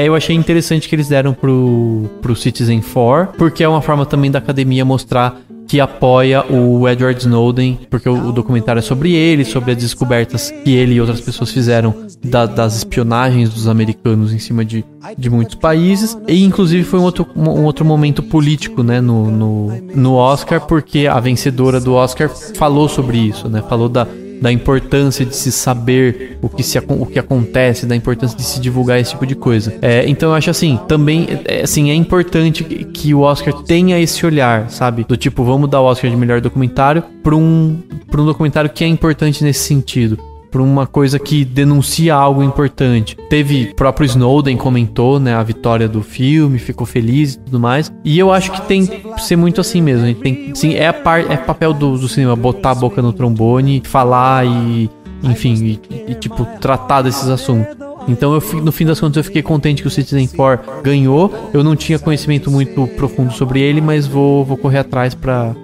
Speaker 4: eu achei interessante que eles deram pro Citizen4, porque é uma forma também da academia mostrar que apoia o Edward Snowden, porque o documentário é sobre ele, sobre as descobertas que ele e outras pessoas fizeram das espionagens dos americanos em cima de muitos países. E inclusive foi um outro momento político, né, no Oscar, porque a vencedora do Oscar falou sobre isso, né, falou da importância de se saber o que acontece, da importância de se divulgar esse tipo de coisa. Então eu acho assim, também assim, é importante que o Oscar tenha esse olhar, sabe? Do tipo, vamos dar o Oscar de melhor documentário para um documentário que é importante nesse sentido, para uma coisa que denuncia algo importante. O próprio Snowden comentou, né, a vitória do filme, ficou feliz e tudo mais. E eu acho que tem que ser muito assim mesmo. A gente tem, sim, é papel do cinema botar a boca no trombone, falar e, enfim, e tipo, tratar desses assuntos. Então, no fim das contas, eu fiquei contente que o Citizen4 ganhou. Eu não tinha conhecimento muito profundo sobre ele, mas vou correr atrás pra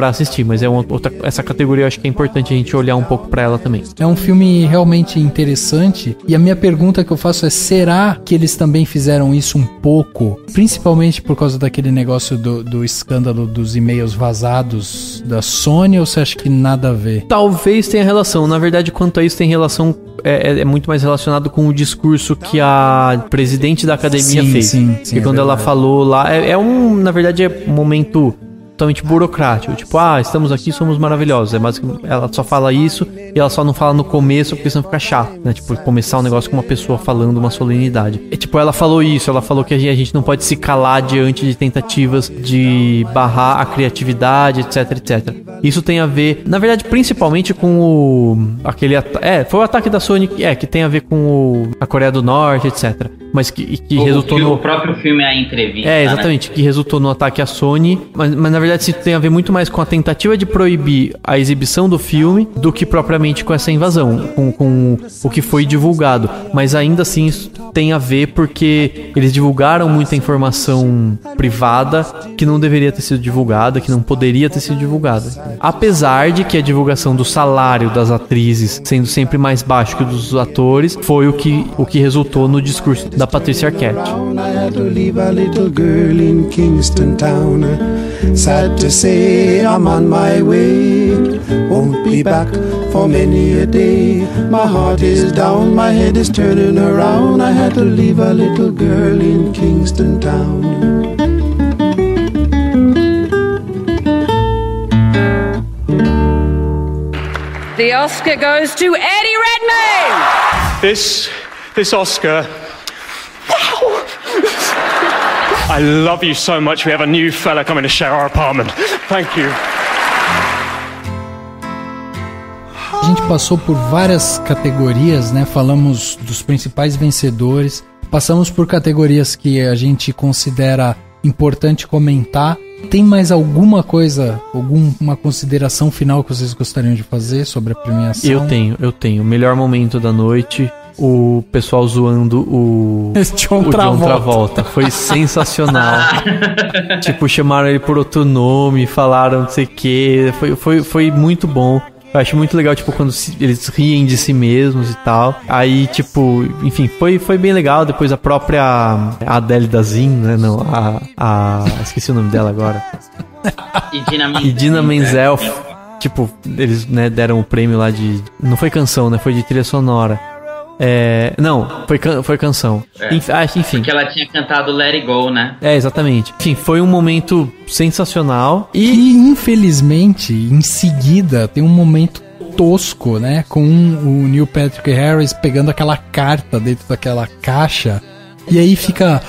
Speaker 4: assistir. Mas essa categoria eu acho que é importante a gente olhar um pouco pra ela também.
Speaker 3: É um filme realmente interessante. E a minha pergunta que eu faço é: será que eles também fizeram isso um pouco, principalmente por causa daquele negócio do escândalo dos e-mails vazados da Sony, ou você acha que nada a ver?
Speaker 4: Talvez tenha relação. Na verdade, quanto a isso, tem relação... É muito mais relacionado com o discurso que a presidente da academia fez. Sim, que quando ela falou lá... na verdade, é um momento totalmente burocrático. Tipo, estamos aqui, somos maravilhosos. É basicamente, ela só fala isso e ela só não fala no começo, porque senão fica chato, né? Tipo, começar um negócio com uma pessoa falando uma solenidade. Tipo, ela falou isso, ela falou que a gente não pode se calar diante de tentativas de barrar a criatividade, etc, etc. Isso tem a ver, na verdade, principalmente com foi o ataque da Sony, que tem a ver com a Coreia do Norte, etc. Mas que resultou no...
Speaker 5: O próprio filme é a entrevista,
Speaker 4: exatamente,
Speaker 5: né?
Speaker 4: Que resultou no ataque à Sony. Mas na verdade isso tem a ver muito mais com a tentativa de proibir a exibição do filme do que propriamente com essa invasão, com o que foi divulgado. Mas ainda assim isso tem a ver porque eles divulgaram muita informação privada que não deveria ter sido divulgada, que não poderia ter sido divulgada. Apesar de que a divulgação do salário das atrizes sendo sempre mais baixo que o dos atores, foi o que resultou no discurso da Patricia Arquette.
Speaker 11: I had to leave a little girl in Kingston town. Sad to say I'm on my way. Won't be back for many a day. My heart is down, my head is turning around. I had to leave a little girl in Kingston Town.
Speaker 12: The Oscar goes to Eddie Redmayne!
Speaker 13: This Oscar... Wow! I love you so much. We have a new fella coming to share our apartment. Thank you.
Speaker 3: A gente passou por várias categorias, né? Falamos dos principais vencedores. Passamos por categorias que a gente considera importante comentar. Tem mais alguma coisa, alguma consideração final que vocês gostariam de fazer sobre a premiação?
Speaker 4: Eu tenho. Melhor momento da noite, o pessoal zoando o John Travolta. Foi sensacional. Tipo, chamaram ele por outro nome, falaram não sei o que. Foi muito bom. Eu acho muito legal, tipo, quando eles riem de si mesmos e tal. Aí, tipo, enfim, foi bem legal. Depois a própria Adele Dazeem, né? Não, esqueci o nome dela agora. Idina Menzel. Tipo, eles, né, deram o prêmio lá de... Não foi canção, né? Foi de trilha sonora. Não, foi canção. Enfim.
Speaker 5: Porque ela tinha cantado Let It Go, né?
Speaker 4: Exatamente. Enfim, foi um momento sensacional.
Speaker 3: E infelizmente, em seguida, tem um momento tosco, né? Com o Neil Patrick Harris pegando aquela carta dentro daquela caixa. E aí fica,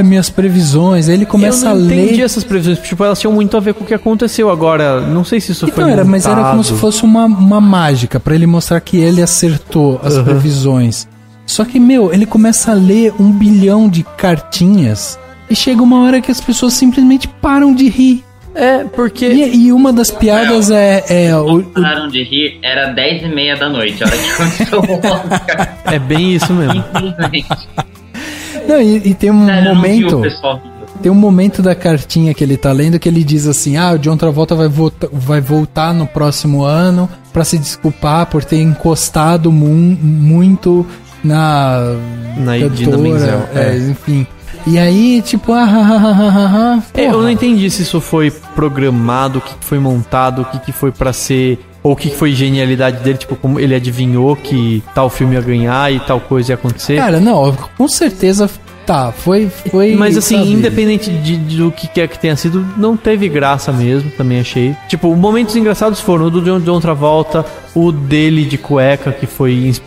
Speaker 3: minhas previsões. Aí ele começa a ler. Eu não entendi
Speaker 4: essas previsões. Tipo, elas tinham muito a ver com o que aconteceu agora. Não sei se isso foi montado.
Speaker 3: Mas era como se fosse uma mágica pra ele mostrar que ele acertou as previsões. Só que, ele começa a ler 1 bilhão de cartinhas e chega uma hora que as pessoas simplesmente param de rir.
Speaker 4: Porque...
Speaker 3: E uma das piadas
Speaker 5: pararam de rir, era 10h30 da noite, a hora que aconteceu o Oscar.
Speaker 4: É bem isso mesmo.
Speaker 5: Infelizmente.
Speaker 3: Não, e tem um momento... Tem um momento da cartinha que ele tá lendo que ele diz assim, o John Travolta vai voltar no próximo ano pra se desculpar por ter encostado muito na
Speaker 4: Idina Menzel.
Speaker 3: Enfim. E aí, tipo,
Speaker 4: eu não entendi se isso foi programado, o que foi montado, o que foi pra ser... Ou o que foi genialidade dele, tipo, como ele adivinhou que tal filme ia ganhar e tal coisa ia acontecer.
Speaker 3: Cara, não, com certeza foi.
Speaker 4: Mas assim, independente do que quer que tenha sido, não teve graça mesmo, também achei. Tipo, momentos engraçados foram o do John Travolta, o dele de cueca, que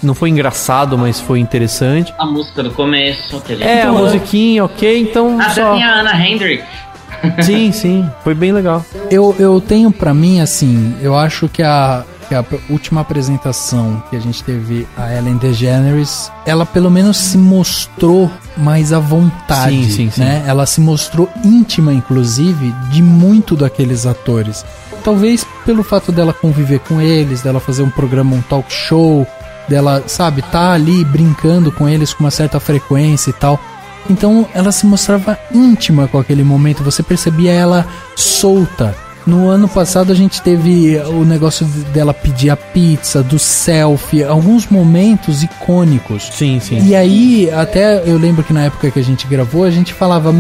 Speaker 4: não foi engraçado, mas foi interessante.
Speaker 5: A música do começo. Que a gente
Speaker 4: a musiquinha, ok, então
Speaker 5: só... tem a Anna Hendricks.
Speaker 4: Sim, foi bem legal.
Speaker 3: Eu tenho pra mim, assim, eu acho que a última apresentação que a gente teve, a Ellen DeGeneres, ela pelo menos se mostrou mais à vontade,
Speaker 4: sim.
Speaker 3: né? Ela se mostrou íntima, inclusive, de muito daqueles atores. Talvez pelo fato dela conviver com eles, dela fazer um programa, um talk show, dela, sabe, tá ali brincando com eles com uma certa frequência e tal. Então ela se mostrava íntima com aquele momento, você percebia ela solta. No ano passado a gente teve o negócio dela pedir a pizza, do selfie, alguns momentos icônicos.
Speaker 4: Sim.
Speaker 3: E aí, até eu lembro que na época que a gente gravou, a gente falava,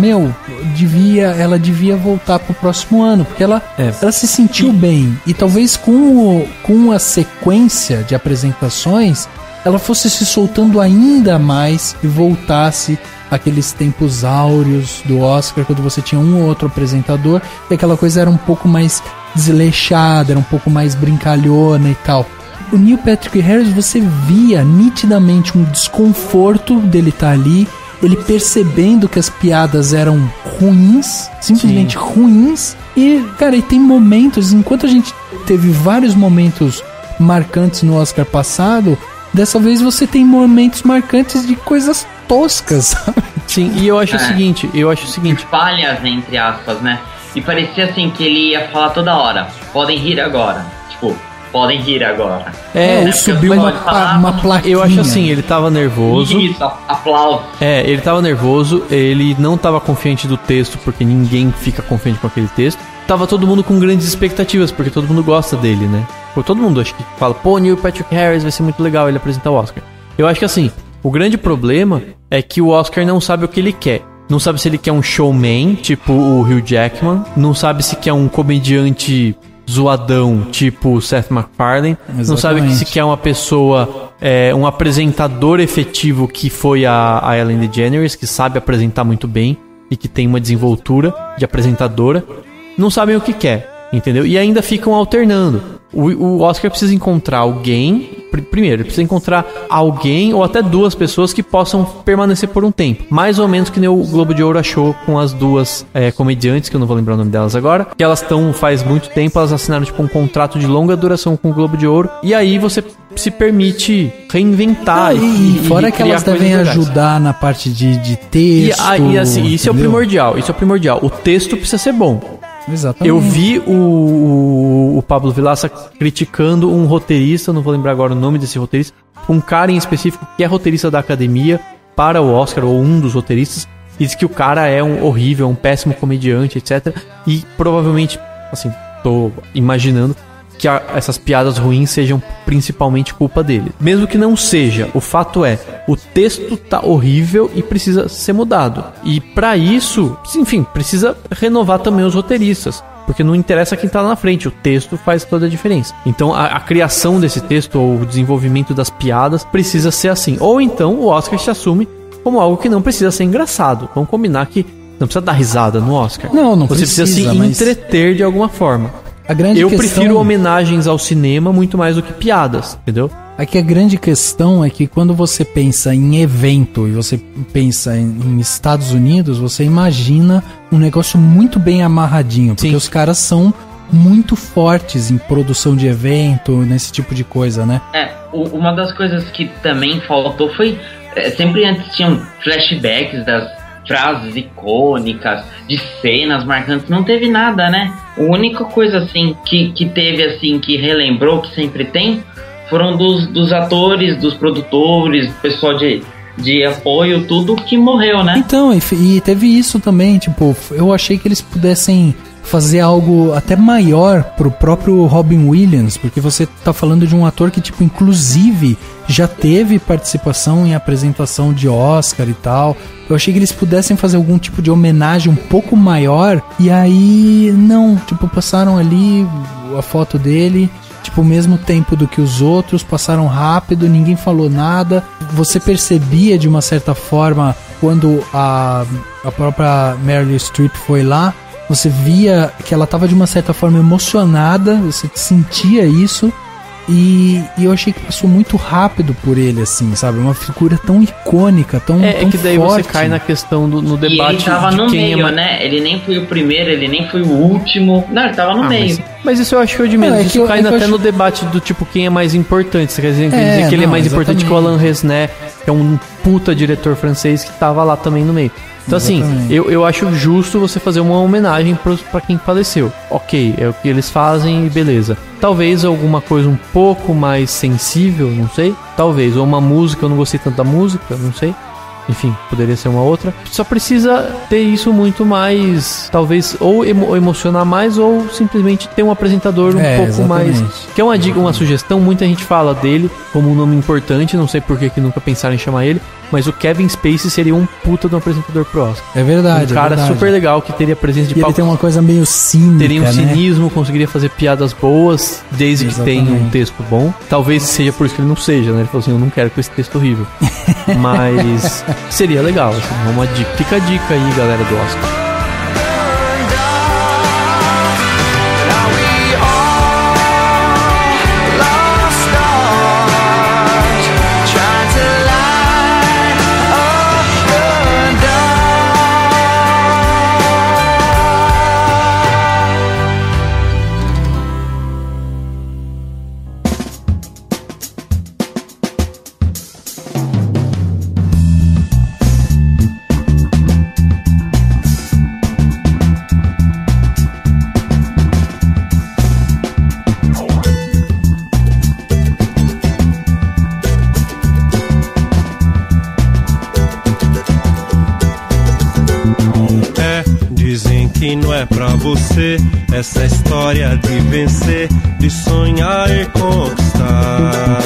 Speaker 3: ela devia voltar pro próximo ano, porque ela se sentiu bem. E talvez com a sequência de apresentações, ela fosse se soltando ainda mais e voltasse aqueles tempos áureos do Oscar, quando você tinha um ou outro apresentador e aquela coisa era um pouco mais desleixada, era um pouco mais brincalhona e tal. O Neil Patrick Harris, você via nitidamente um desconforto dele estar ali, ele percebendo que as piadas eram ruins, simplesmente ruins. E, cara, e tem momentos, enquanto a gente teve vários momentos marcantes no Oscar passado, dessa vez você tem momentos marcantes de coisas toscas, sabe?
Speaker 4: Sim, e eu acho o seguinte...
Speaker 5: falhas, entre aspas, né? E parecia assim que ele ia falar toda hora, podem rir agora. Tipo, podem rir agora.
Speaker 3: Subiu uma plaquinha.
Speaker 4: Eu acho assim, ele tava nervoso.
Speaker 5: Isso, aplauso.
Speaker 4: Ele tava nervoso, ele não tava confiante do texto, porque ninguém fica confiante com aquele texto. Tava todo mundo com grandes expectativas, porque todo mundo gosta dele, né? Todo mundo acho que fala, Neil Patrick Harris vai ser muito legal ele apresentar o Oscar. Eu acho que assim, o grande problema é que o Oscar não sabe o que ele quer. Não sabe se ele quer um showman, tipo o Hugh Jackman. Não sabe se quer um comediante zoadão, tipo Seth MacFarlane. Não sabe que se quer uma pessoa, um apresentador efetivo que foi a Ellen DeGeneres, que sabe apresentar muito bem e que tem uma desenvoltura de apresentadora. Não sabem o que quer, entendeu? E ainda ficam alternando. O Oscar precisa encontrar alguém. Primeiro, ele precisa encontrar alguém ou até duas pessoas que possam permanecer por um tempo. Mais ou menos que nem o Globo de Ouro achou com as duas comediantes, que eu não vou lembrar o nome delas agora. Que elas estão faz muito tempo, elas assinaram tipo um contrato de longa duração com o Globo de Ouro. E aí você se permite reinventar.
Speaker 3: E fora que elas devem ajudar na parte de texto.
Speaker 4: E assim, isso é o primordial. Isso é o primordial. O texto precisa ser bom.
Speaker 3: Exatamente.
Speaker 4: Eu vi o Pablo Vilaça criticando um roteirista, não vou lembrar agora o nome desse roteirista, um cara em específico que é roteirista da academia para o Oscar, ou um dos roteiristas, e diz que o cara é um horrível, um péssimo comediante, etc. E provavelmente, assim, tô imaginando que essas piadas ruins sejam principalmente culpa dele. Mesmo que não seja, o fato é, o texto tá horrível e precisa ser mudado. E pra isso, enfim, precisa renovar também os roteiristas. Porque não interessa quem tá lá na frente, o texto faz toda a diferença. Então a criação desse texto, ou o desenvolvimento das piadas, precisa ser assim. Ou então o Oscar se assume como algo que não precisa ser engraçado. Vamos combinar que não precisa dar risada no Oscar.
Speaker 3: Não
Speaker 4: Você precisa se entreter de alguma forma. Eu prefiro homenagens ao cinema muito mais do que piadas, entendeu?
Speaker 3: Aqui a grande questão é que quando você pensa em evento e você pensa em Estados Unidos, você imagina um negócio muito bem amarradinho, porque os caras são muito fortes em produção de evento, nesse tipo de coisa, né?
Speaker 5: Uma das coisas que também faltou foi... sempre antes tinham flashbacks das frases icônicas, de cenas marcantes, não teve nada, né? A única coisa, assim, que teve, assim, que relembrou, que sempre tem, foram dos atores, dos produtores, do pessoal de apoio, tudo que morreu, né?
Speaker 3: Então, e teve isso também, tipo, eu achei que eles pudessem fazer algo até maior pro próprio Robin Williams, porque você tá falando de um ator que, tipo, inclusive já teve participação em apresentação de Oscar e tal. Eu achei que eles pudessem fazer algum tipo de homenagem um pouco maior, e aí não, tipo, passaram ali a foto dele, tipo, o mesmo tempo do que os outros, passaram rápido, ninguém falou nada. Você percebia de uma certa forma quando a própria Meryl Streep foi lá, você via que ela estava de uma certa forma emocionada, você sentia isso, e eu achei que passou muito rápido por ele, assim, sabe? Uma figura tão icônica, tão
Speaker 4: tão que daí
Speaker 3: forte.
Speaker 4: Você cai na questão no debate.
Speaker 5: E ele tava no meio, né? Ele nem foi o primeiro, ele nem foi o último. Não, ele tava no meio.
Speaker 4: Mas isso eu acho que eu de menos. Isso cai até no debate do tipo, quem é mais importante. Você quer dizer que ele é mais importante que o Alain Resnais, que é um puta diretor francês que tava lá também no meio. Então assim, eu acho justo você fazer uma homenagem pra quem faleceu. Ok, é o que eles fazem e beleza. Talvez alguma coisa um pouco mais sensível, não sei. Talvez, ou uma música, eu não gostei tanto da música, não sei. Enfim, poderia ser uma outra. Só precisa ter isso muito mais, talvez, ou emocionar mais, ou simplesmente ter um apresentador um pouco mais... Que é uma sugestão, muita gente fala dele como um nome importante, não sei por que nunca pensaram em chamar ele, mas o Kevin Spacey seria um puta de um apresentador pro Oscar.
Speaker 3: É verdade,
Speaker 4: um cara super legal, que teria presença de palco.
Speaker 3: Ele tem uma coisa meio cínica,
Speaker 4: teria um cinismo, conseguiria fazer piadas boas, desde que tenha um texto bom. Talvez seja por isso que ele não seja, né? Ele falou assim, eu não quero com esse texto horrível. Mas seria legal, assim, uma dica. Fica a dica aí, galera do Oscar.
Speaker 14: Não é pra você essa história de vencer, de sonhar e conquistar.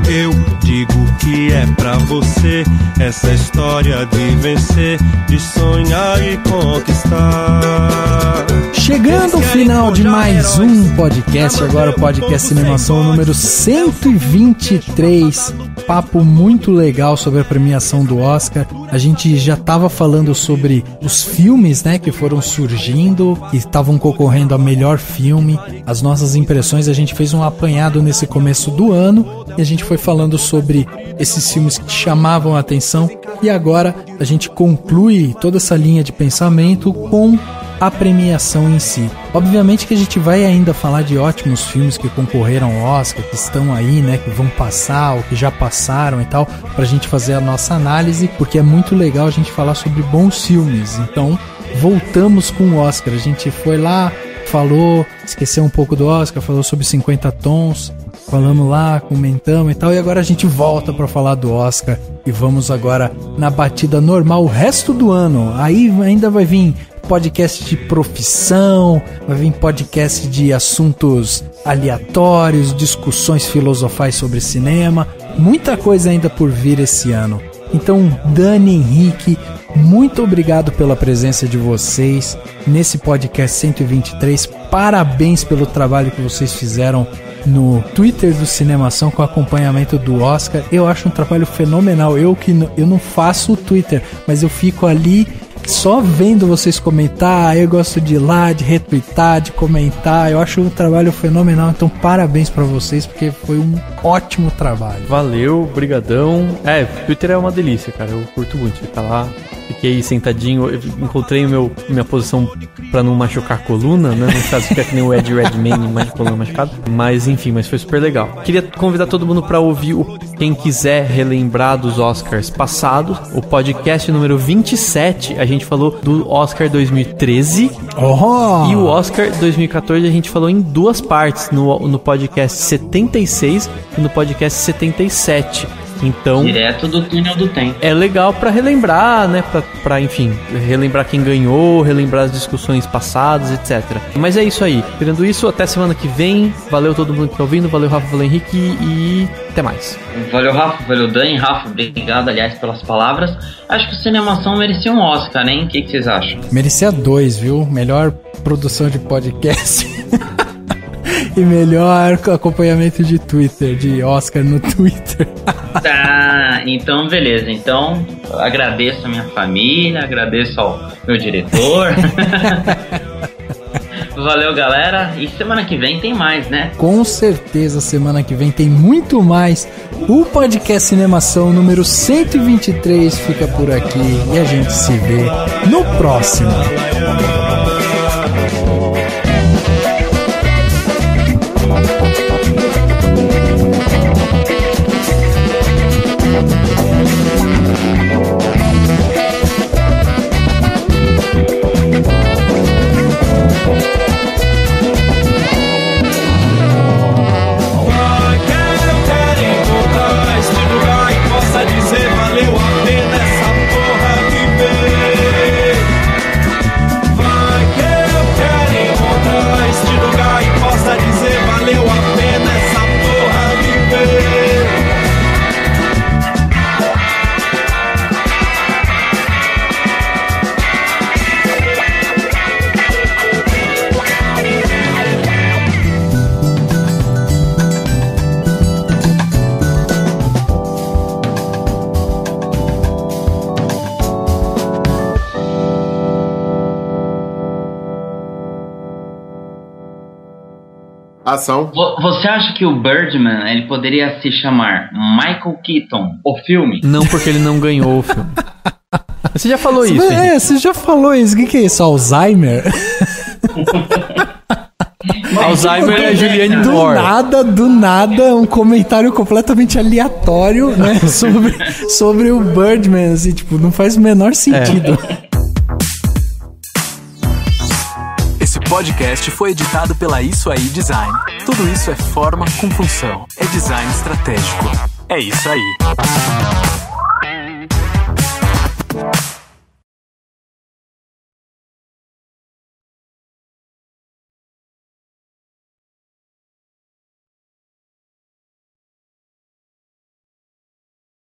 Speaker 14: Eu digo que que é pra você essa história de vencer, de sonhar e conquistar.
Speaker 3: Chegando ao final de mais um podcast, agora o podcast Cinemação número 123. Papo muito legal sobre a premiação do Oscar. A gente já estava falando sobre os filmes, né, que foram surgindo e estavam concorrendo a melhor filme. As nossas impressões, a gente fez um apanhado nesse começo do ano e a gente foi falando sobre esses filmes que chamavam a atenção. E agora a gente conclui toda essa linha de pensamento com a premiação em si. Obviamente que a gente vai ainda falar de ótimos filmes que concorreram ao Oscar, que estão aí, né, que vão passar ou que já passaram e tal, pra gente fazer a nossa análise, porque é muito legal a gente falar sobre bons filmes. Então, voltamos com o Oscar. A gente foi lá, falou, esqueceu um pouco do Oscar, falou sobre 50 Tons, falamos lá, comentamos e tal, e agora a gente volta pra falar do Oscar e vamos agora na batida normal o resto do ano. Aí ainda vai vir podcast de profissão, vai vir podcast de assuntos aleatórios, discussões filosofais sobre cinema, muita coisa ainda por vir esse ano. Então, Dani, Henrique, muito obrigado pela presença de vocês nesse podcast 123. Parabéns pelo trabalho que vocês fizeram no Twitter do Cinemação com acompanhamento do Oscar. Eu acho um trabalho fenomenal. Eu não faço o Twitter, mas eu fico ali só vendo vocês comentar. Eu gosto de ir lá, de retweetar, de comentar. Eu acho um trabalho fenomenal. Então parabéns pra vocês, porque foi um ótimo trabalho.
Speaker 4: Valeu, brigadão. Twitter é uma delícia, cara. Eu curto muito ficar lá. Fiquei sentadinho, eu encontrei minha posição pra não machucar a coluna, né? No caso, fica que nem o Ed Redmayne, mais de coluna machucada. Mas enfim, mas foi super legal. Queria convidar todo mundo pra ouvir, quem quiser relembrar dos Oscars passados, o podcast número 27, a gente falou do Oscar 2013. E o Oscar 2014 a gente falou em duas partes, no podcast 76 e no podcast 77. Então,
Speaker 5: direto do túnel do tempo.
Speaker 4: É legal pra relembrar, né? Pra enfim, relembrar quem ganhou, relembrar as discussões passadas, etc. Mas é isso aí. Tirando isso, até semana que vem. Valeu todo mundo que tá ouvindo. Valeu, Rafa, valeu, Henrique. E até mais.
Speaker 5: Valeu, Rafa. Valeu, Dani. Rafa, obrigado, aliás, pelas palavras. Acho que o Cinemação merecia um Oscar, hein? O que vocês acham?
Speaker 3: Merecia 2, viu? Melhor produção de podcast. E melhor acompanhamento de Twitter, de Oscar no Twitter.
Speaker 5: Tá, então beleza. Então agradeço a minha família, agradeço ao meu diretor. Valeu, galera. E semana que vem tem mais, né?
Speaker 3: Com certeza, semana que vem tem muito mais. O podcast Cinemação número 123 fica por aqui e a gente se vê no próximo.
Speaker 15: Ação.
Speaker 5: Você acha que o Birdman ele poderia se chamar Michael Keaton, o filme?
Speaker 4: Não, porque ele não ganhou o filme. Você já falou isso, Henrique?
Speaker 3: Você já falou isso. O que é isso? Alzheimer?
Speaker 4: Alzheimer é Julianne Moore.
Speaker 3: Do nada, um comentário completamente aleatório, né? sobre o Birdman, assim, tipo, não faz o menor sentido.
Speaker 2: Esse podcast foi editado pela Isso Aí Design. Tudo isso é forma com função. É design estratégico. É isso aí.